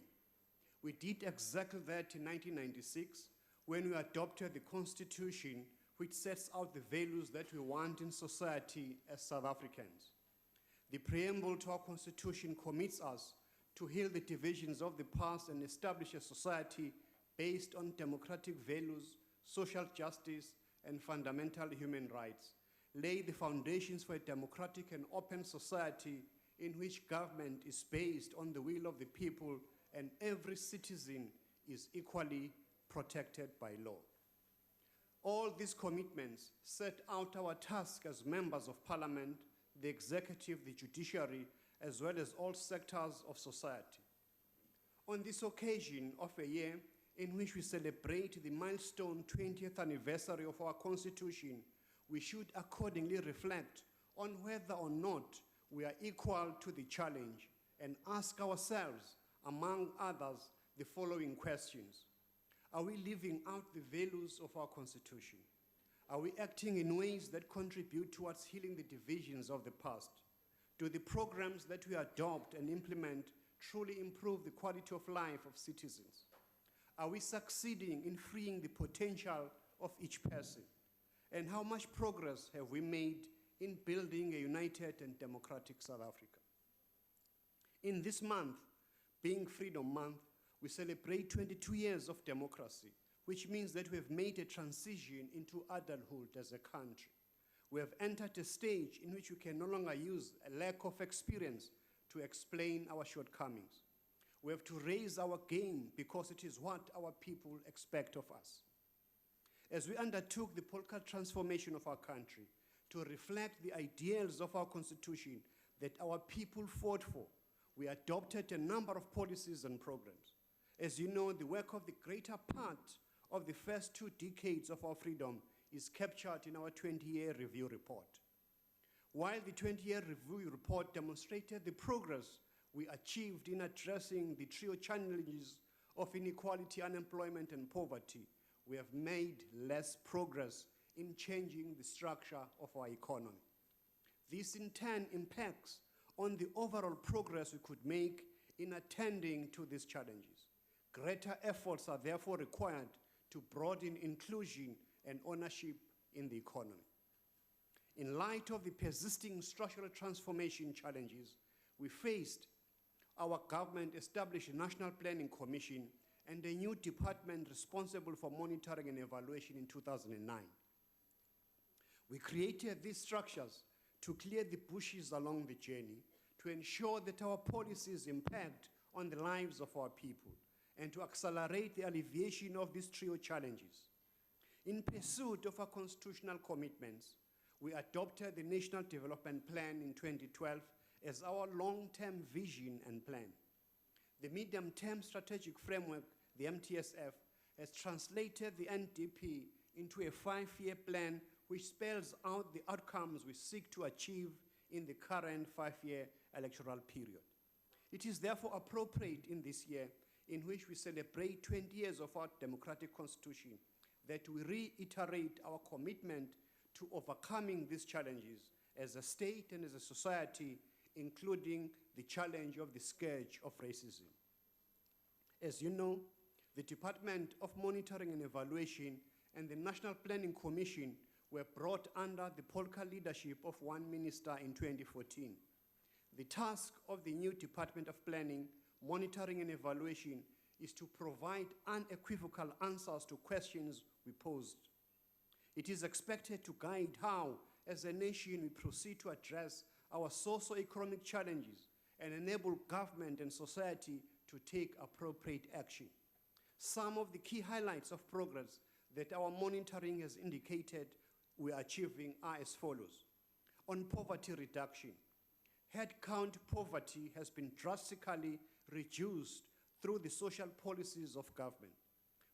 We did exactly that in 1996 when we adopted the Constitution, which sets out the values that we want in society as South Africans. The preamble to our Constitution commits us to heal the divisions of the past and establish a society based on democratic values, social justice, and fundamental human rights. Lay the foundations for a democratic and open society in which government is based on the will of the people and every citizen is equally protected by law. All these commitments set out our task as members of Parliament, the executive, the judiciary, as well as all sectors of society. On this occasion of a year in which we celebrate the milestone 20th anniversary of our Constitution, we should accordingly reflect on whether or not we are equal to the challenge and ask ourselves, among others, the following questions. Are we living out the values of our Constitution? Are we acting in ways that contribute towards healing the divisions of the past? Do the programs that we adopt and implement truly improve the quality of life of citizens? Are we succeeding in freeing the potential of each person? And how much progress have we made in building a united and democratic South Africa? In this month, being Freedom Month, we celebrate 22 years of democracy, which means that we have made a transition into adulthood as a country. We have entered a stage in which we can no longer use a lack of experience to explain our shortcomings. We have to raise our game because it is what our people expect of us. As we undertook the political transformation of our country to reflect the ideals of our Constitution that our people fought for, we adopted a number of policies and programs. As you know, the work of the greater part of the first 2 decades of our freedom is captured in our 20-year review report. While the 20-year review report demonstrated the progress we achieved in addressing the trio challenges of inequality, unemployment, and poverty, we have made less progress in changing the structure of our economy. This in turn impacts on the overall progress we could make in attending to these challenges. Greater efforts are therefore required to broaden inclusion and ownership in the economy. In light of the persisting structural transformation challenges we faced, our government established a National Planning Commission and a new department responsible for monitoring and evaluation in 2009. We created these structures to clear the bushes along the journey, to ensure that our policies impact on the lives of our people, and to accelerate the alleviation of these trio challenges. In pursuit of our constitutional commitments, we adopted the National Development Plan in 2012 as our long-term vision and plan. The medium-term strategic framework, the MTSF, has translated the NDP into a 5-year plan which spells out the outcomes we seek to achieve in the current 5-year electoral period. It is therefore appropriate in this year, in which we celebrate 20 years of our democratic constitution, that we reiterate our commitment to overcoming these challenges as a state and as a society, including the challenge of the scourge of racism. As you know, the Department of Monitoring and Evaluation and the National Planning Commission were brought under the Polka leadership of one minister in 2014. The task of the new Department of Planning, Monitoring and Evaluation is to provide unequivocal answers to questions we posed. It is expected to guide how, as a nation, we proceed to address our socio-economic challenges and enable government and society to take appropriate action. Some of the key highlights of progress that our monitoring has indicated we are achieving are as follows. On poverty reduction, headcount poverty has been drastically reduced through the social policies of government.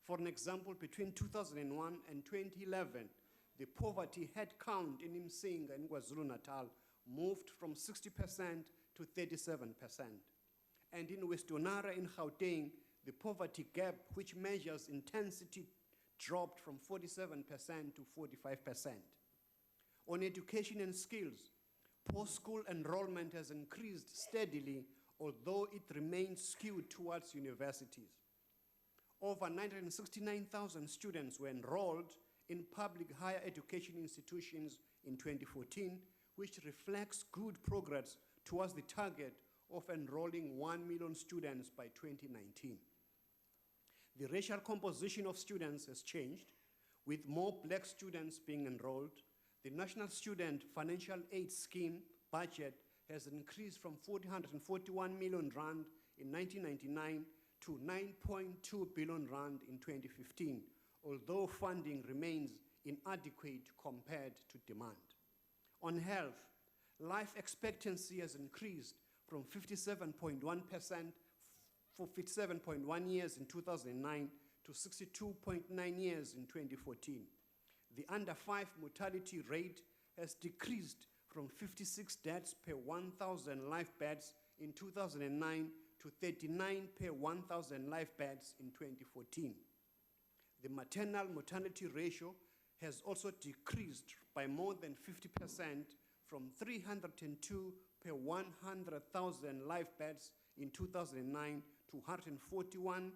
For an example, between 2001 and 2011, the poverty headcount in Msinga and KwaZulu-Natal moved from 60% to 37%. And in West Onara in Gauteng, the poverty gap, which measures intensity, dropped from 47% to 45%. On education and skills, post-school enrollment has increased steadily, although it remains skewed towards universities. Over 969,000 students were enrolled in public higher education institutions in 2014, which reflects good progress towards the target of enrolling 1 million students by 2019. The racial composition of students has changed, with more black students being enrolled. The National Student Financial Aid Scheme budget has increased from 441 million rand in 1999 to 9.2 billion rand in 2015, although funding remains inadequate compared to demand. On health, life expectancy has increased from 57.1% for 57.1 years in 2009 to 62.9 years in 2014. The under-5 mortality rate has decreased from 56 deaths per 1,000 live births in 2009 to 39 per 1,000 live births in 2014. The maternal mortality ratio has also decreased by more than 50% from 302 per 100,000 live births in 2009 to 141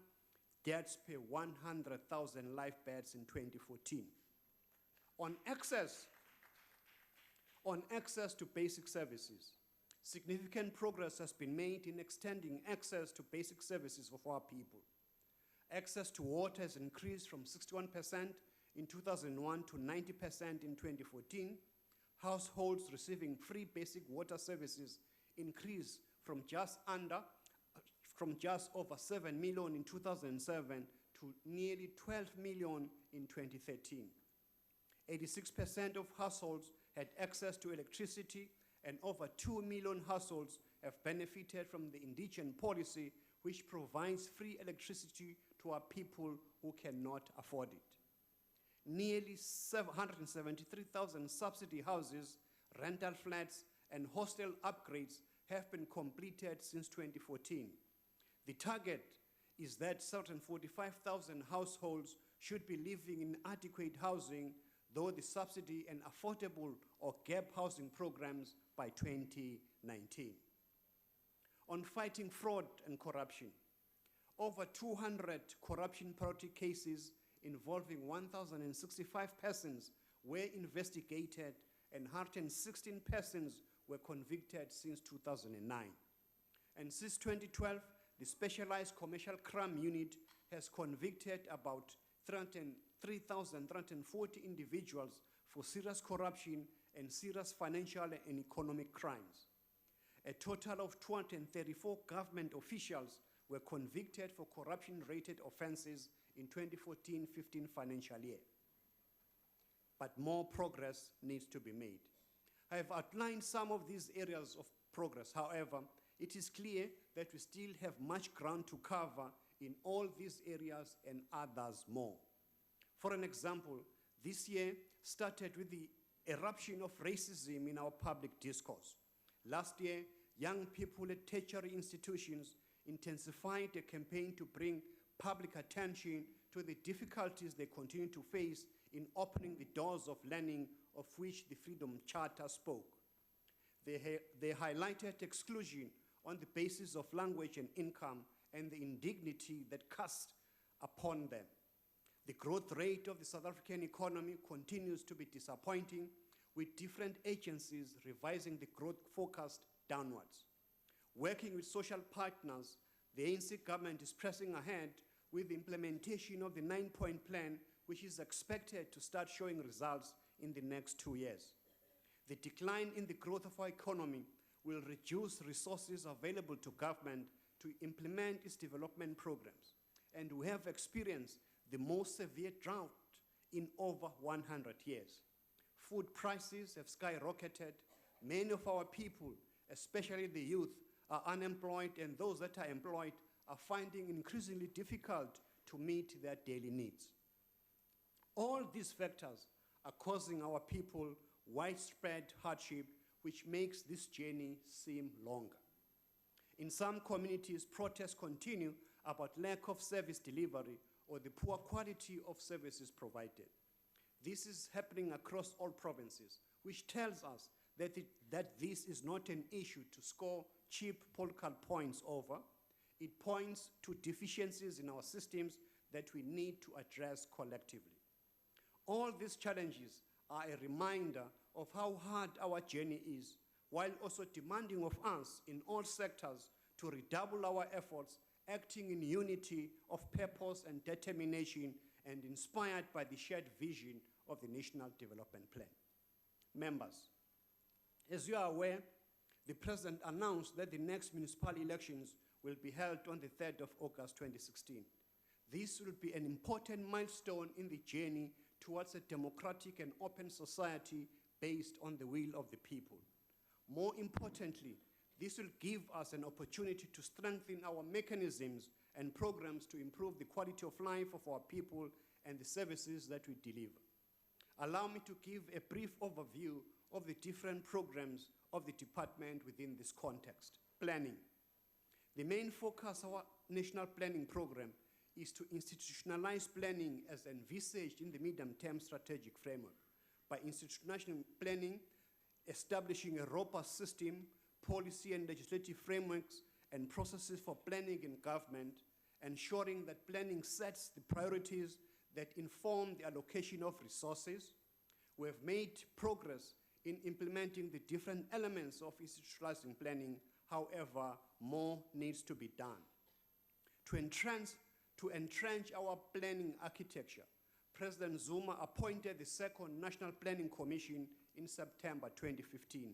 deaths per 100,000 live births in 2014. On access to basic services, significant progress has been made in extending access to basic services for our people. Access to water has increased from 61% in 2001 to 90% in 2014. Households receiving free basic water services increased from just over 7 million in 2007 to nearly 12 million in 2013. 86% of households had access to electricity, and over 2 million households have benefited from the indigent policy, which provides free electricity to our people who cannot afford it. Nearly 173,000 subsidy houses, rental flats, and hostel upgrades have been completed since 2014. The target is that 745,000 households should be living in adequate housing, though the subsidy and affordable or gap housing programs by 2019. On fighting fraud and corruption, over 200 corruption priority cases involving 1,065 persons were investigated and 116 persons were convicted since 2009. And since 2012, the Specialized Commercial Crime Unit has convicted about 3,340 individuals for serious corruption and serious financial and economic crimes. A total of 234 government officials were convicted for corruption-related offenses in 2014-15 financial year. But more progress needs to be made. I have outlined some of these areas of progress. However, it is clear that we still have much ground to cover in all these areas and others more. For an example, this year started with the eruption of racism in our public discourse. Last year, young people at tertiary institutions intensified a campaign to bring public attention to the difficulties they continue to face in opening the doors of learning of which the Freedom Charter spoke. They highlighted exclusion on the basis of language and income and the indignity that cast upon them. The growth rate of the South African economy continues to be disappointing, with different agencies revising the growth forecast downwards. Working with social partners, the ANC government is pressing ahead with the implementation of the 9-point plan, which is expected to start showing results in the next 2 years. The decline in the growth of our economy will reduce resources available to government to implement its development programs, and we have experienced the most severe drought in over 100 years. Food prices have skyrocketed. Many of our people, especially the youth, are unemployed, and those that are employed are finding it increasingly difficult to meet their daily needs. All these factors are causing our people widespread hardship, which makes this journey seem longer. In some communities, protests continue about lack of service delivery or the poor quality of services provided. This is happening across all provinces, which tells us that this is not an issue to score cheap political points over. It points to deficiencies in our systems that we need to address collectively. All these challenges are a reminder of how hard our journey is, while also demanding of us in all sectors to redouble our efforts, acting in unity of purpose and determination, and inspired by the shared vision of the National Development Plan. Members, as you are aware, the President announced that the next municipal elections will be held on the 3rd of August 2016. This will be an important milestone in the journey towards a democratic and open society based on the will of the people. More importantly, this will give us an opportunity to strengthen our mechanisms and programs to improve the quality of life of our people and the services that we deliver. Allow me to give a brief overview of the different programs of the department within this context. Planning. The main focus of our national planning program is to institutionalize planning as envisaged in the medium-term strategic framework. By institutionalizing planning, establishing a robust system, policy and legislative frameworks, and processes for planning in government, ensuring that planning sets the priorities that inform the allocation of resources. We have made progress in implementing the different elements of institutionalizing planning. However, more needs to be done. To entrench our planning architecture, President Zuma appointed the second National Planning Commission in September 2015.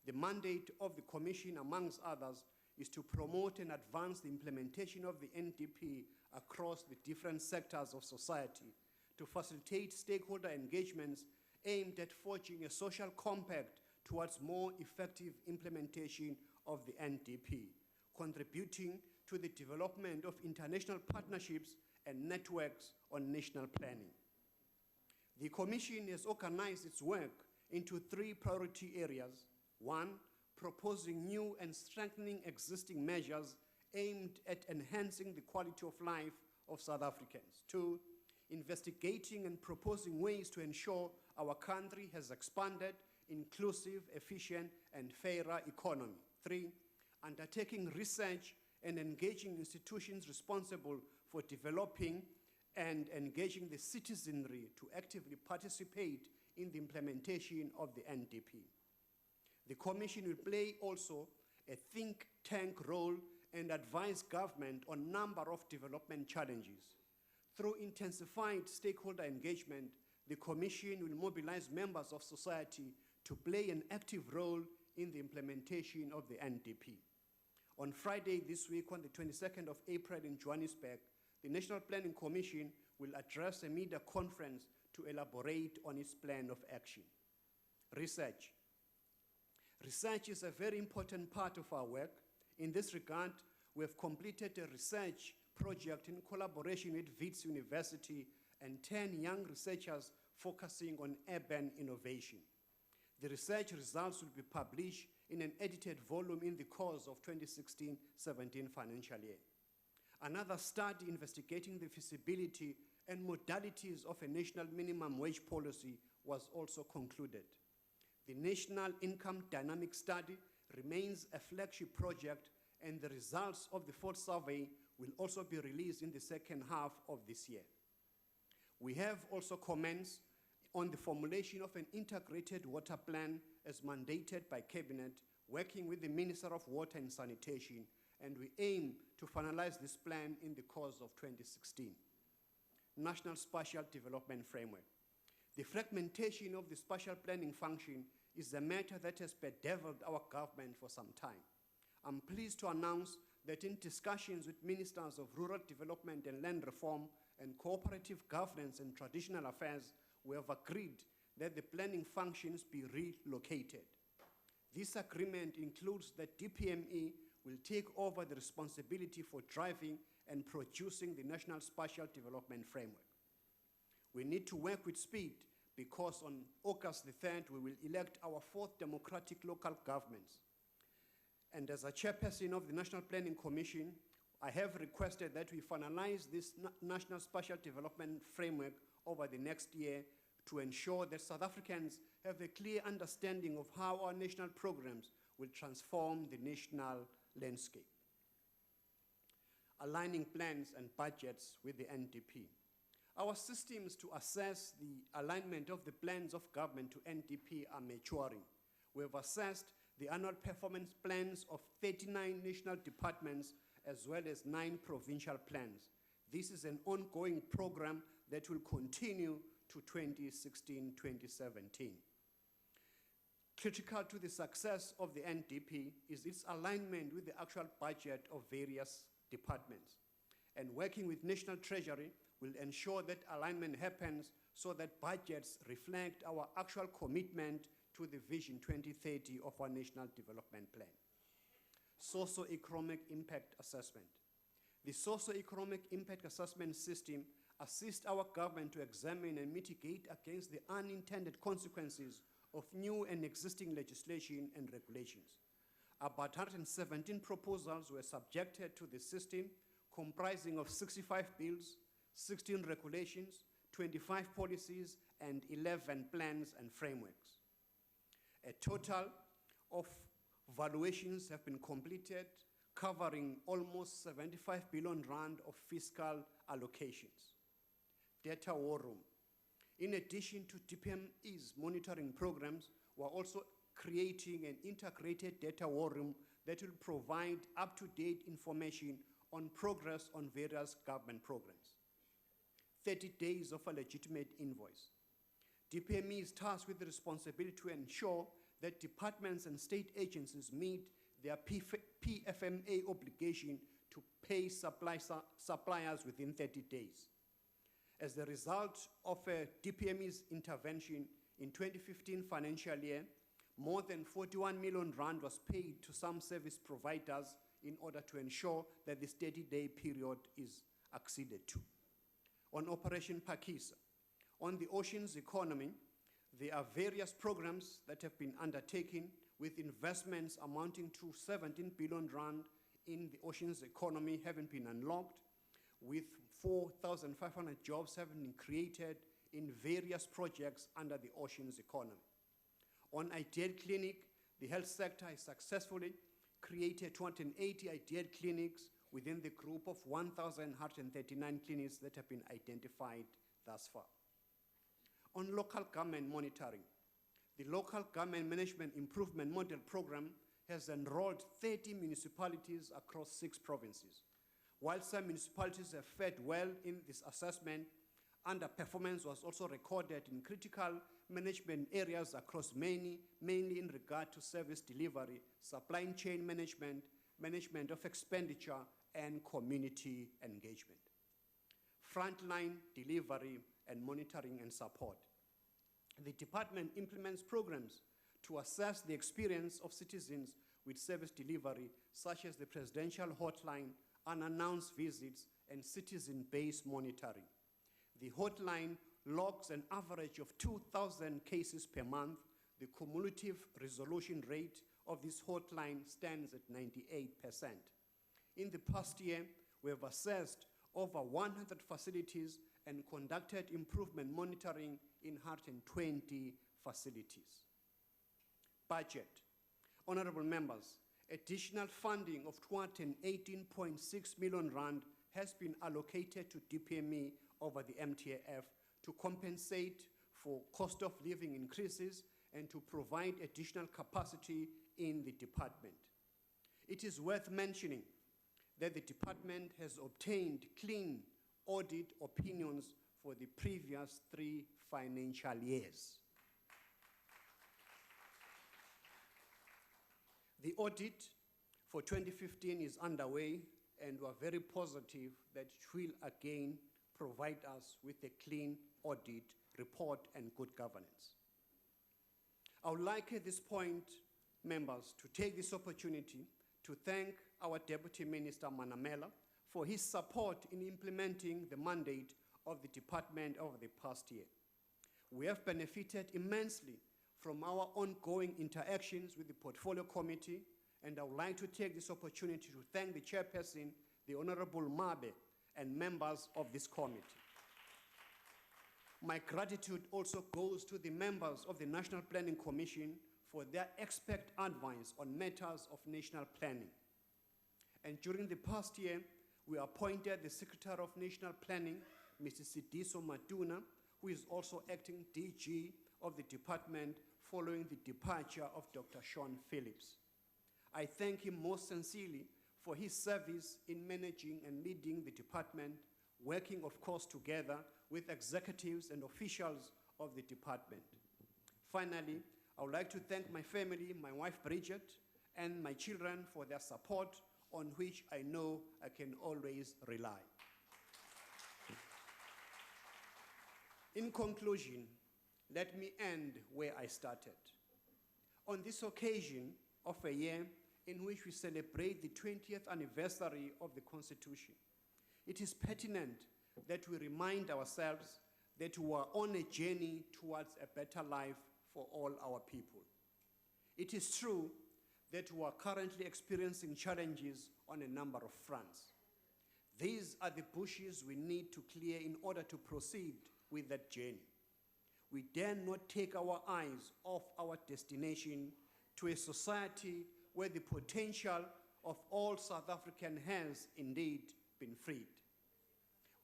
The mandate of the commission, amongst others, is to promote and advance the implementation of the NDP across the different sectors of society, to facilitate stakeholder engagements aimed at forging a social compact towards more effective implementation of the NDP, contributing to the development of international partnerships and networks on national planning. The Commission has organized its work into 3 priority areas. 1, proposing new and strengthening existing measures aimed at enhancing the quality of life of South Africans. 2, investigating and proposing ways to ensure our country has expanded, inclusive, efficient, and fairer economy. 3, undertaking research and engaging institutions responsible for developing and engaging the citizenry to actively participate in the implementation of the NDP. The Commission will play also a think tank role and advise government on a number of development challenges. Through intensified stakeholder engagement, the Commission will mobilize members of society to play an active role in the implementation of the NDP. On Friday this week, on the 22nd of April in Johannesburg, the National Planning Commission will address a media conference to elaborate on its plan of action. Research. Research is a very important part of our work. In this regard, we have completed a research project in collaboration with Wits University and 10 young researchers focusing on urban innovation. The research results will be published in an edited volume in the course of 2016-17 financial year. Another study investigating the feasibility and modalities of a national minimum wage policy was also concluded. The National Income Dynamic Study remains a flagship project, and the results of the fourth survey will also be released in the second half of this year. We have also commenced on the formulation of an integrated water plan as mandated by Cabinet, working with the Minister of Water and Sanitation, and we aim to finalize this plan in the course of 2016. National Spatial Development Framework. The fragmentation of the spatial planning function is a matter that has bedeviled our government for some time. I'm pleased to announce that in discussions with Ministers of Rural Development and Land Reform and Cooperative Governance and Traditional Affairs, we have agreed that the planning functions be relocated. This agreement includes that DPME will take over the responsibility for driving and producing the National Spatial Development Framework. We need to work with speed because on August the 3rd, we will elect our 4th democratic local governments. And as a chairperson of the National Planning Commission, I have requested that we finalize this National Spatial Development Framework over the next year to ensure that South Africans have a clear understanding of how our national programs will transform the national landscape. Aligning plans and budgets with the NDP. Our systems to assess the alignment of the plans of government to NDP are maturing. We have assessed the annual performance plans of 39 national departments as well as 9 provincial plans. This is an ongoing program that will continue to 2016-2017. Critical to the success of the NDP is its alignment with the actual budget of various departments. And working with National Treasury will ensure that alignment happens so that budgets reflect our actual commitment to the Vision 2030 of our National Development Plan. Socio-economic impact assessment. The socio-economic impact assessment system assists our government to examine and mitigate against the unintended consequences of new and existing legislation and regulations. About 117 proposals were subjected to the system, comprising of 65 bills, 16 regulations, 25 policies, and 11 plans and frameworks. A total of valuations have been completed, covering almost 75 billion rand of fiscal allocations. Data war room. In addition to DPME's monitoring programs, we're also creating an integrated data war room that will provide up-to-date information on progress on various government programs. 30 days of a legitimate invoice. DPME is tasked with the responsibility to ensure that departments and state agencies meet their PFMA obligation to pay suppliers within 30 days. As a result of DPME's intervention in 2015 financial year, more than 41 million rand was paid to some service providers in order to ensure that the 30-day period is acceded to. On Operation Phakisa, on the oceans economy, there are various programs that have been undertaken with investments amounting to 17 billion rand in the oceans economy having been unlocked, with 4,500 jobs having been created in various projects under the oceans economy. On Ideal Clinic, the health sector has successfully created 280 Ideal Clinics within the group of 1,139 clinics that have been identified thus far. On local government monitoring, the Local Government Management Improvement Model Program has enrolled 30 municipalities across 6 provinces. While some municipalities have fared well in this assessment, underperformance was also recorded in critical management areas across mainly in regard to service delivery, supply chain management, management of expenditure, and community engagement. Frontline delivery and monitoring and support. The department implements programs to assess the experience of citizens with service delivery, such as the presidential hotline, unannounced visits, and citizen-based monitoring. The hotline logs an average of 2,000 cases per month. The cumulative resolution rate of this hotline stands at 98%. In the past year, we have assessed over 100 facilities and conducted improvement monitoring in 120 facilities. Budget. Honorable members, additional funding of 218.6 million rand has been allocated to DPME over the MTAF to compensate for cost of living increases and to provide additional capacity in the department. It is worth mentioning that the department has obtained clean audit opinions for the previous 3 financial years. The audit for 2015 is underway, and we are very positive that it will again provide us with a clean audit report and good governance. I would like at this point, members, to take this opportunity to thank our Deputy Minister Manamela for his support in implementing the mandate of the department over the past year. We have benefited immensely from our ongoing interactions with the Portfolio Committee, and I would like to take this opportunity to thank the chairperson, the Honorable Mabe, and members of this committee. My gratitude also goes to the members of the National Planning Commission for their expert advice on matters of national planning. And during the past year, we appointed the Secretary of National Planning, Mrs. Sidiso Matuna, who is also acting DG of the department following the departure of Dr. Sean Phillips. I thank him most sincerely for his service in managing and leading the department, working, of course, together with executives and officials of the department. Finally, I would like to thank my family, my wife Bridget, and my children for their support, on which I know I can always rely. In conclusion, let me end where I started. On this occasion of a year in which we celebrate the 20th anniversary of the Constitution, it is pertinent that we remind ourselves that we are on a journey towards a better life for all our people. It is true that we are currently experiencing challenges on a number of fronts. These are the bushes we need to clear in order to proceed with that journey. We dare not take our eyes off our destination to a society where the potential of all South African has indeed been freed.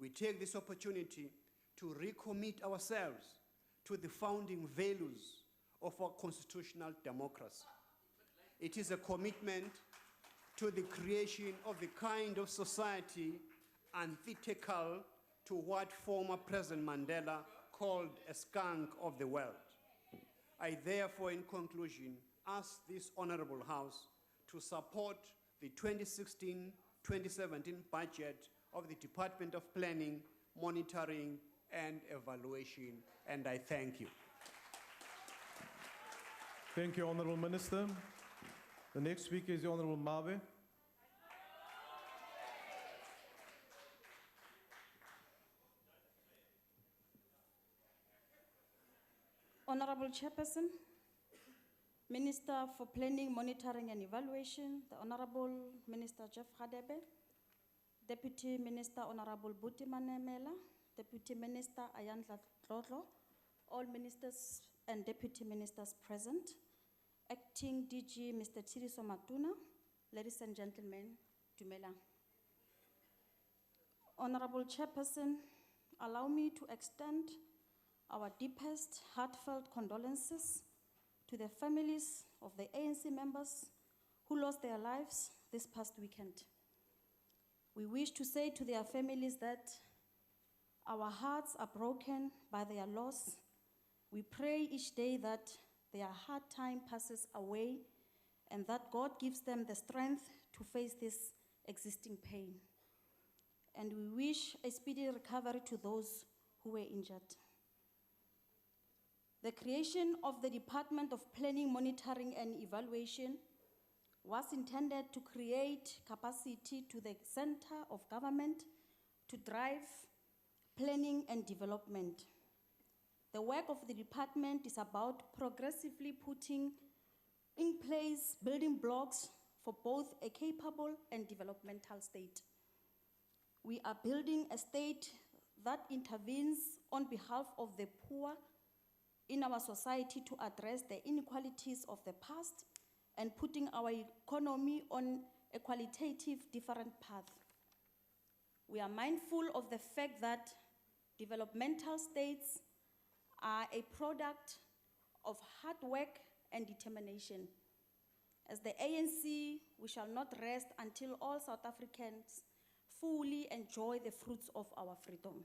We take this opportunity to recommit ourselves to the founding values of our constitutional democracy. It is a commitment to the creation of the kind of society antithetical to what former President Mandela called a skunk of the world. I therefore, in conclusion, ask this Honorable House to support the 2016-2017 budget of the Department of Planning, Monitoring, and Evaluation, and I thank you. Thank you, Honourable Minister. The next speaker is the Honourable Mabe. Honorable Chairperson, Minister for Planning, Monitoring and Evaluation, the Honorable Minister Jeff Radebe, Deputy Minister Honorable Buti Manemela, Deputy Minister Ayandla Tlotlo, all ministers and deputy ministers present, Acting DG Mr. Tiriso Matuna, ladies and gentlemen, Dumela. Honorable Chairperson, allow me to extend our deepest heartfelt condolences to the families of the ANC members who lost their lives this past weekend. We wish to say to their families that our hearts are broken by their loss. We pray each day that their hard time passes away and that God gives them the strength to face this existing pain. And we wish a speedy recovery to those who were injured. The creation of the Department of Planning, Monitoring and Evaluation was intended to create capacity to the center of government to drive planning and development. The work of the department is about progressively putting in place building blocks for both a capable and developmental state. We are building a state that intervenes on behalf of the poor in our society to address the inequalities of the past and putting our economy on a qualitative different path. We are mindful of the fact that developmental states are a product of hard work and determination. As the ANC, we shall not rest until all South Africans fully enjoy the fruits of our freedom.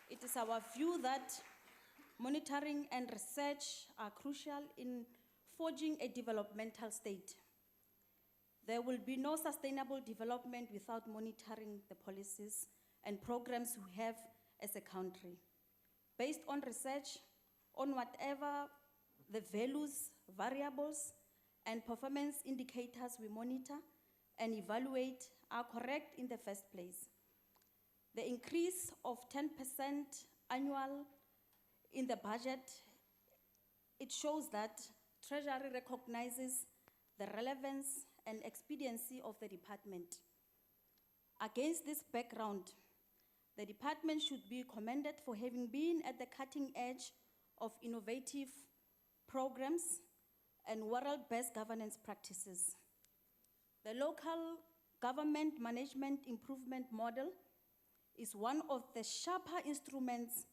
It is our view that monitoring and research are crucial in forging a developmental state. There will be no sustainable development without monitoring the policies and programs we have as a country. Based on research on whatever the values, variables, and performance indicators we monitor and evaluate are correct in the first place. The increase of 10% annual in the budget, it shows that Treasury recognizes the relevance and expediency of the department. Against this background, the department should be commended for having been at the cutting edge of innovative programs and world-based governance practices. The local government management improvement model is one of the sharper instruments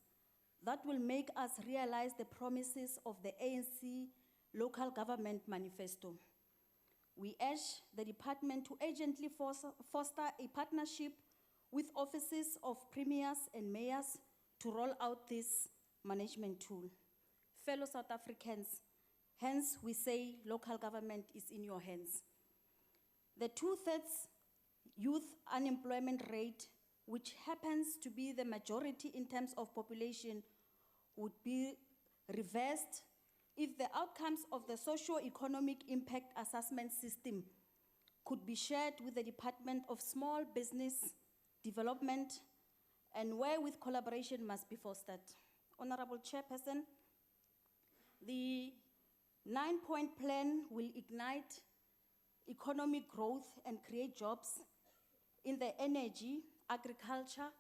that will make us realize the promises of the ANC Local Government Manifesto. We urge the department to urgently foster a partnership with offices of premiers and mayors to roll out this management tool. Fellow South Africans, hence we say local government is in your hands. The 2/3 youth unemployment rate, which happens to be the majority in terms of population, would be reversed if the outcomes of the socio-economic impact assessment system could be shared with the Department of Small Business Development, and wherewith collaboration must be fostered. Honorable Chairperson, the 9-point plan will ignite economic growth and create jobs in the energy, agriculture,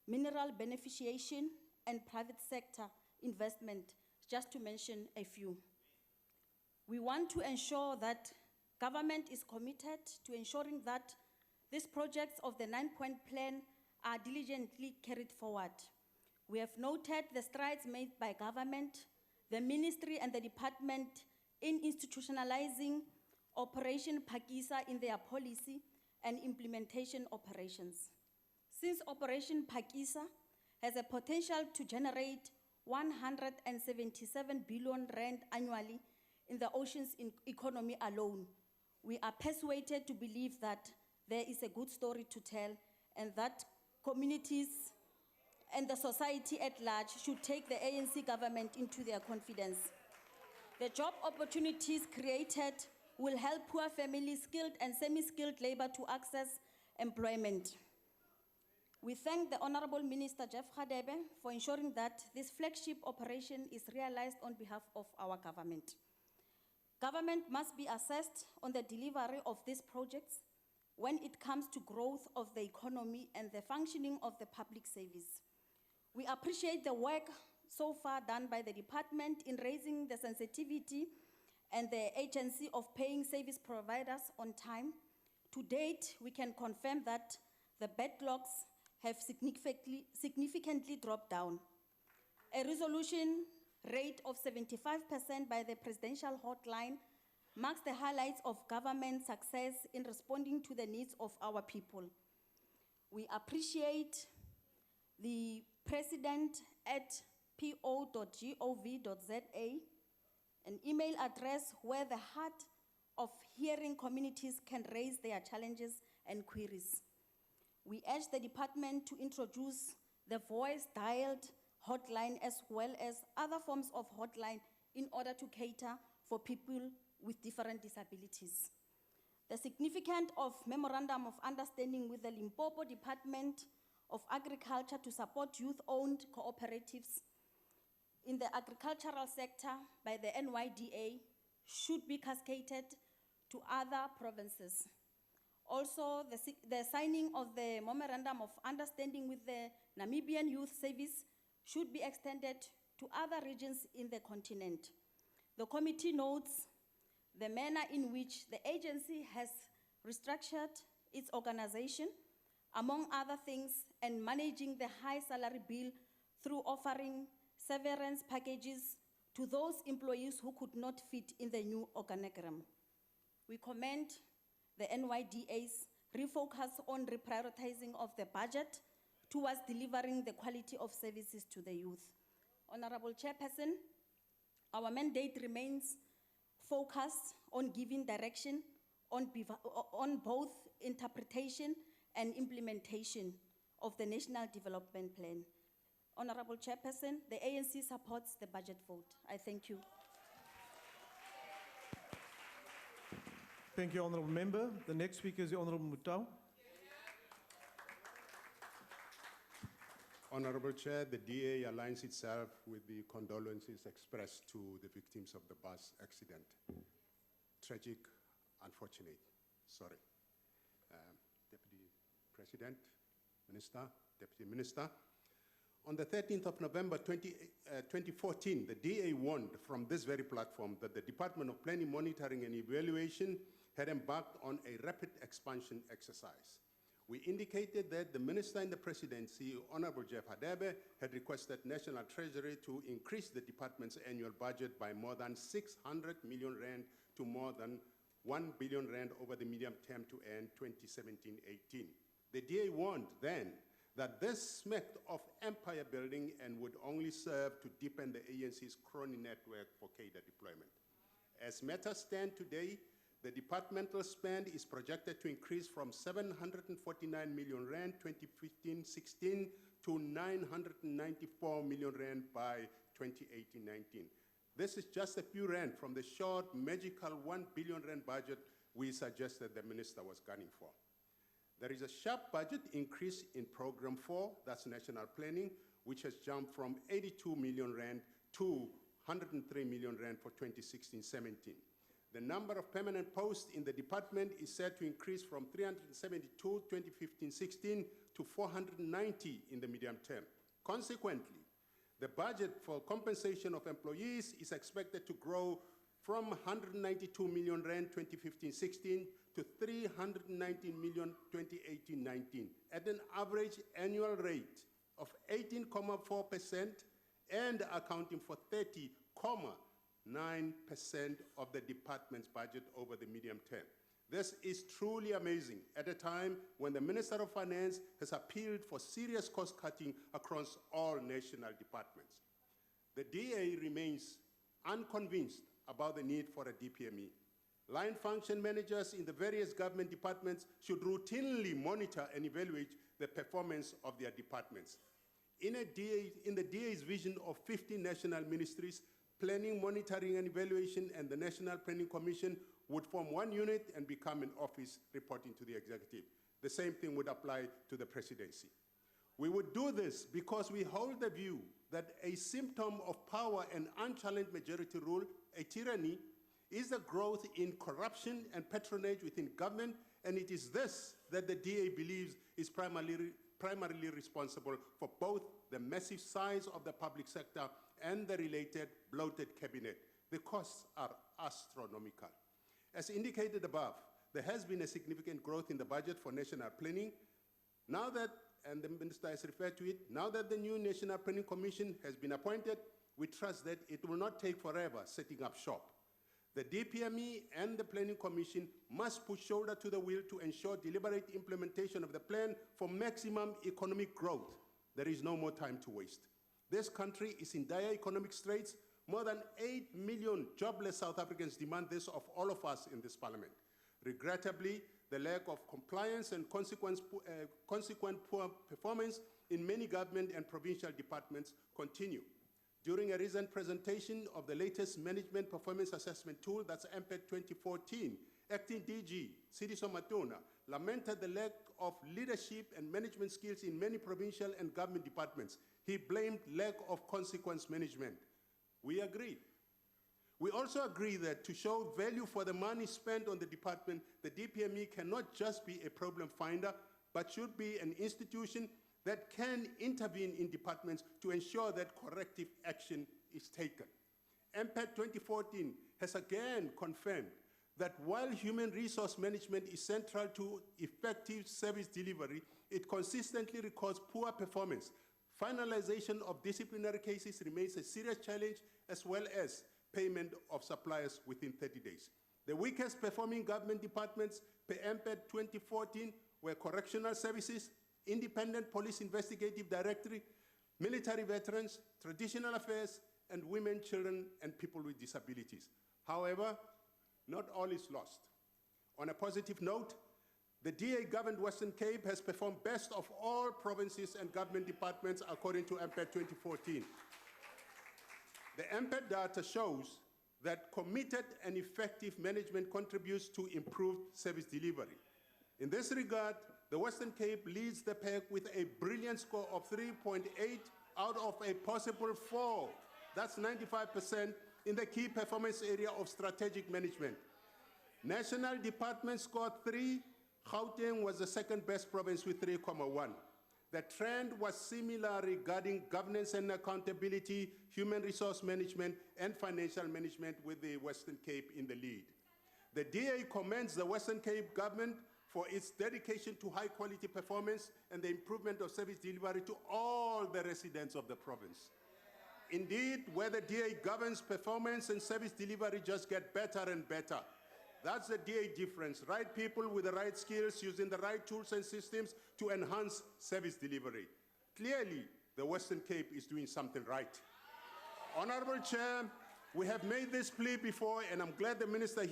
mineral beneficiation, and private sector investment, just to mention a few. We want to ensure that government is committed to ensuring that these projects of the 9-point plan are diligently carried forward. We have noted the strides made by government, the ministry, and the department in institutionalizing Operation Phakisa in their policy and implementation operations. Since Operation Phakisa has a potential to generate 177 billion rand annually in the oceans economy alone, we are persuaded to believe that there is a good story to tell and that communities and the society at large should take the ANC government into their confidence. The job opportunities created will help poor families, skilled and semi-skilled labor to access employment. We thank the Honorable Minister Jeff Radebe for ensuring that this flagship operation is realized on behalf of our government. Government must be assessed on the delivery of these projects when it comes to growth of the economy and the functioning of the public service. We appreciate the work so far done by the department in raising the sensitivity and the agency of paying service providers on time. To date, we can confirm that the backlogs have significantly dropped down. A resolution rate of 75% by the presidential hotline marks the highlights of government success in responding to the needs of our people. We appreciate the president at po.gov.za, an email address where the hard of hearing communities can raise their challenges and queries. We urge the department to introduce the voice-dialed hotline as well as other forms of hotline in order to cater for people with different disabilities. The significance of Memorandum of Understanding with the Limpopo Department of Agriculture to support youth-owned cooperatives in the agricultural sector by the NYDA should be cascaded to other provinces. Also, the signing of the Memorandum of Understanding with the Namibian Youth Service should be extended to other regions in the continent. The committee notes the manner in which the agency has restructured its organization, among other things, and managing the high salary bill through offering severance packages to those employees who could not fit in the new organogram. We commend the NYDA's refocus on reprioritizing of the budget towards delivering the quality of services to the youth. Honorable Chairperson, our mandate remains focused on giving direction on both interpretation and implementation of the National Development Plan. Honorable Chairperson, the ANC supports the budget vote. I thank you. Thank you, Honourable Member. The next speaker is the Honourable Mutau. Honourable Chair, the DA aligns itself with the condolences expressed to the victims of the bus accident. Tragic, unfortunate, sorry. Deputy President, Minister, Deputy Minister. On the 13th of November 2014, the DA warned from this very platform that the Department of Planning, Monitoring and Evaluation had embarked on a rapid expansion exercise. We indicated that the Minister in the Presidency, Honorable Jeff Hadebe, had requested National Treasury to increase the department's annual budget by more than 600 million rand to more than 1 billion rand over the medium term to end 2017-18. The DA warned then that this smacked of empire building and would only serve to deepen the ANC's crony network for cadre deployment. As matters stand today, the departmental spend is projected to increase from 749 million rand 2015-16 to 994 million rand by 2018-19. This is just a few rand from the short, magical 1 billion rand budget we suggested the minister was gunning for. There is a sharp budget increase in Program 4, that's National Planning, which has jumped from 82 million rand to 103 million rand for 2016-17. The number of permanent posts in the department is set to increase from 372 2015-16 to 490 in the medium term. Consequently, the budget for compensation of employees is expected to grow from 192 million rand 2015-16 to 319 million 2018-19 at an average annual rate of 18.4% and accounting for 30.9% of the department's budget over the medium term. This is truly amazing at a time when the Minister of Finance has appealed for serious cost cutting across all national departments. The DA remains unconvinced about the need for a DPME. Line function managers in the various government departments should routinely monitor and evaluate the performance of their departments. In the DA's vision of 15 national ministries, Planning, Monitoring and Evaluation and the National Planning Commission would form one unit and become an office reporting to the executive. The same thing would apply to the presidency. We would do this because we hold the view that a symptom of power and unchallenged majority rule, a tyranny, is the growth in corruption and patronage within government, and it is this that the DA believes is primarily responsible for both the massive size of the public sector and the related bloated cabinet. The costs are astronomical. As indicated above, there has been a significant growth in the budget for national planning. Now that, and the minister has referred to it, now that the new National Planning Commission has been appointed, we trust that it will not take forever setting up shop. The DPME and the Planning Commission must put shoulder to the wheel to ensure deliberate implementation of the plan for maximum economic growth. There is no more time to waste. This country is in dire economic straits. More than 8 million jobless South Africans demand this of all of us in this parliament. Regrettably, the lack of compliance and consequent poor performance in many government and provincial departments continue. during a recent presentation of the latest management performance assessment tool, that's MPET 2014, acting DG, Sidiso Matona, lamented the lack of leadership and management skills in many provincial and government departments. He blamed lack of consequence management. We agree. We also agree that to show value for the money spent on the department, the DPME cannot just be a problem finder, but should be an institution that can intervene in departments to ensure that corrective action is taken. MPET 2014 has again confirmed that while human resource management is central to effective service delivery, it consistently records poor performance. Finalization of disciplinary cases remains a serious challenge, as well as payment of suppliers within 30 days. The weakest performing government departments per MPET 2014 were Correctional Services, Independent Police Investigative Directorate, Military Veterans, Traditional Affairs, and Women, Children, and People with Disabilities. However, not all is lost. On a positive note, the DA-governed Western Cape has performed best of all provinces and government departments according to MPET 2014. The MPET data shows that committed and effective management contributes to improved service delivery. In this regard, the Western Cape leads the pack with a brilliant score of 3.8 out of a possible 4. That's 95% in the key performance area of strategic management. National department scored 3. Gauteng was the second best province with 3.1. The trend was similar regarding governance and accountability, human resource management, and financial management, with the Western Cape in the lead. The DA commends the Western Cape government for its dedication to high-quality performance and the improvement of service delivery to all the residents of the province. Indeed, where the DA governs, performance and service delivery just get better and better. That's the DA difference. Right people with the right skills, using the right tools and systems to enhance service delivery. Clearly, the Western Cape is doing something right. Honorable Chair, we have made this plea before, and I'm glad the Minister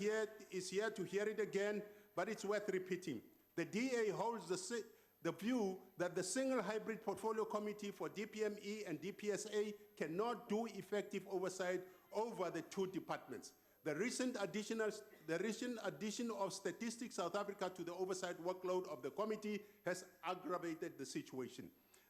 is here to hear it again, but it's worth repeating. The DA holds the view that the single hybrid portfolio committee for DPME and DPSA cannot do effective oversight over the two departments. The recent addition of Statistics South Africa to the oversight workload of the committee has aggravated the situation.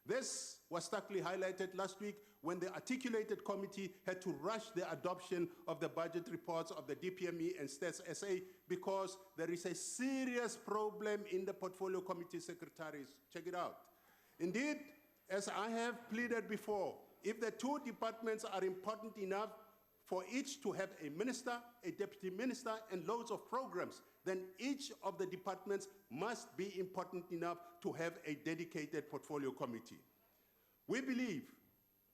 This was starkly highlighted last week when the articulated committee had to rush the adoption of the budget reports of the DPME and Stats SA because there is a serious problem in the portfolio committee secretaries. Check it out. Indeed, as I have pleaded before, if the two departments are important enough for each to have a minister, a deputy minister, and loads of programs, then each of the departments must be important enough to have a dedicated portfolio committee. We believe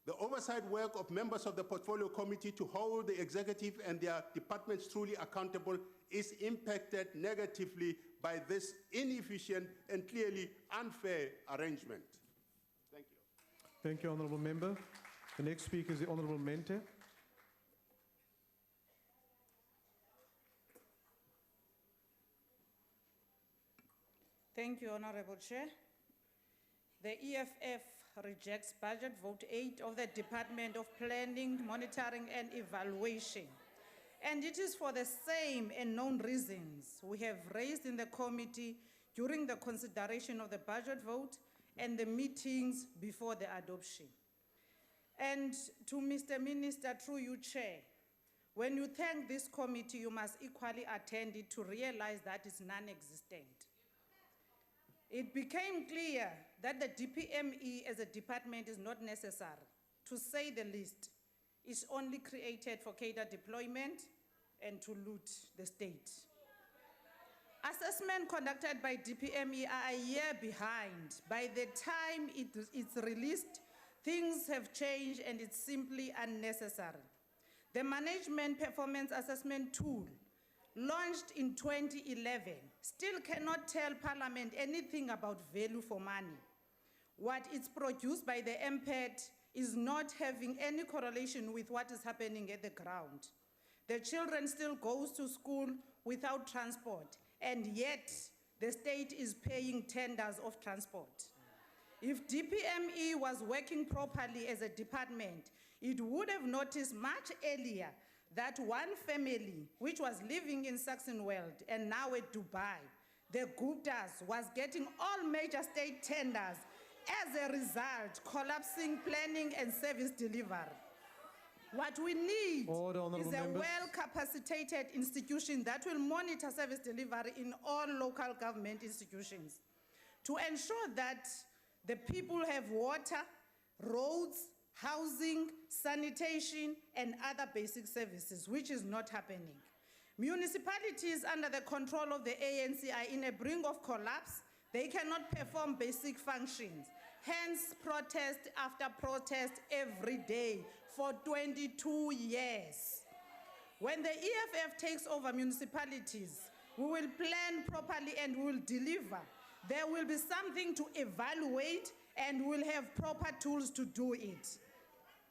the oversight work of members of the portfolio committee to hold the executive and their departments truly accountable is impacted negatively by this inefficient and clearly unfair arrangement. Thank you. Thank you, Honourable Member. The next speaker is the Honourable Mente. Thank you, Honorable Chair. The EFF rejects budget vote 8 of the Department of Planning, Monitoring and Evaluation. And it is for the same and known reasons we have raised in the committee during the consideration of the budget vote and the meetings before the adoption. And to Mr. Minister, through you, Chair, when you thank this committee, you must equally attend it to realize that it's non-existent. It became clear that the DPME as a department is not necessary, to say the least. It's only created for cadre deployment and to loot the state. Assessment conducted by DPME are a year behind. By the time it's released, things have changed and it's simply unnecessary. The Management Performance Assessment Tool, launched in 2011, still cannot tell Parliament anything about value for money. What is produced by the MPET is not having any correlation with what is happening at the ground. The children still go to school without transport, and yet the state is paying tenders of transport. If DPME was working properly as a department, it would have noticed much earlier that one family, which was living in Saxonwold and now at Dubai, the Guptas, was getting all major state tenders, as a result, collapsing planning and service delivery. What we need Order, honourable is a members. well-capacitated institution that will monitor service delivery in all local government institutions to ensure that the people have water, roads, housing, sanitation, and other basic services, which is not happening. Municipalities under the control of the ANC are in a brink of collapse. They cannot perform basic functions. Hence, protest after protest every day for 22 years. When the EFF takes over municipalities, we will plan properly and we will deliver. There will be something to evaluate and we'll have proper tools to do it.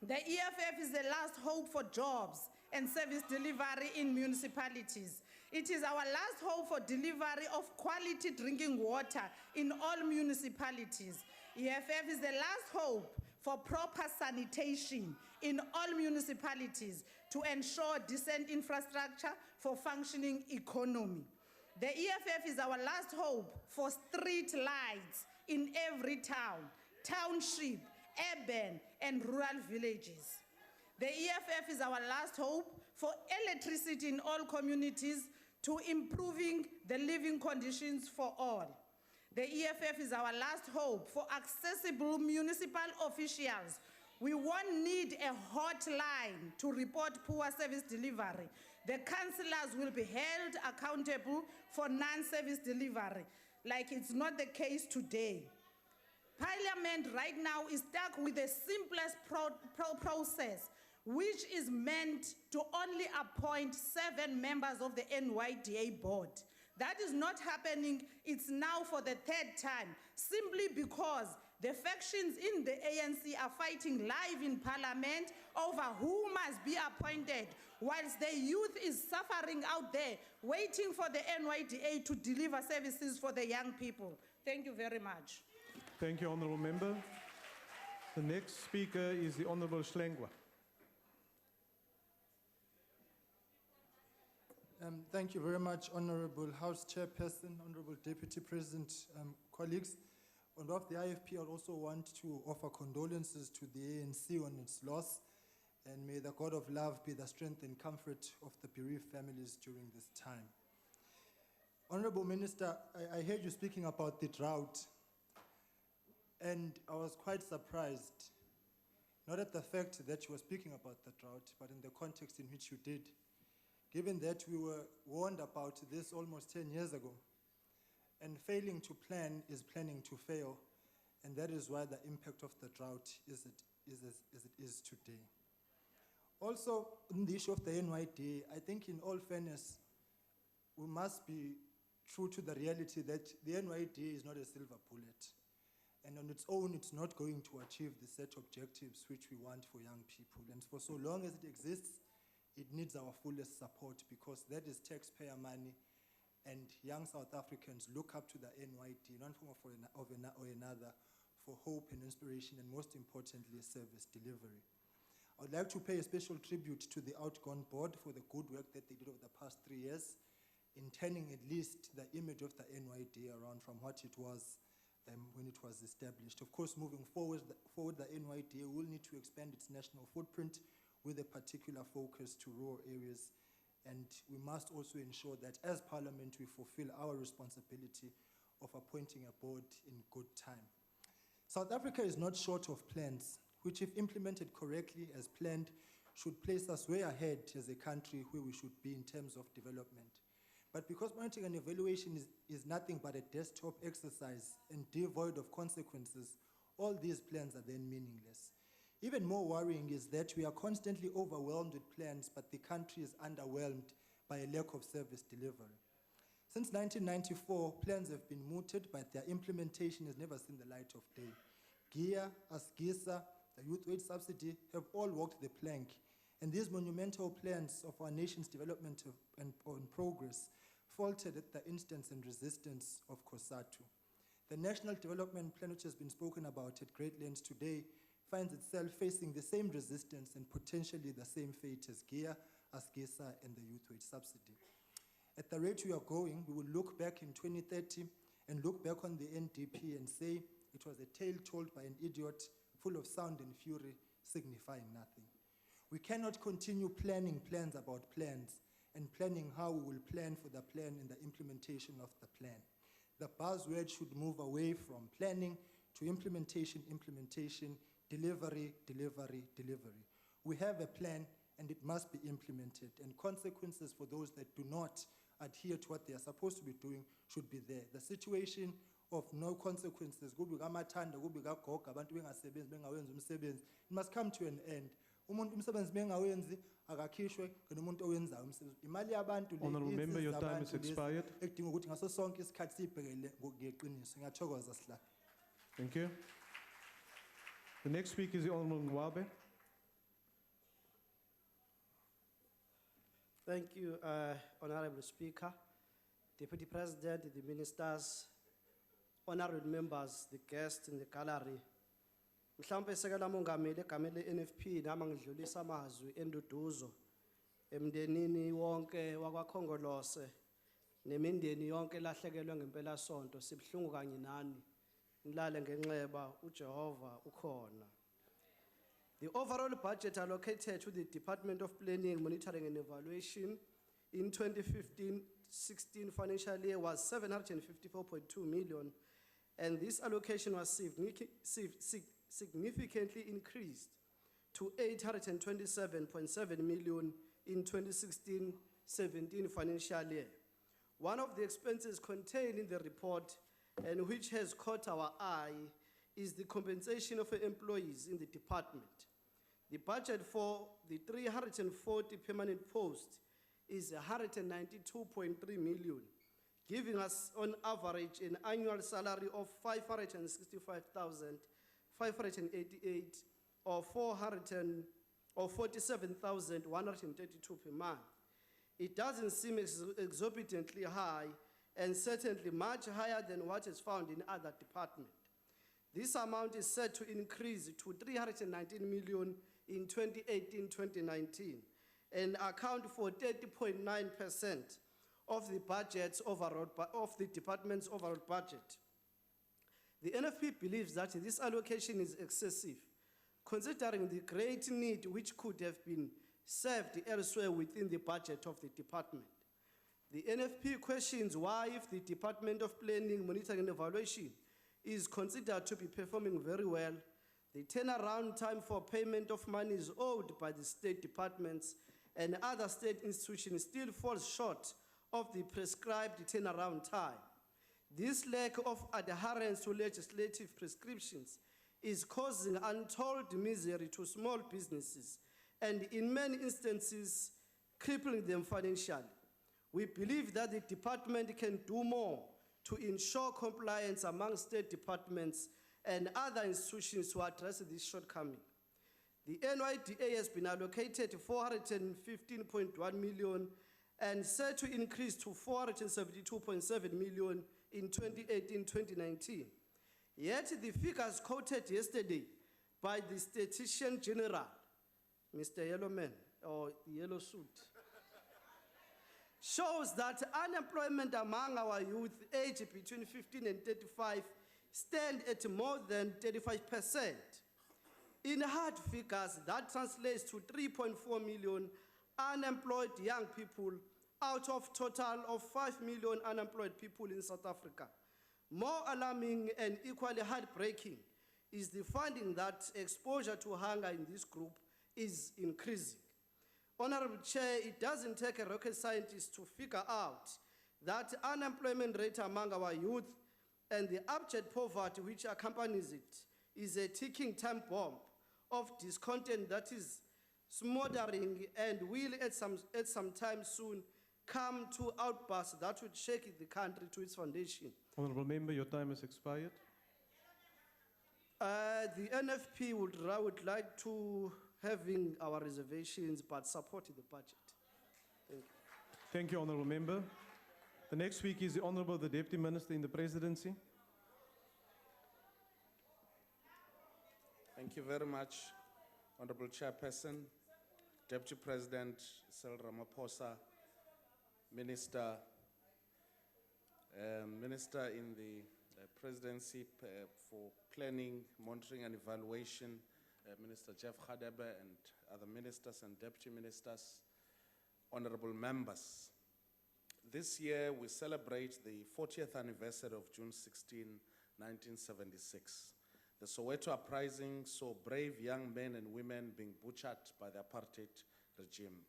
The EFF is the last hope for jobs and service delivery in municipalities. It is our last hope for delivery of quality drinking water in all municipalities. EFF is the last hope for proper sanitation in all municipalities to ensure decent infrastructure for functioning economy. The EFF is our last hope for street lights in every town, township, urban, and rural villages. The EFF is our last hope for electricity in all communities to improving the living conditions for all. The EFF is our last hope for accessible municipal officials. We won't need a hotline to report poor service delivery. The councillors will be held accountable for non-service delivery, like it's not the case today. Parliament right now is stuck with the simplest process, which is meant to only appoint 7 members of the NYDA board. That is not happening. It's now for the 3rd time, simply because the factions in the ANC are fighting live in Parliament over who must be appointed, whilst the youth is suffering out there, waiting for the NYDA to deliver services for the young people. Thank you very much. Thank you, honourable member. The next speaker is the Honourable Schlengwa. Thank you very much, Honourable House Chairperson, Honourable Deputy President, colleagues. On behalf of the IFP, I also want to offer condolences to the ANC on its loss, and may the God of love be the strength and comfort of the bereaved families during this time. Honourable Minister, I heard you speaking about the drought, and I was quite surprised, not at the fact that you were speaking about the drought, but in the context in which you did, given that we were warned about this almost 10 years ago. And failing to plan is planning to fail, and that is why the impact of the drought is as it is today. Also, on the issue of the NYDA, I think in all fairness, we must be true to the reality that the NYDA is not a silver bullet. And on its own, it's not going to achieve the set objectives which we want for young people. And for so long as it exists, it needs our fullest support, because that is taxpayer money, and young South Africans look up to the NYD in one form or another for hope and inspiration, and most importantly, service delivery. I would like to pay a special tribute to the outgone board for the good work that they did over the past 3 years in turning at least the image of the NYD around from what it was when it was established. Of course, moving forward, the NYD will need to expand its national footprint with a particular focus to rural areas. And we must also ensure that as Parliament, we fulfill our responsibility of appointing a board in good time. South Africa is not short of plans, which, if implemented correctly as planned, should place us way ahead as a country where we should be in terms of development. But because monitoring and evaluation is nothing but a desktop exercise and devoid of consequences, all these plans are then meaningless. Even more worrying is that we are constantly overwhelmed with plans, but the country is underwhelmed by a lack of service delivery. Since 1994, plans have been mooted, but their implementation has never seen the light of day. GIA, ASGISA, the youth wage subsidy have all walked the plank, and these monumental plans of our nation's development and progress faltered at the instance and resistance of COSATU. The National Development Plan, which has been spoken about at great length today, finds itself facing the same resistance and potentially the same fate as GEA, ASGESA, and the youth wage subsidy. At the rate we are going, we will look back in 2030 and look back on the NDP and say it was a tale told by an idiot full of sound and fury, signifying nothing. We cannot continue planning plans about plans and planning how we will plan for the plan and the implementation of the plan. The buzzword should move away from planning to implementation, delivery. We have a plan and it must be implemented, and consequences for those that do not adhere to what they are supposed to be doing should be there. The situation of no consequences, it must come to an end. Honourable Member, your time has expired. Thank you. The next speaker is the Honourable Ngwabe. Thank you, Honourable Speaker, Deputy President, the Ministers, Honourable Members, the guests in the gallery. Mhlampe sekela mongameli egameni le-NFP nama ngidlulisa amazwi enduduzo emndenini wonke wakwaKhongolose nemindeni yonke elahlekelwe ngempelasonto. Sibhlungu kanye nani, nilale ngenxeba, uJehova ukhona. The overall budget allocated to the Department of Planning, Monitoring and Evaluation in 2015-16 financial year was 754.2 million, and this allocation was significantly increased to 827.7 million in 2016-17 financial year. One of the expenses contained in the report and which has caught our eye is the compensation of employees in the department. The budget for the 340 permanent posts is 192.3 million, giving us on average an annual salary of 565,588 or 47,132 per month. It doesn't seem exorbitantly high and certainly much higher than what is found in other departments. This amount is set to increase to 319 million in 2018-2019 and account for 30.9% of the budget's overall of the department's overall budget. The NFP believes that this allocation is excessive, considering the great need which could have been served elsewhere within the budget of the department. The NFP questions why, if the Department of Planning, Monitoring and Evaluation is considered to be performing very well, the turnaround time for payment of money is owed by the state departments and other state institutions still falls short of the prescribed turnaround time. This lack of adherence to legislative prescriptions is causing untold misery to small businesses and in many instances crippling them financially. We believe that the department can do more to ensure compliance among state departments and other institutions to address this shortcoming. The NYDA has been allocated 415.1 million and set to increase to 472.7 million in 2018-2019. Yet the figures quoted yesterday by the Statistician General, Mr. Yellowman, or Yellow Suit, shows that unemployment among our youth aged between 15 and 35 stand at more than 35%. In hard figures, that translates to 3.4 million unemployed young people out of total of 5 million unemployed people in South Africa. More alarming and equally heartbreaking is the finding that exposure to hunger in this group is increasing. Honorable Chair, it doesn't take a rocket scientist to figure out that unemployment rate among our youth and the abject poverty which accompanies it is a ticking time bomb of discontent that is smoldering and will at some time soon come to outbursts that would shake the country to its foundation. Honourable Member, your time has expired. The NFP would like to having our reservations but supporting the budget. Thank you. Thank you, Honourable Member. The next speaker is the Honourable the Deputy Minister in the Presidency. Thank you very much, Honorable Chairperson, Deputy President Cyril Ramaphosa, Minister in the Presidency for Planning, Monitoring and Evaluation, Minister Jeff Khadebe, and other ministers and deputy ministers, honorable members. This year we celebrate the 40th anniversary of June 16, 1976. The Soweto uprising saw brave young men and women being butchered by the apartheid regime.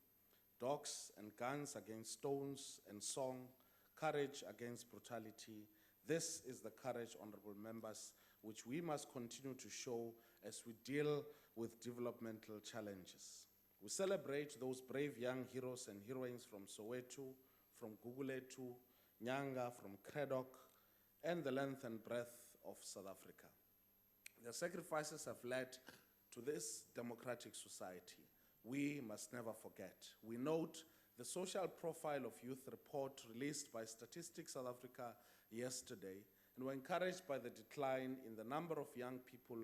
Dogs and guns against stones and song, courage against brutality. This is the courage, honorable members, which we must continue to show as we deal with developmental challenges. We celebrate those brave young heroes and heroines from Soweto, from Guguletu, Nyanga, from Kredok, and the length and breadth of South Africa. Their sacrifices have led to this democratic society. We must never forget. We note the social profile of youth report released by Statistics South Africa yesterday, and were encouraged by the decline in the number of young people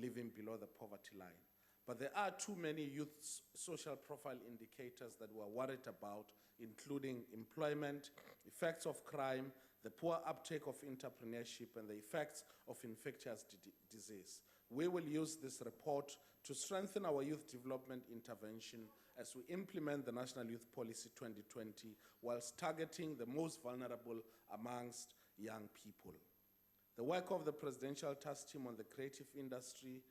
living below the poverty line. But there are too many youth social profile indicators that we're worried about, including employment, effects of crime, the poor uptake of entrepreneurship, and the effects of infectious disease. We will use this report to strengthen our youth development intervention as we implement the National Youth Policy 2020, whilst targeting the most vulnerable amongst young people. The work of the Presidential Task Team on the creative industry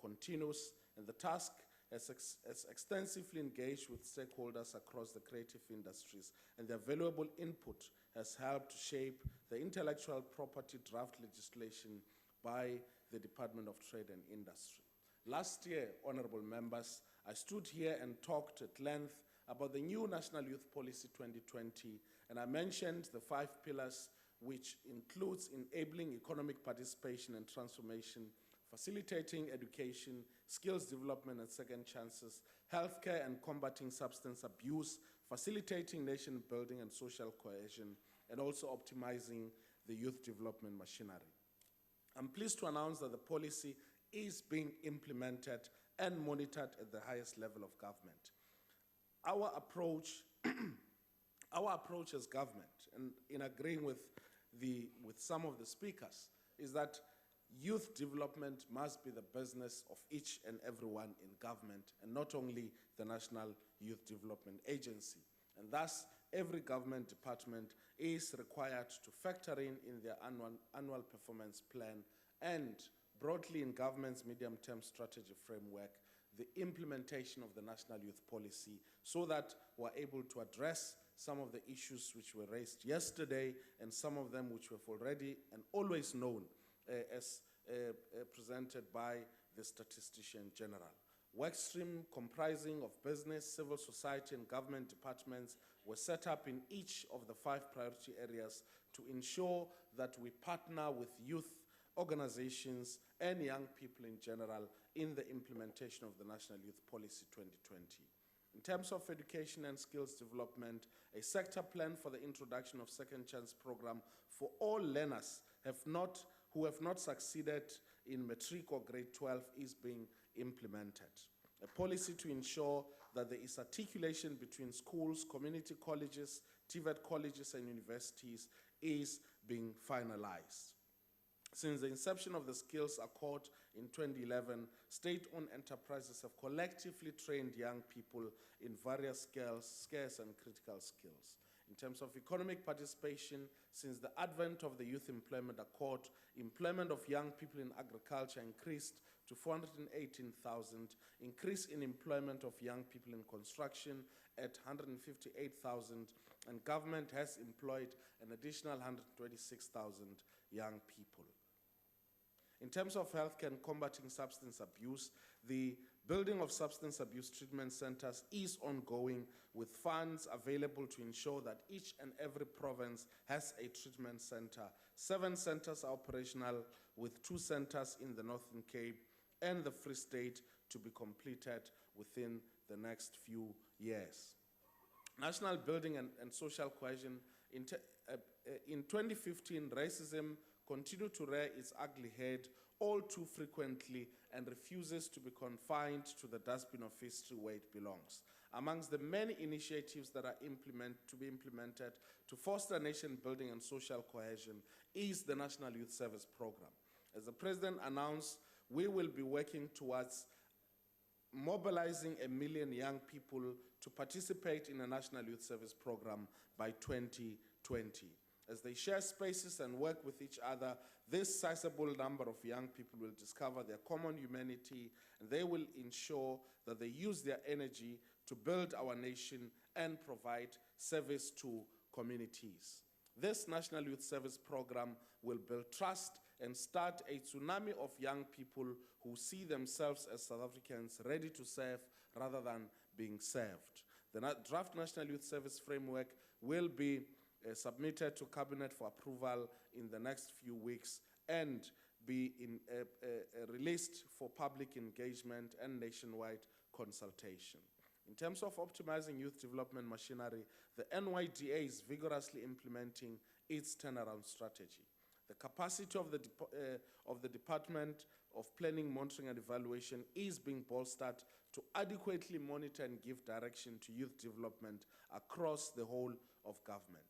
continues, and the task has extensively engaged with stakeholders across the creative industries, and their valuable input has helped to shape the intellectual property draft legislation by the Department of Trade and Industry. Last year, honorable members, I stood here and talked at length about the new National Youth Policy 2020, and I mentioned the 5 pillars, which includes enabling economic participation and transformation, facilitating education, skills development and second chances, healthcare and combating substance abuse, facilitating nation building and social cohesion, and also optimizing the youth development machinery. I'm pleased to announce that the policy is being implemented and monitored at the highest level of government. Our approach as government, and in agreeing with some of the speakers, is that youth development must be the business of each and everyone in government, and not only the National Youth Development Agency. And thus, every government department is required to factor in their annual performance plan and, broadly in government's medium-term strategy framework, the implementation of the National Youth Policy, so that we're able to address some of the issues which were raised yesterday and some of them which we've already and always known as presented by the Statistician General. Workstream comprising of business, civil society, and government departments were set up in each of the 5 priority areas to ensure that we partner with youth organizations and young people in general in the implementation of the National Youth Policy 2020. In terms of education and skills development, a sector plan for the introduction of Second Chance program for all learners who have not succeeded in matric or grade 12 is being implemented. A policy to ensure that there is articulation between schools, community colleges, TVET colleges, and universities is being finalized. Since the inception of the Skills Accord in 2011, state-owned enterprises have collectively trained young people in various scarce and critical skills. In terms of economic participation, since the advent of the Youth Employment Accord, employment of young people in agriculture increased to 418,000, increase in employment of young people in construction at 158,000, and government has employed an additional 126,000 young people. In terms of healthcare and combating substance abuse, the building of substance abuse treatment centers is ongoing, with funds available to ensure that each and every province has a treatment center. 7 centers are operational, with 2 centers in the Northern Cape and the Free State to be completed within the next few years. National building and social cohesion. In 2015, racism continued to rear its ugly head all too frequently and refuses to be confined to the dustbin of history where it belongs. Amongst the many initiatives that are to be implemented to foster nation building and social cohesion is the National Youth Service Program. As the President announced, we will be working towards mobilizing 1 million young people to participate in a National Youth Service Program by 2020. As they share spaces and work with each other, this sizable number of young people will discover their common humanity, and they will ensure that they use their energy to build our nation and provide service to communities. This National Youth Service Program will build trust and start a tsunami of young people who see themselves as South Africans ready to serve rather than being served. The draft National Youth Service Framework will be submitted to Cabinet for approval in the next few weeks and be released for public engagement and nationwide consultation. In terms of optimizing youth development machinery, the NYDA is vigorously implementing its turnaround strategy. The capacity of the Department of Planning, Monitoring and Evaluation is being bolstered to adequately monitor and give direction to youth development across the whole of government.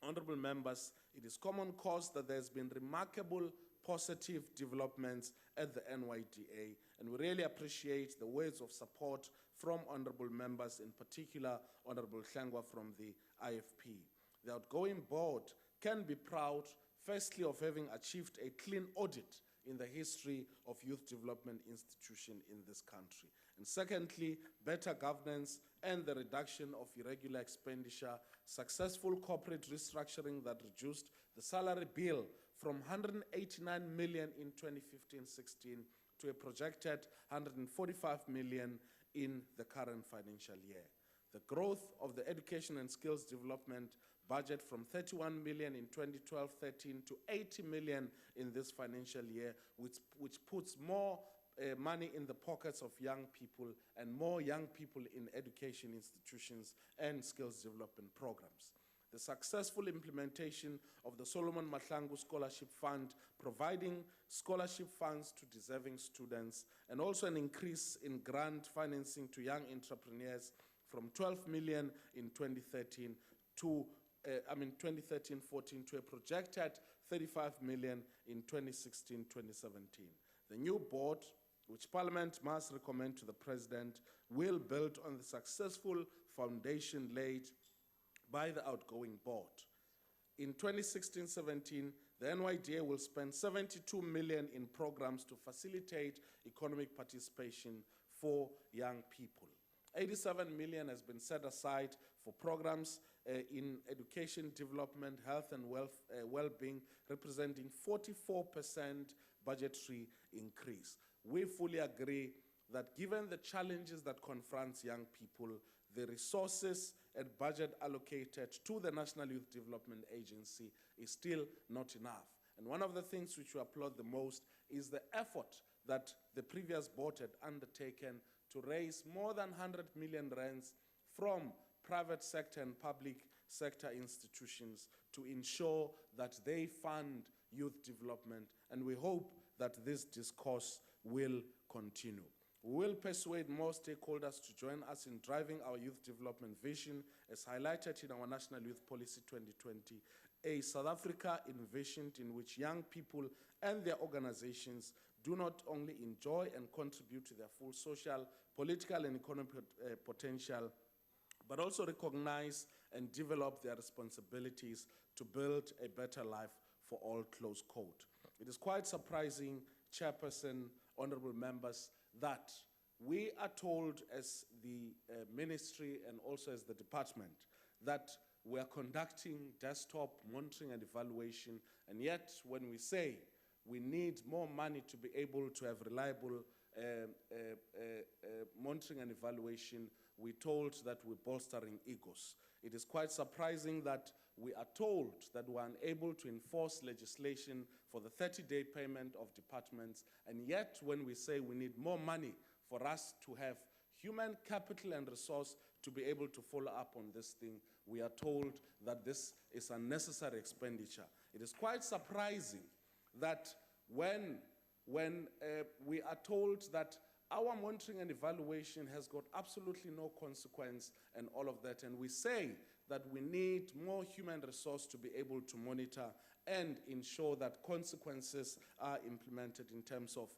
Honorable members, it is common cause that there's been remarkable positive developments at the NYDA, and we really appreciate the words of support from honorable members, in particular Honorable Hlengwa from the IFP. The outgoing board can be proud, firstly, of having achieved a clean audit in the history of youth development institution in this country. And secondly, better governance and the reduction of irregular expenditure, successful corporate restructuring that reduced the salary bill from 189 million in 2015-16 to a projected 145 million in the current financial year. The growth of the education and skills development budget from 31 million in 2012-13 to 80 million in this financial year, which puts more money in the pockets of young people and more young people in education institutions and skills development programs. The successful implementation of the Solomon Mahlangu Scholarship Fund, providing scholarship funds to deserving students, and also an increase in grant financing to young entrepreneurs from 12 million in 2013 to 2013-14 to a projected 35 million in 2016-2017. The new board, which Parliament must recommend to the President, will build on the successful foundation laid by the outgoing board. In 2016-17, the NYDA will spend 72 million in programs to facilitate economic participation for young people. 87 million has been set aside for programs in education development, health and well-being, representing 44% budgetary increase. We fully agree that given the challenges that confront young people, the resources and budget allocated to the National Youth Development Agency is still not enough. And one of the things which we applaud the most is the effort that the previous board had undertaken to raise more than 100 million rands from private sector and public sector institutions to ensure that they fund youth development, and we hope that this discourse will continue. We will persuade more stakeholders to join us in driving our youth development vision as highlighted in our National Youth Policy 2020, a South Africa envisioned in which young people and their organizations do not only enjoy and contribute to their full social, political, and economic potential, but also recognize and develop their responsibilities to build a better life for all, close quote. It is quite surprising, Chairperson, honorable members, that we are told as the ministry and also as the department that we are conducting desktop monitoring and evaluation, and yet when we say we need more money to be able to have reliable monitoring and evaluation, we're told that we're bolstering egos. It is quite surprising that we are told that we're unable to enforce legislation for the 30-day payment of departments, and yet when we say we need more money for us to have human capital and resource to be able to follow up on this thing, we are told that this is unnecessary expenditure. It is quite surprising that when when we are told that our monitoring and evaluation has got absolutely no consequence and all of that, and we say that we need more human resource to be able to monitor and ensure that consequences are implemented in terms of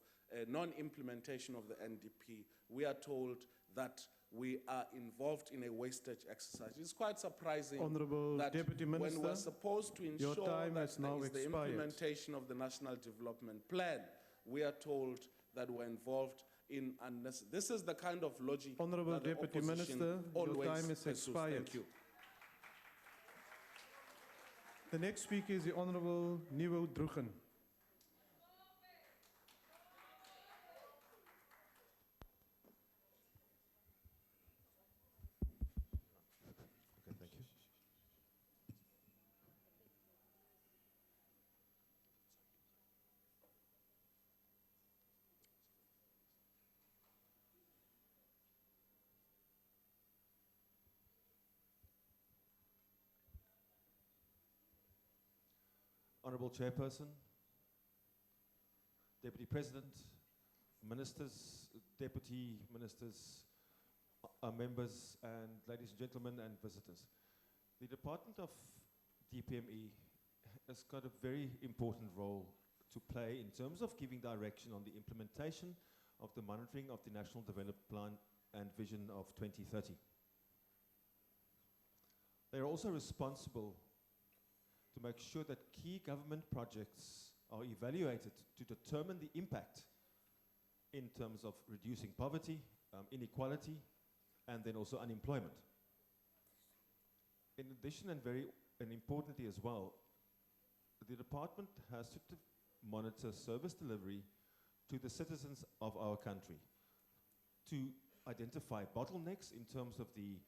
non-implementation of the NDP. We are told that we are involved in a wastage exercise. It's quite surprising Honourable that Deputy when Minister, we're supposed to ensure your time that has now there is the expired. implementation of the National Development Plan, we are told that we're involved in unnecessary. This is the kind of logic Honourable that the Deputy opposition Minister, your always time is pursues. expired. Thank you. The next speaker is the Honourable Nieuwe Droegen. Okay, thank you. Honourable Chairperson, Deputy President, Ministers, Deputy Ministers, members, and ladies and gentlemen, and visitors. The Department of DPME has got a very important role to play in terms of giving direction on the implementation of the monitoring of the National Development Plan and Vision of 2030. They are also responsible to make sure that key government projects are evaluated to determine the impact in terms of reducing poverty, inequality, and then also unemployment. In addition, and very importantly as well, the department has to monitor service delivery to the citizens of our country, to identify bottlenecks in terms of the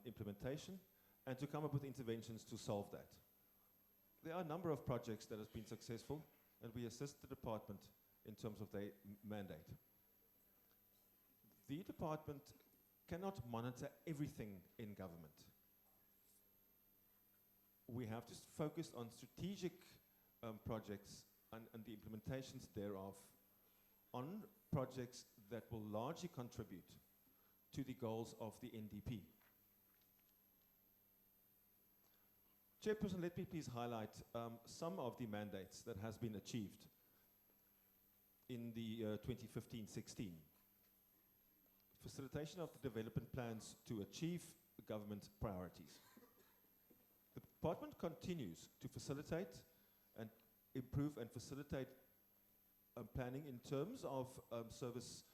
implementation, and to come up with interventions to solve that. There are a number of projects that have been successful, and we assist the department in terms of their mandate. The department cannot monitor everything in government. We have to focus on strategic projects and the implementations thereof on projects that will largely contribute to the goals of the NDP. Chairperson, let me please highlight some of the mandates that has been achieved in the 2015-16. Facilitation of the development plans to achieve government priorities. The department continues to facilitate and improve and facilitate planning in terms of service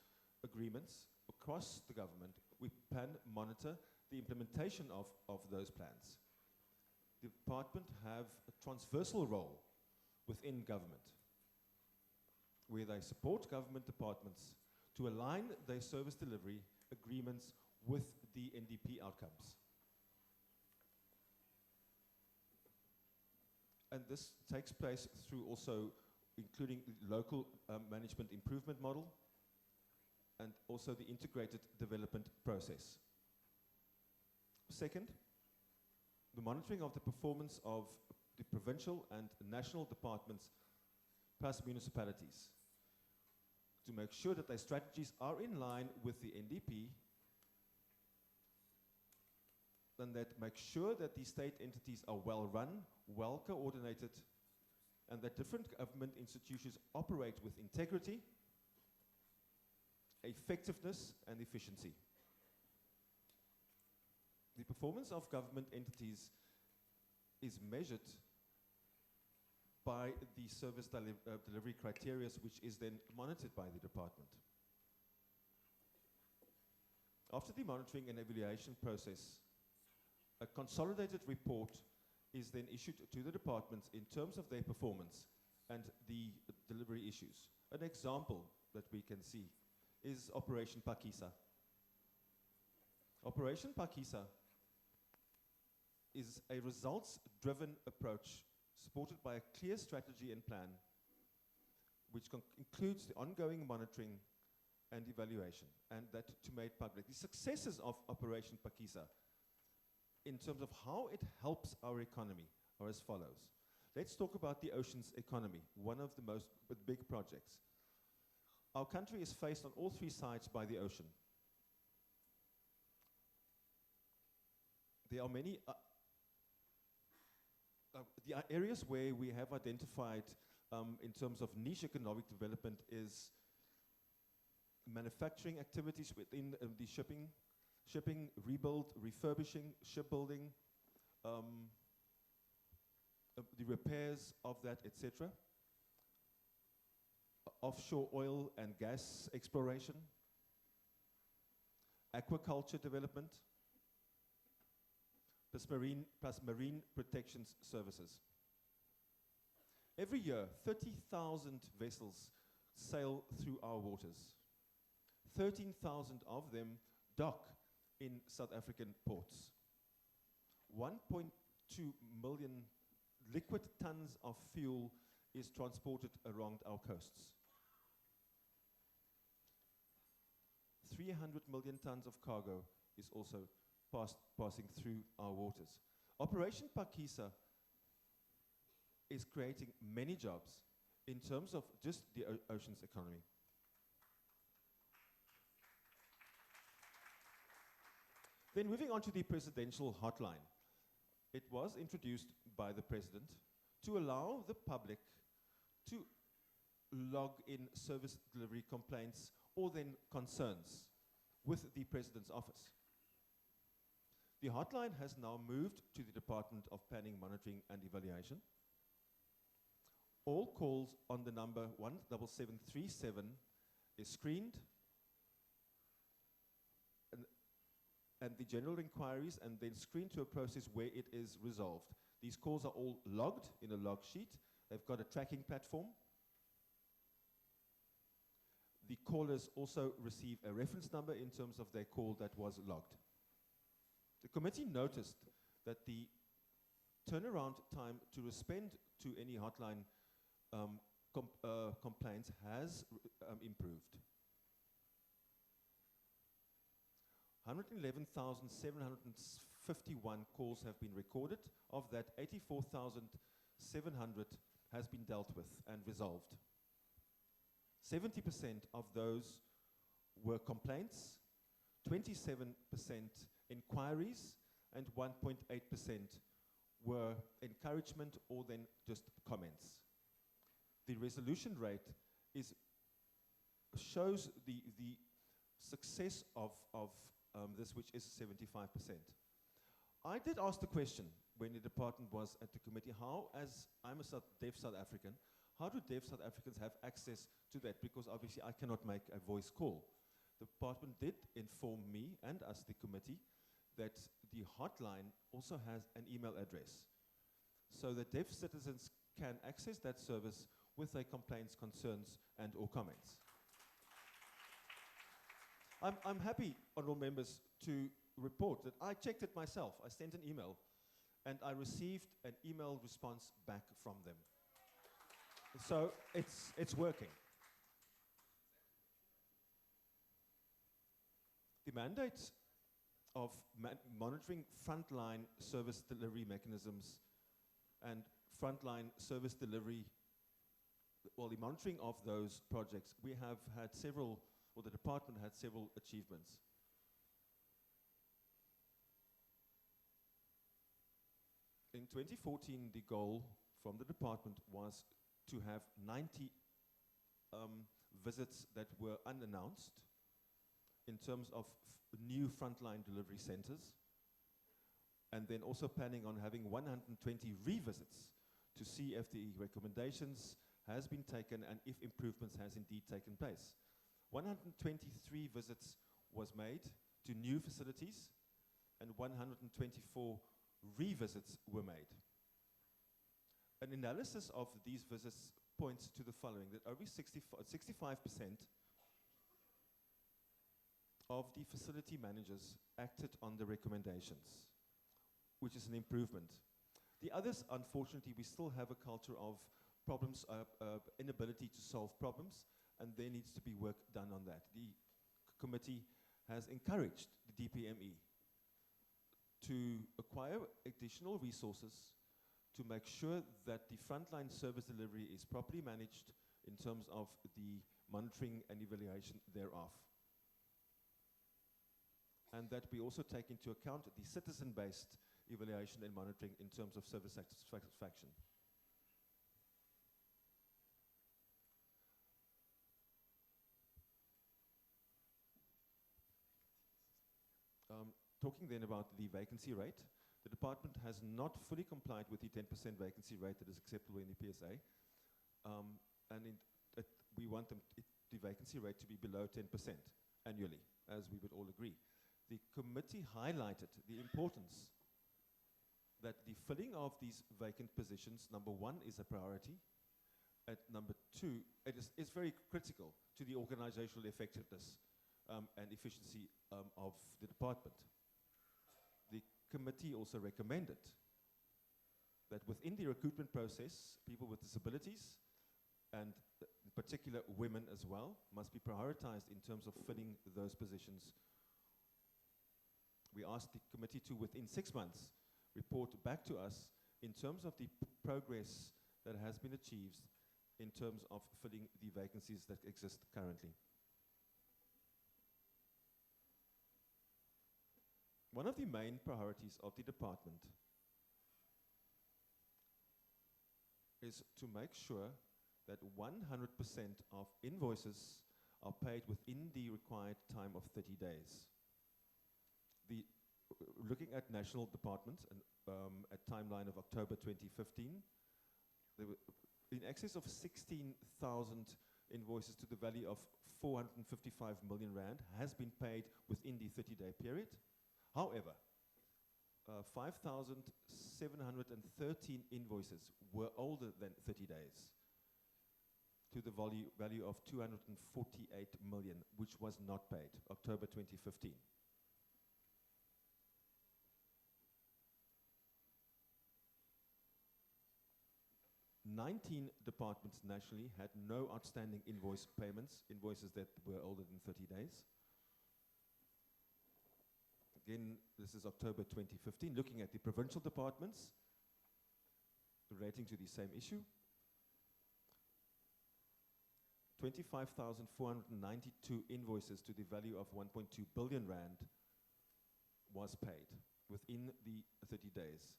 agreements across the government. We plan monitor the implementation of those plans. The department have a transversal role within government, where they support government departments to align their service delivery agreements with the NDP outcomes. And this takes place through also including the local management improvement model and also the integrated development process. Second, the monitoring of the performance of the provincial and national departments plus municipalities to make sure that their strategies are in line with the NDP and that make sure that the state entities are well run, well coordinated, and that different government institutions operate with integrity, effectiveness, and efficiency. The performance of government entities is measured by the service delivery criteria, which is then monitored by the department. After the monitoring and evaluation process, a consolidated report is then issued to the departments in terms of their performance and the delivery issues. An example that we can see is Operation Pakisa. Operation Pakisa is a results-driven approach supported by a clear strategy and plan, which includes the ongoing monitoring and evaluation, and that to make public. The successes of Operation Pakisa in terms of how it helps our economy are as follows. Let's talk about the oceans economy, one of the most big projects. Our country is faced on all three sides by the ocean. There are many the areas where we have identified in terms of niche economic development is manufacturing activities within the shipping, rebuild, refurbishing, shipbuilding, the repairs of that, etc. Offshore oil and gas exploration, aquaculture development, plus marine protection services. Every year, 30,000 vessels sail through our waters. 13,000 of them dock in South African ports. 1.2 million liquid tons of fuel is transported around our coasts. 300 million tons of cargo is also passing through our waters. Operation Pakisa is creating many jobs in terms of just the ocean's economy. Then moving on to the presidential hotline. It was introduced by the president to allow the public to log in service delivery complaints or then concerns with the president's office. The hotline has now moved to the Department of Planning, Monitoring and Evaluation. All calls on the number 17737 is screened, and the general inquiries and then screened to a process where it is resolved. These calls are all logged in a log sheet. They've got a tracking platform. The callers also receive a reference number in terms of their call that was logged. The committee noticed that the turnaround time to respond to any hotline complaints has improved. 111,751 calls have been recorded. Of that, 84,700 has been dealt with and resolved. 70% of those were complaints, 27% inquiries, and 1.8% were encouragement or then just comments. The resolution rate shows the success of this, which is 75%. I did ask the question when the department was at the committee, how, as I'm a deaf South African, how do deaf South Africans have access to that? Because obviously I cannot make a voice call. The department did inform me and us, the committee, that the hotline also has an email address, so that deaf citizens can access that service with their complaints, concerns, and or comments. I'm happy, honourable members, to report that I checked it myself. I sent an email, and I received an email response back from them. So it's working. The mandate of monitoring frontline service delivery mechanisms and frontline service delivery, well, the monitoring of those projects, we have had several, or the department had several achievements. In 2014, the goal from the department was to have 90 visits that were unannounced in terms of new frontline delivery centers, and then also planning on having 120 revisits to see if the recommendations has been taken and if improvements has indeed taken place. 123 visits was made to new facilities, and 124 revisits were made. An analysis of these visits points to the following, that over 65% of the facility managers acted on the recommendations, which is an improvement. The others, unfortunately, we still have a culture of problems, inability to solve problems, and there needs to be work done on that. The committee has encouraged the DPME to acquire additional resources to make sure that the frontline service delivery is properly managed in terms of the monitoring and evaluation thereof. And that we also take into account the citizen-based evaluation and monitoring in terms of service satisfaction. Talking then about the vacancy rate, the department has not fully complied with the 10% vacancy rate that is acceptable in the PSA. We want the vacancy rate to be below 10% annually, as we would all agree. The committee highlighted the importance that the filling of these vacant positions, number one, is a priority. Number two, it is very critical to the organizational effectiveness and efficiency of the department. The committee also recommended that within the recruitment process, people with disabilities, and in particular women as well, must be prioritized in terms of filling those positions. We asked the committee to, within 6 months, report back to us in terms of the progress that has been achieved in terms of filling the vacancies that exist currently. One of the main priorities of the department is to make sure that 100% of invoices are paid within the required time of 30 days. Looking at national departments and at timeline of October 2015, there were in excess of 16,000 invoices to the value of 455 million rand has been paid within the 30-day period. However, 5,713 invoices were older than 30 days to the value of 248 million, which was not paid, October 2015. Nineteen departments nationally had no outstanding invoices that were older than 30 days. Again, this is October 2015. Looking at the provincial departments relating to the same issue, 25,492 invoices to the value of 1.2 billion rand was paid within the 30 days.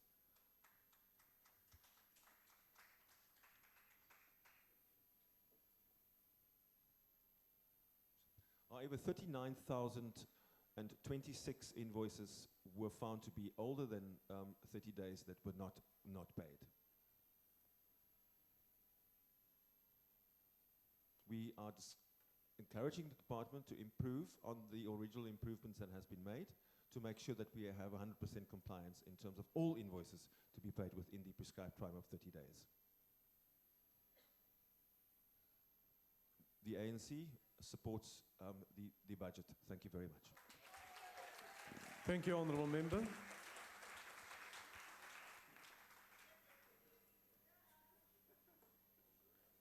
However, 39,026 invoices were found to be older than 30 days that were not paid. We are encouraging the department to improve on the original improvements that has been made to make sure that we have 100% compliance in terms of all invoices to be paid within the prescribed time of 30 days. The ANC supports the budget. Thank you very much. Thank you, Honourable Member.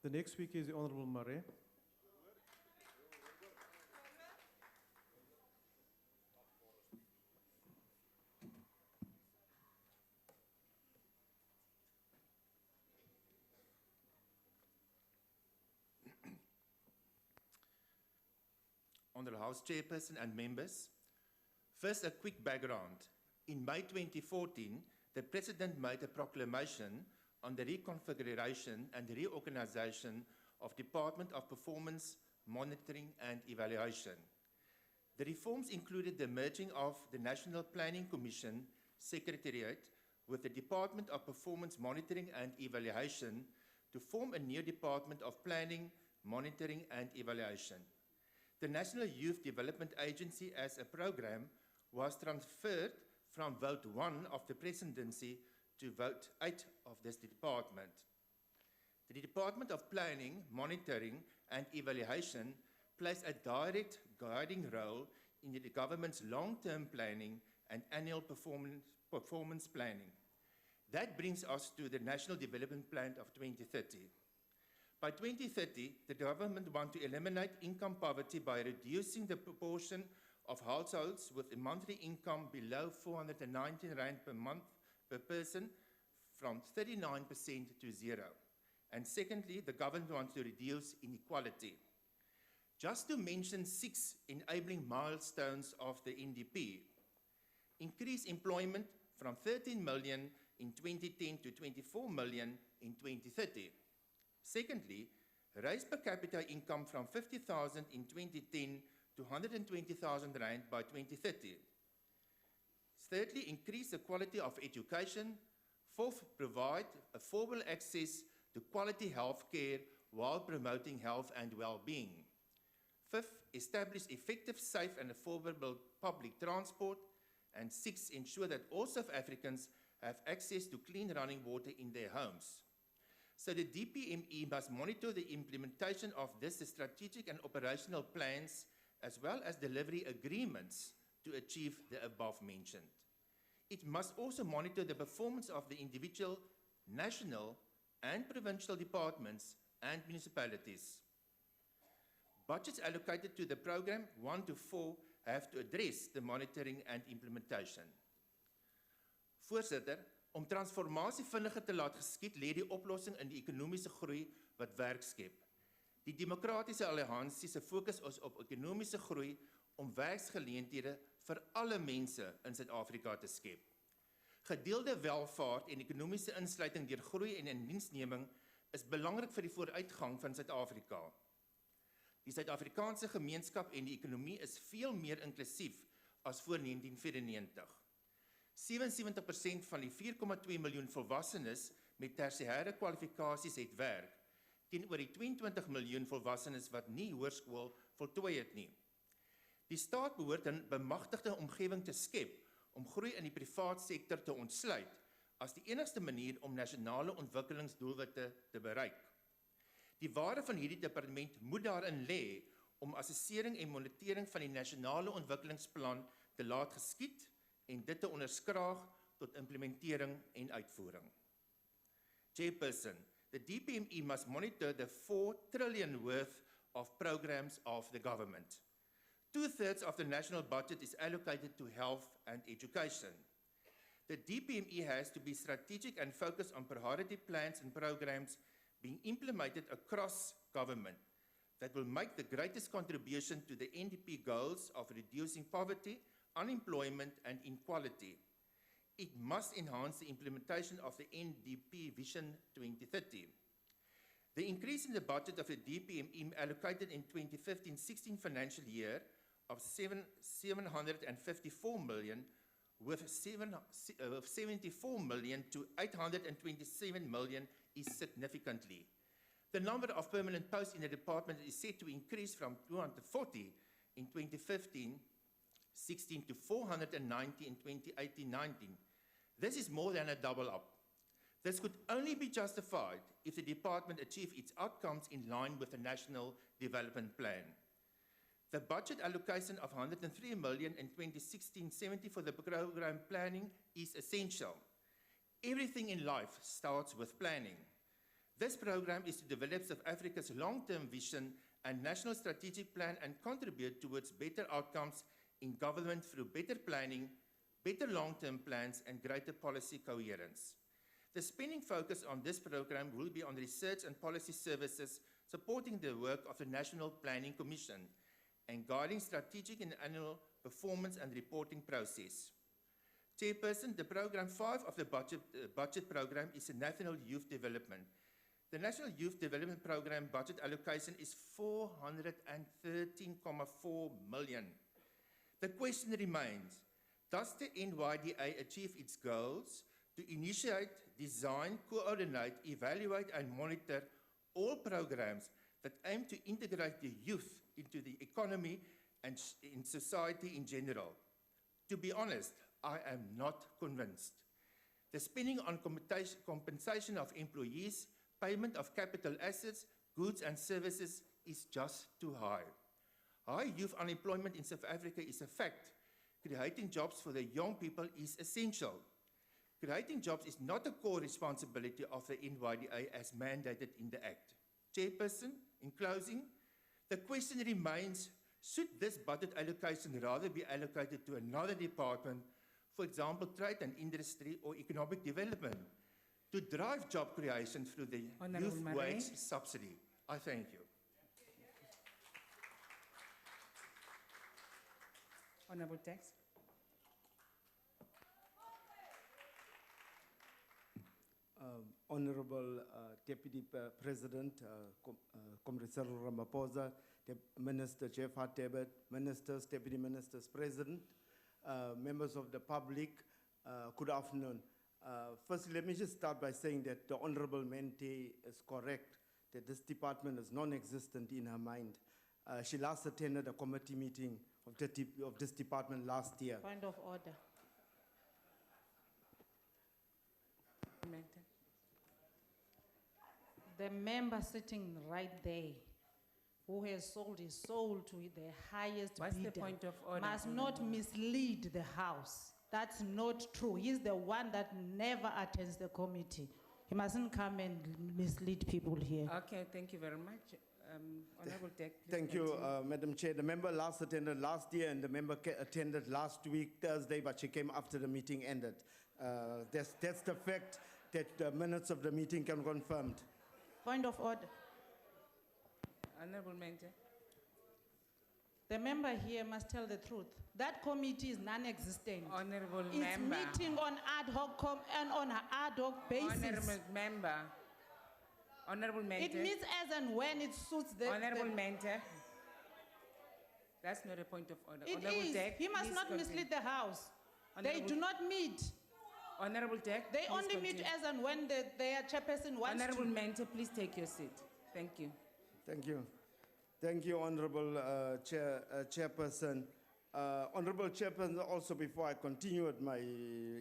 The next speaker is the Honourable Mare. Honourable House Chairperson and members, first a quick background. In May 2014, the President made a proclamation on the reconfiguration and reorganisation of Department of Performance Monitoring and Evaluation. The reforms included the merging of the National Planning Commission Secretariat with the Department of Performance Monitoring and Evaluation to form a new Department of Planning, Monitoring and Evaluation. The National Youth Development Agency as a program was transferred from Vote 1 of the Presidency to Vote 8 of this department. The Department of Planning, Monitoring and Evaluation plays a direct guiding role in the government's long-term planning and annual performance planning. That brings us to the National Development Plan of 2030. By 2030, the government wants to eliminate income poverty by reducing the proportion of households with a monthly income below 419 rand per month per person from 39% to 0. And secondly, the government wants to reduce inequality. Just to mention 6 enabling milestones of the NDP: increase employment from 13 million in 2010 to 24 million in 2030. Secondly, raise per capita income from 50,000 in 2010 to 120,000 rand by 2030. Thirdly, increase the quality of education. Fourth, provide affordable access to quality health care while promoting health and well-being. Fifth, establish effective, safe and affordable public transport. And sixth, ensure that all South Africans have access to clean running water in their homes. So the DPME must monitor the implementation of this strategic and operational plans, as well as delivery agreements to achieve the above mentioned. It must also monitor the performance of the individual, national and provincial departments and municipalities. Budgets allocated to the program 1 to 4 have to address the monitoring and implementation. Voorsitter, om transformasie vinniger te laat geskied, lê die oplossing in die ekonomiese groei wat werk skep. Die Demokratiese Alliansie se fokus is op ekonomiese groei om werksgeleenthede vir alle mense in Suid-Afrika te skep. Gedeelde welvaart en ekonomiese insluiting deur groei en indiensneming is belangrik vir die vooruitgang van Suid-Afrika. Die Suid-Afrikaanse gemeenskap en die ekonomie is veel meer inklusief as voor 1994. 77% van die 4,2 miljoen volwassenes met tersiêre kwalifikasies het werk, teenoor die 22 miljoen volwassenes wat nie hoërskool voltooi het nie. Die staat behoort 'n bemagtigde omgewing te skep om groei in die privaat sektor te ontsluit as die enigste manier om nasionale ontwikkelingsdoelwitte te bereik. Die waarde van hierdie departement moet daarin lê om assessering en monitering van die nasionale ontwikkelingsplan te laat geskied en dit te onderskraag tot implementering en uitvoering. Chairperson, the DPME must monitor the 4 trillion worth of programs of the government. 2/3 of the national budget is allocated to health and education. The DPME has to be strategic and focus on priority plans and programs being implemented across government that will make the greatest contribution to the NDP goals of reducing poverty, unemployment and inequality. It must enhance the implementation of the NDP Vision 2030. The increase in the budget of the DPME allocated in 2015-16 financial year of 754 million with 74 million to 827 million is significantly. The number of permanent posts in the department is set to increase from 240 in 2015-16 to 490 in 2018-19. This is more than a double up. This could only be justified if the department achieved its outcomes in line with the National Development Plan. The budget allocation of 103 million in 2016-17 for the program planning is essential. Everything in life starts with planning. This program is to develop South Africa's long-term vision and national strategic plan and contribute towards better outcomes in government through better planning, better long-term plans and greater policy coherence. The spending focus on this program will be on research and policy services supporting the work of the National Planning Commission and guiding strategic and annual performance and reporting process. Chairperson, the Program 5 of the budget program is the National Youth Development. The National Youth Development Program budget allocation is 413.4 million. The question remains, does the NYDA achieve its goals to initiate, design, coordinate, evaluate and monitor all programs that aim to integrate the youth into the economy and in society in general? To be honest, I am not convinced. The spending on compensation of employees, payment of capital assets, goods and services is just too high. High youth unemployment in South Africa is a fact. Creating jobs for the young people is essential. Creating jobs is not a core responsibility of the NYDA as mandated in the Act. Chairperson, in closing, the question remains, should this budget allocation rather be allocated to another department, for example, trade and industry or economic development, to drive job creation through the youth wage subsidy? I thank you. Honorable Dex. Honorable Deputy President, Comrade Cyril Ramaphosa, Minister Jeff Hartebert, Ministers, Deputy Ministers Present, members of the public, good afternoon. Firstly, let me just start by saying that the Honorable Mente is correct, that this department is non-existent in her mind. She last attended a committee meeting of this department last year. Point of order. The member sitting right there, who has sold his soul to the highest What's bidder, the point of order, must not Honorable? mislead the House. That's not true. He's the one that never attends the committee. He mustn't come and mislead people here. Okay, thank you very much. Honorable Deck, please Thank you, continue. Madam Chair. The member last attended last year and the member attended last week, Thursday, but she came after the meeting ended. That's the fact that the minutes of the meeting can confirm. Point of order. Honorable Mente. The member here must tell the truth. That committee is non-existent. Honorable It's member. meeting on ad hoc and on an ad hoc basis. Honorable member. Honorable Mente. It meets as and when it suits the... Honorable the- Mente. That's not a point of order. It Honorable is. Deck, He must please not continue. mislead the House. They Honorable- do not meet. Honorable Deck, They please only meet continue. as and when their chairperson wants Honorable to. Mente, please take your seat. Thank you. Thank you. Thank you, Honorable Chairperson. Honorable Chairperson, also before I continue with my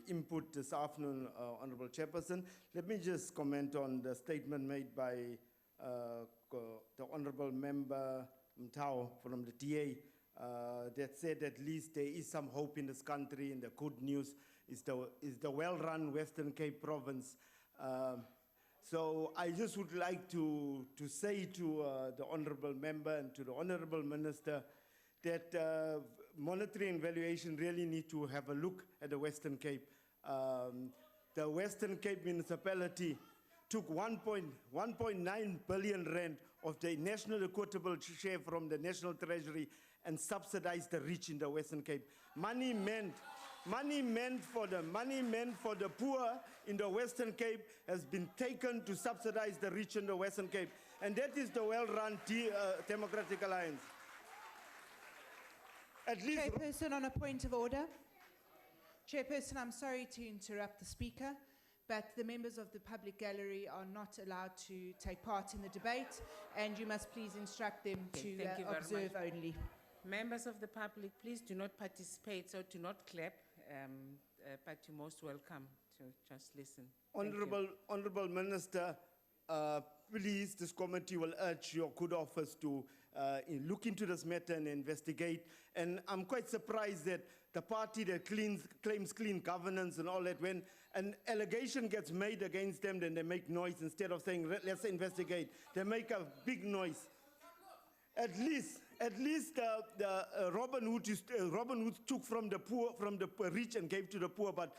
input this afternoon, Honorable Chairperson, let me just comment on the statement made by the Honorable Member Mtao from the TA that said at least there is some hope in this country, and the good news is the well-run Western Cape province. So I just would like to say to the Honorable Member and to the Honorable Minister that monitoring and valuation really need to have a look at the Western Cape. The Western Cape municipality took 1.9 billion rand of the national equitable share from the National Treasury and subsidized the rich in the Western Cape. Money meant for the poor in the Western Cape has been taken to subsidize the rich in the Western Cape. And that is the well-run Democratic Alliance. At least Chairperson, on a point of order. Chairperson, I'm sorry to interrupt the speaker, but the members of the public gallery are not allowed to take part in the debate, and you must please instruct them Okay, to thank you very observe much. only. Members of the public, please do not participate, so do not clap, but you're most welcome to just listen. Thank you. Honorable Minister, please, this committee will urge your good office to look into this matter and investigate. And I'm quite surprised that the party that claims clean governance and all that, when an allegation gets made against them, then they make noise instead of saying, let's investigate. They make a big noise. At least Robin Hood took from the poor, from the rich and gave to the poor, but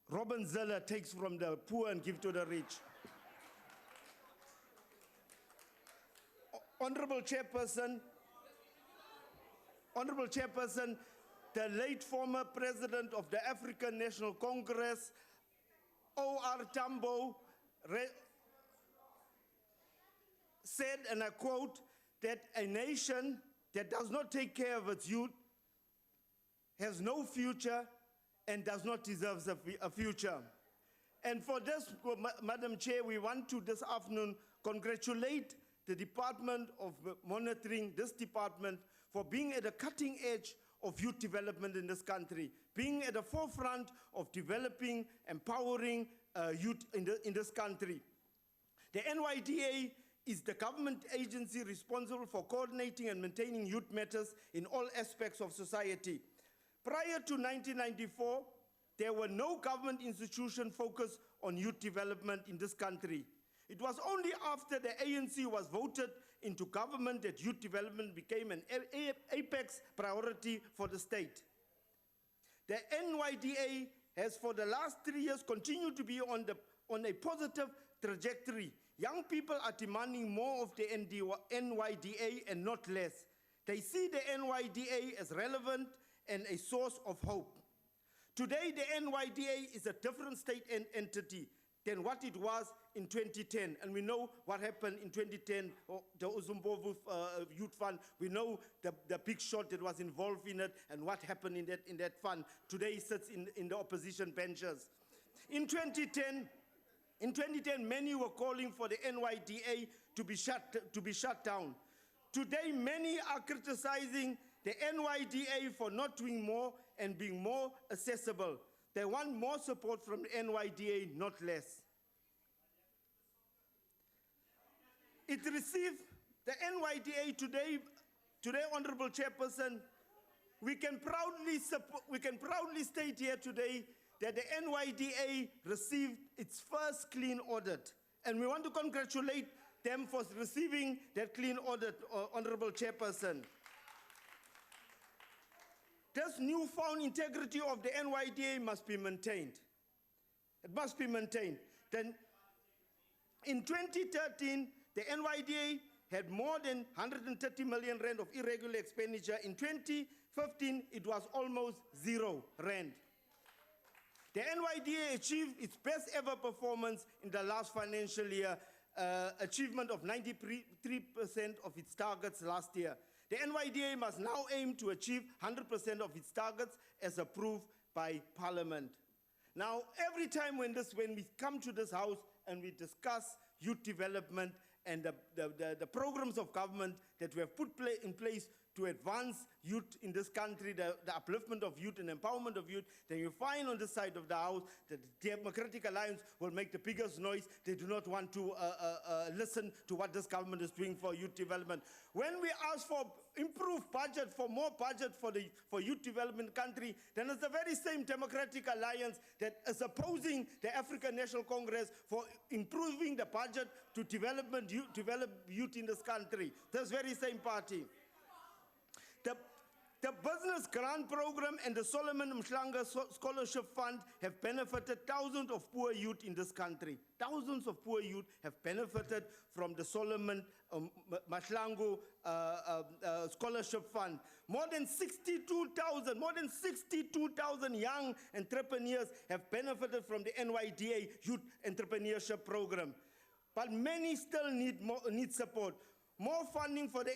Robin Zeller takes from the poor and gives to the rich. Honorable Chairperson, the late former president of the African National Congress, O.R. Tambo, said, and I quote, that a nation that does not take care of its youth has no future and does not deserve a future. And for this, Madam Chair, we want to this afternoon congratulate the Department of Monitoring, this department, for being at the cutting edge of youth development in this country, being at the forefront of developing, empowering youth in this country. The NYDA is the government agency responsible for coordinating and maintaining youth matters in all aspects of society. Prior to 1994, there were no government institution focused on youth development in this country. It was only after the ANC was voted into government that youth development became an apex priority for the state. The NYDA has for the last 3 years continued to be on a positive trajectory. Young people are demanding more of the NYDA and not less. They see the NYDA as relevant and a source of hope. Today, the NYDA is a different state entity than what it was in 2010. And we know what happened in 2010, the Uzumbovu Youth Fund. We know the big shot that was involved in it and what happened in that fund. Today, he sits in the opposition benches. In 2010, many were calling for the NYDA to be shut down. Today, many are criticizing the NYDA for not doing more and being more accessible. They want more support from the NYDA, not less. It received the NYDA today, Honorable Chairperson, we can proudly state here today that the NYDA received its first clean audit. And we want to congratulate them for receiving that clean audit, Honorable Chairperson. This newfound integrity of the NYDA must be maintained. It must be maintained. Then, in 2013, the NYDA had more than 130 million rand of irregular expenditure. In 2015, it was almost 0 rand. The NYDA achieved its best ever performance in the last financial year, achievement of 93% of its targets last year. The NYDA must now aim to achieve 100% of its targets as approved by Parliament. Now, every time when we come to this house and we discuss youth development and the programs of government that we have put in place to advance youth in this country, the upliftment of youth and empowerment of youth, then you find on this side of the house that the Democratic Alliance will make the biggest noise. They do not want to listen to what this government is doing for youth development. When we ask for improved budget, for more budget for youth development country, then it's the very same Democratic Alliance that is opposing the African National Congress for improving the budget to develop youth in this country. This very same party. The Business Grant Program and the Solomon Mhlanga Scholarship Fund have benefited thousands of poor youth in this country. Thousands of poor youth have benefited from the Solomon Mhlanga Scholarship Fund. More than 62,000 young entrepreneurs have benefited from the NYDA Youth Entrepreneurship Program. But many still need support. More funding for the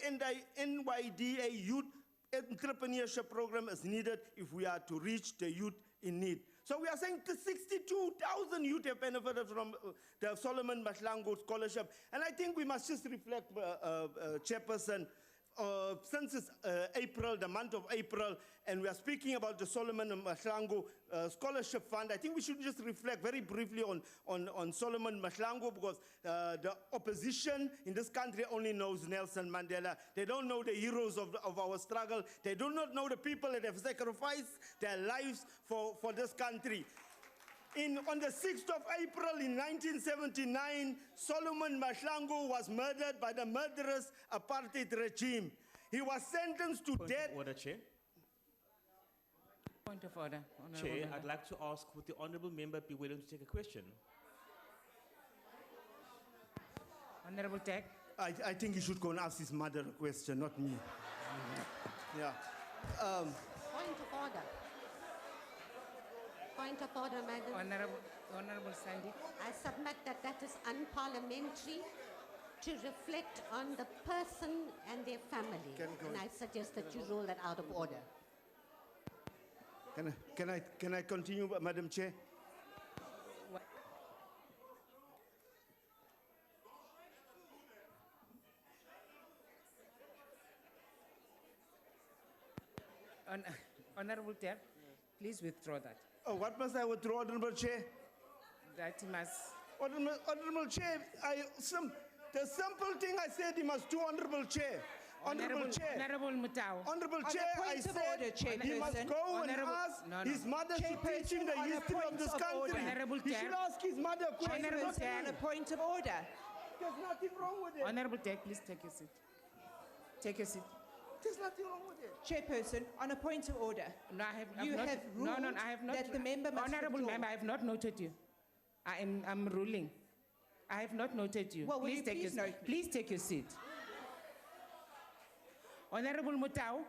NYDA Youth Entrepreneurship Program is needed if we are to reach the youth in need. So we are saying the 62,000 youth have benefited from the Solomon Mhlanga Scholarship. And I think we must just reflect, Chairperson, since it's April, the month of April, and we are speaking about the Solomon Mhlanga Scholarship Fund, I think we should just reflect very briefly on Solomon Mhlanga, because the opposition in this country only knows Nelson Mandela. They don't know the heroes of our struggle. They do not know the people that have sacrificed their lives for this country. On the 6th of April in 1979, Solomon Mhlanga was murdered by the murderous apartheid regime. He was sentenced to death. Order, Chair. Point of order. Chair, I'd like to ask, would the honourable member be willing to take a question? Honourable Tech. I think you should go and ask his mother a question, not me. Yeah. Point of order. Point of order, Madam. Honourable Sandy. I submit that is unparliamentary to reflect on the person and their family. And I suggest that you rule that out of order. Can I continue, Madam Chair? Honourable Chair, please withdraw that. Oh, what must I withdraw, Honourable Chair? That he must. Honourable Chair, the simple thing I said he must do, Honourable Chair. Honourable Chair. Honourable Mutau. Honourable Chair, I said he must go and ask his mother to teach him the history of this country. He should ask his mother a question. On a point of order. There's nothing wrong with it. Honourable Chair, please take a seat. Take a seat. There's nothing wrong with it. Chairperson, on a point of order. No, I have You not, have ruled I have not, that the member must Honourable withdraw. Member, I have not noted you. I'm ruling. I have not noted you. Well, will you please note me? Please take your seat. Honourable Mutau.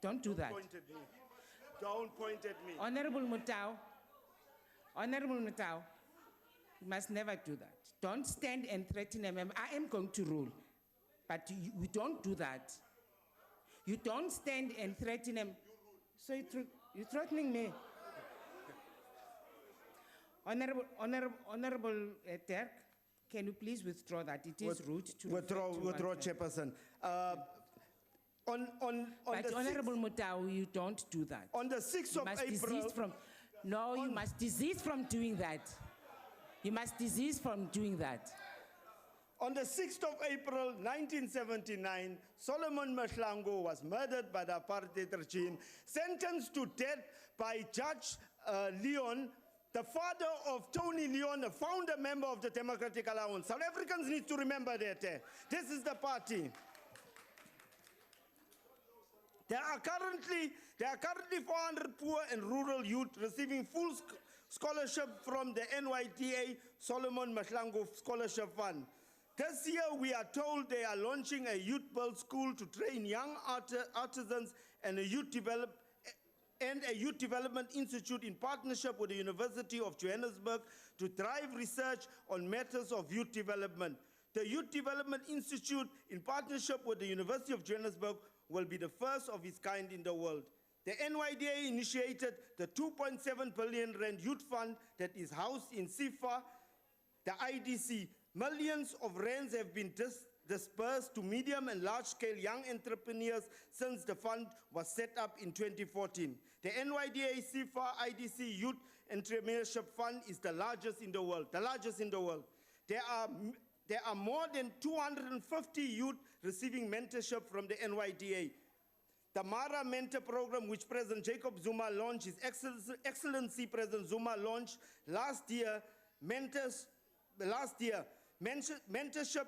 Don't do that. Point at me. Don't point at me. Honorable Mutau, you must never do that. Don't stand and threaten a member. I am going to rule, but you don't do that. You don't stand and threaten him. So you're threatening me. Honorable Dirk, can you please withdraw that? It is rude to Withdraw, Chairperson. But Honorable Mutau, you don't do that. On the 6th You of must April. desist from. No, you must desist from doing that. You must desist from doing that. On the 6th of April 1979, Solomon Mahlangu was murdered by the apartheid regime, sentenced to death by Judge Leon, the father of Tony Leon, a founder member of the Democratic Alliance. South Africans need to remember that. This is the party. There are currently 400 poor and rural youth receiving full scholarship from the NYDA Solomon Mahlangu Scholarship Fund. This year, we are told they are launching a youth-built school to train young artisans and a youth development institute in partnership with the University of Johannesburg to drive research on matters of youth development. The Youth Development Institute, in partnership with the University of Johannesburg, will be the first of its kind in the world. The NYDA initiated the 2.7 billion rand youth fund that is housed in SIFA, the IDC. Millions of rands have been dispersed to medium and large-scale young entrepreneurs since the fund was set up in 2014. The NYDA SIFA IDC Youth Entrepreneurship Fund is the largest in the world. There are more than 250 youth receiving mentorship from the NYDA. The Mara Mentor Program, which President Jacob Zuma launched, His Excellency President Zuma launched last year. Mentorship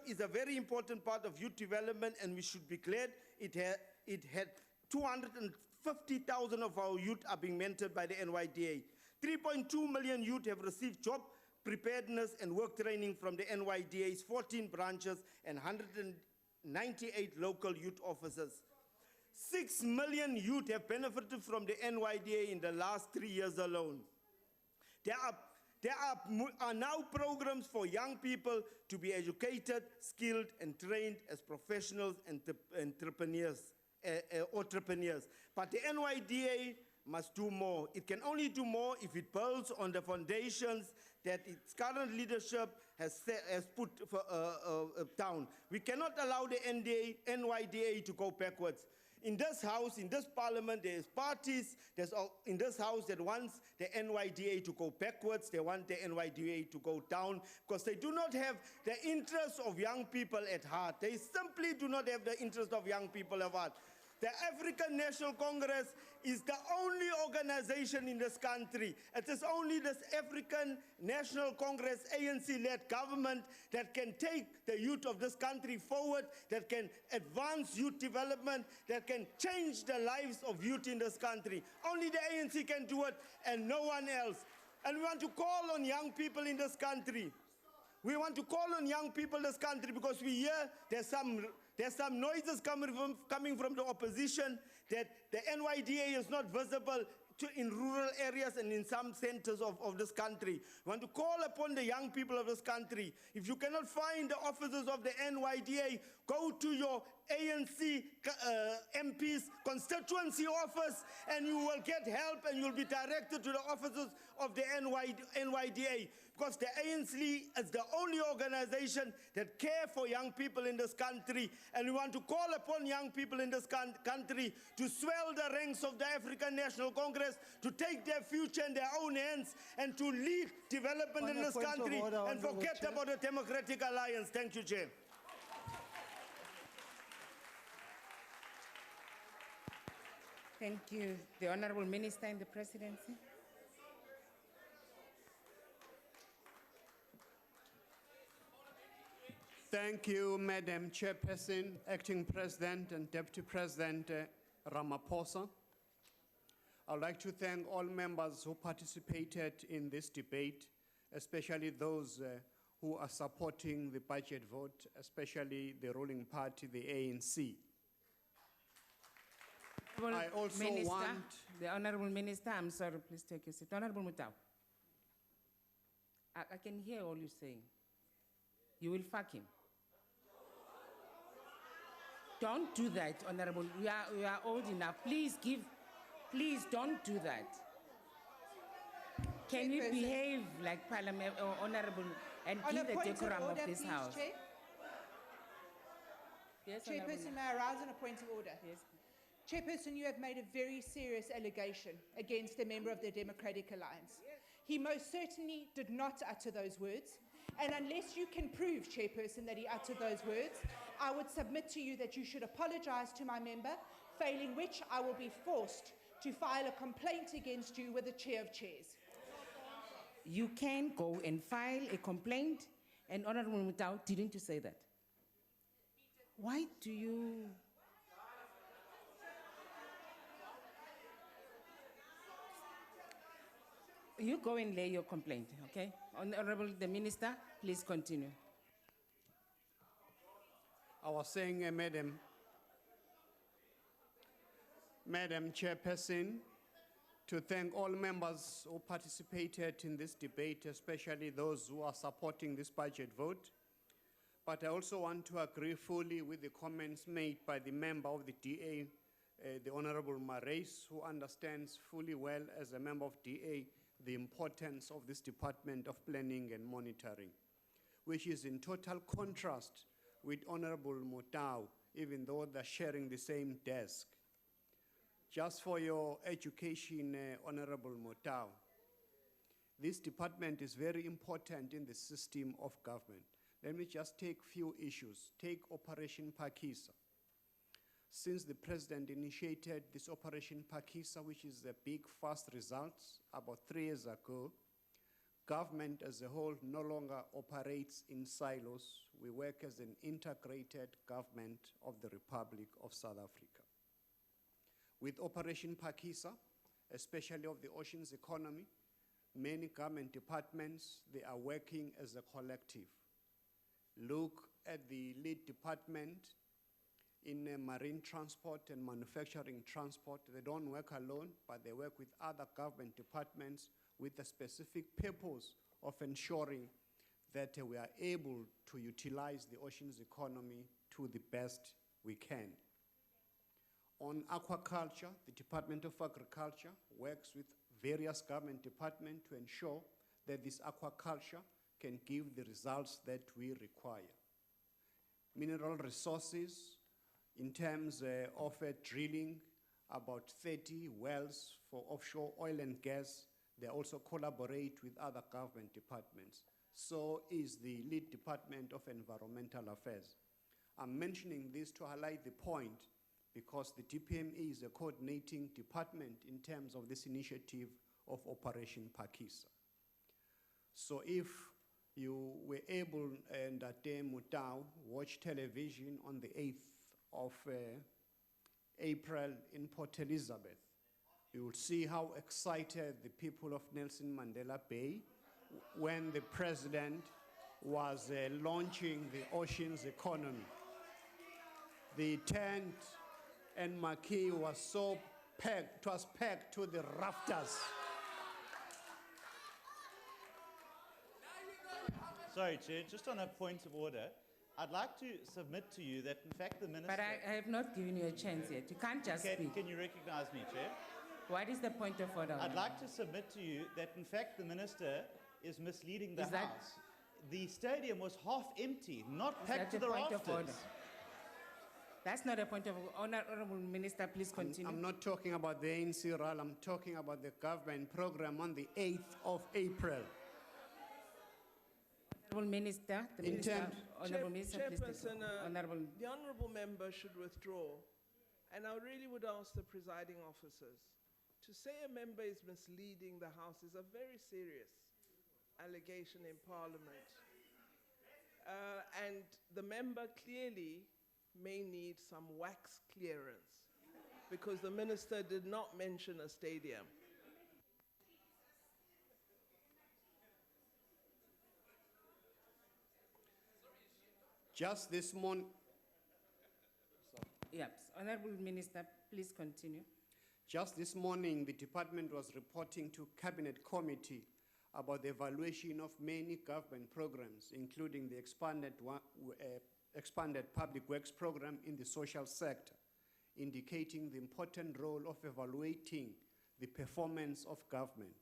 is a very important part of youth development, and we should be glad it had 250,000 of our youth are being mentored by the NYDA. 3.2 million youth have received job preparedness and work training from the NYDA's 14 branches and 198 local youth officers. 6 million youth have benefited from the NYDA in the last 3 years alone. There are now programs for young people to be educated, skilled, and trained as professionals and entrepreneurs. But the NYDA must do more. It can only do more if it builds on the foundations that its current leadership has put down. We cannot allow the NYDA to go backwards. In this house, in this parliament, there is parties in this house that wants the NYDA to go backwards. They want the NYDA to go down because they do not have the interests of young people at heart. They simply do not have the interest of young people at heart. The African National Congress is the only organization in this country. It is only this African National Congress, ANC-led government that can take the youth of this country forward, that can advance youth development, that can change the lives of youth in this country. Only the ANC can do it and no one else. And we want to call on young people in this country. We want to call on young people in this country because we hear there's some noises coming from the opposition that the NYDA is not visible in rural areas and in some centers of this country. We want to call upon the young people of this country. If you cannot find the officers of the NYDA, go to your ANC MP's constituency office and you will get help and you'll be directed to the officers of the NYDA. Because the ANC is the only organization that care for young people in this country. And we want to call upon young people in this country to swell the ranks of the African National Congress, to take their future in their own hands, and to lead development in this country and forget about the Democratic Alliance. Thank you, Chair. Thank you. The Honorable Minister in the Presidency. Thank you, Madam Chairperson, Acting President and Deputy President Ramaphosa. I'd like to thank all members who participated in this debate, especially those who are supporting the budget vote, especially the ruling party, the ANC. I also Minister, want, the Honorable Minister, I'm sorry, please take your seat. Honorable Mutau, I can hear all you're saying. You will fuck him. Don't do that, Honorable. We are old enough. Please don't do that. Can we behave like Parliament or Honorable and On keep a the point of decorum order, of this please, House? Chair. Yes, Honorable. Chairperson, may I rise on a point of order? Yes. Chairperson, you have made a very serious allegation against a member of the Democratic Alliance. He most certainly did not utter those words. And unless you can prove, Chairperson, that he uttered those words, I would submit to you that you should apologize to my member, failing which I will be forced to file a complaint against you with the Chair of Chairs. You can go and file a complaint, and Honorable Mutau, didn't you say that? Why do you... You go and lay your complaint, okay? Honorable the Minister, please continue. I was saying, Madam Chairperson, to thank all members who participated in this debate, especially those who are supporting this budget vote. But I also want to agree fully with the comments made by the member of the DA, the Honorable Marais, who understands fully well as a member of DA the importance of this Department of Planning and Monitoring, which is in total contrast with Honorable Mutau, even though they're sharing the same desk. Just for your education, Honorable Mutau, this department is very important in the system of government. Let me just take few issues. Take Operation Pakisa. Since the president initiated this Operation Pakisa, which is a big, fast results, about 3 years ago, government as a whole no longer operates in silos. We work as an integrated government of the Republic of South Africa. With Operation Pakisa, especially of the oceans economy, many government departments, they are working as a collective. Look at the lead department in marine transport and manufacturing transport. They don't work alone, but they work with other government departments with the specific purpose of ensuring that we are able to utilize the oceans economy to the best we can. On aquaculture, the Department of Agriculture works with various government departments to ensure that this aquaculture can give the results that we require. Mineral resources, in terms of drilling, about 30 wells for offshore oil and gas. They also collaborate with other government departments. So is the lead Department of Environmental Affairs. I'm mentioning this to highlight the point because the DPME is a coordinating department in terms of this initiative of Operation Pakisa. So if you were able, and Mutau, watch television on the 8th of April in Port Elizabeth, you will see how excited the people of Nelson Mandela Bay when the president was launching the oceans economy. The tent and marquee was so packed, it was packed to the rafters. Sorry, Chair, just on a point of order, I'd like to submit to you that, in fact, the Minister... But I have not given you a chance yet. You can't just speak. Can you recognize me, Chair? What is the point of order? I'd like to submit to you that, in fact, the Minister is misleading the House. The stadium was half empty, not packed to the rafters. That's not a point of order. Honorable Minister, please continue. I'm not talking about the ANC rally. I'm talking about the government program on the 8th of April. Honorable Minister, the Minister, Honorable Minister, please take Chairperson, Honorable. the Honorable Member should withdraw. And I really would ask the presiding officers, to say a member is misleading the House is a very serious allegation in Parliament. And the member clearly may need some wax clearance because the Minister did not mention a stadium. Just this morning, Yes, Honorable Minister, please continue. Just this morning, the department was reporting to Cabinet Committee about the evaluation of many government programs, including the expanded public works program in the social sector, indicating the important role of evaluating the performance of government.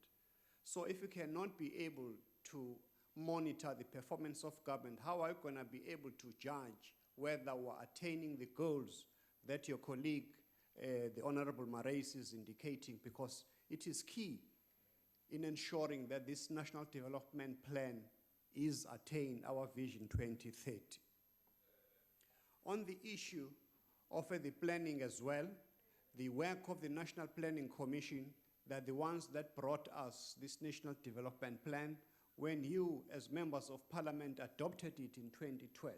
So if you cannot be able to monitor the performance of government, how are you going to be able to judge whether we're attaining the goals that your colleague, the Honorable Marais, is indicating? Because it is key in ensuring that this National Development Plan is attained, our Vision 2030. On the issue of the planning as well, the work of the National Planning Commission, they're the ones that brought us this National Development Plan when you, as members of Parliament, adopted it in 2012.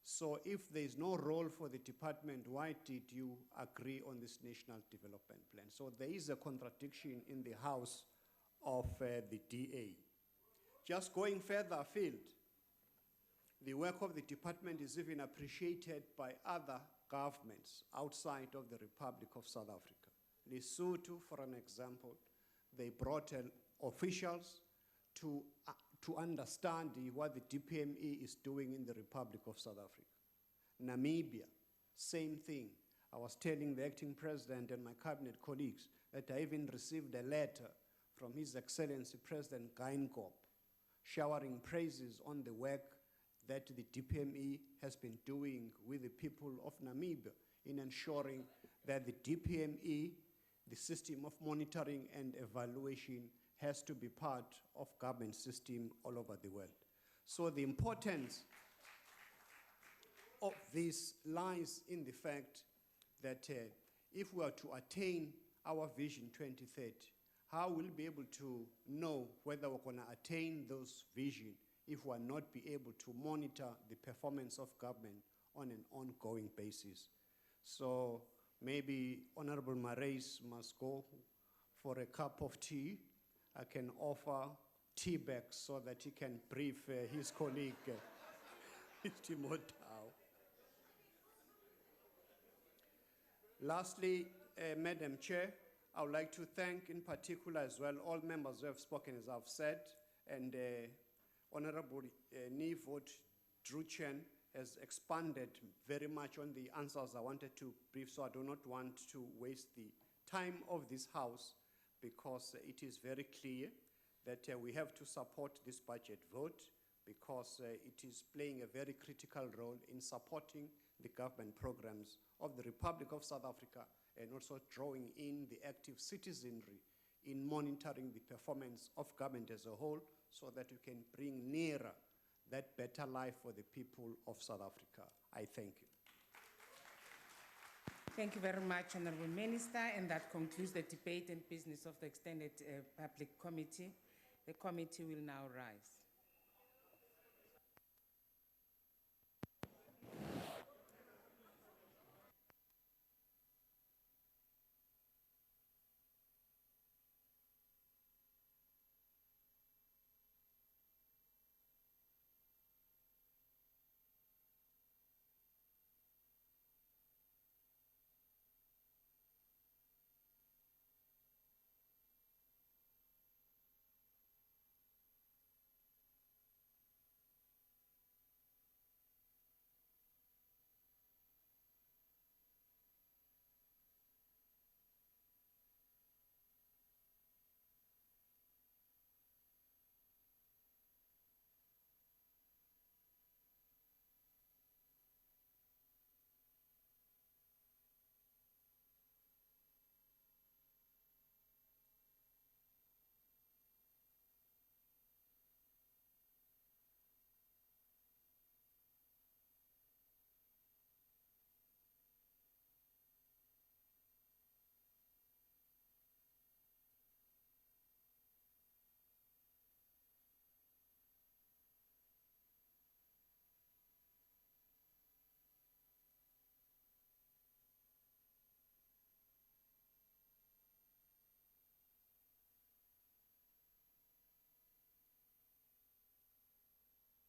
So if there is no role for the department, why did you agree on this National Development Plan? So there is a contradiction in the House of the DA. Just going further afield, the work of the department is even appreciated by other governments outside of the Republic of South Africa. Lesotho, for an example, they brought officials to understand what the DPME is doing in the Republic of South Africa. Namibia, same thing. I was telling the acting president and my cabinet colleagues that I even received a letter from His Excellency President Geingob showering praises on the work that the DPME has been doing with the people of Namibia in ensuring that the DPME, the system of monitoring and evaluation, has to be part of government system all over the world. So the importance of this lies in the fact that if we are to attain our Vision 2030, how we'll be able to know whether we're going to attain those visions if we're not be able to monitor the performance of government on an ongoing basis. So maybe Honorable Marais must go for a cup of tea. I can offer tea bags so that he can brief his colleague, Mr. Motau. Lastly, Madam Chair, I would like to thank in particular as well all members who have spoken, as I've said, and Honorable Nivot Druchen has expanded very much on the answers I wanted to brief, so I do not want to waste the time of this House, because it is very clear that we have to support this budget vote, because it is playing a very critical role in supporting the government programs of the Republic of South Africa, and also drawing in the active citizenry in monitoring the performance of government as a whole, so that we can bring nearer that better life for the people of South Africa. I thank you. Thank you very much, Honorable Minister, and that concludes the debate and business of the Extended Public Committee. The committee will now rise.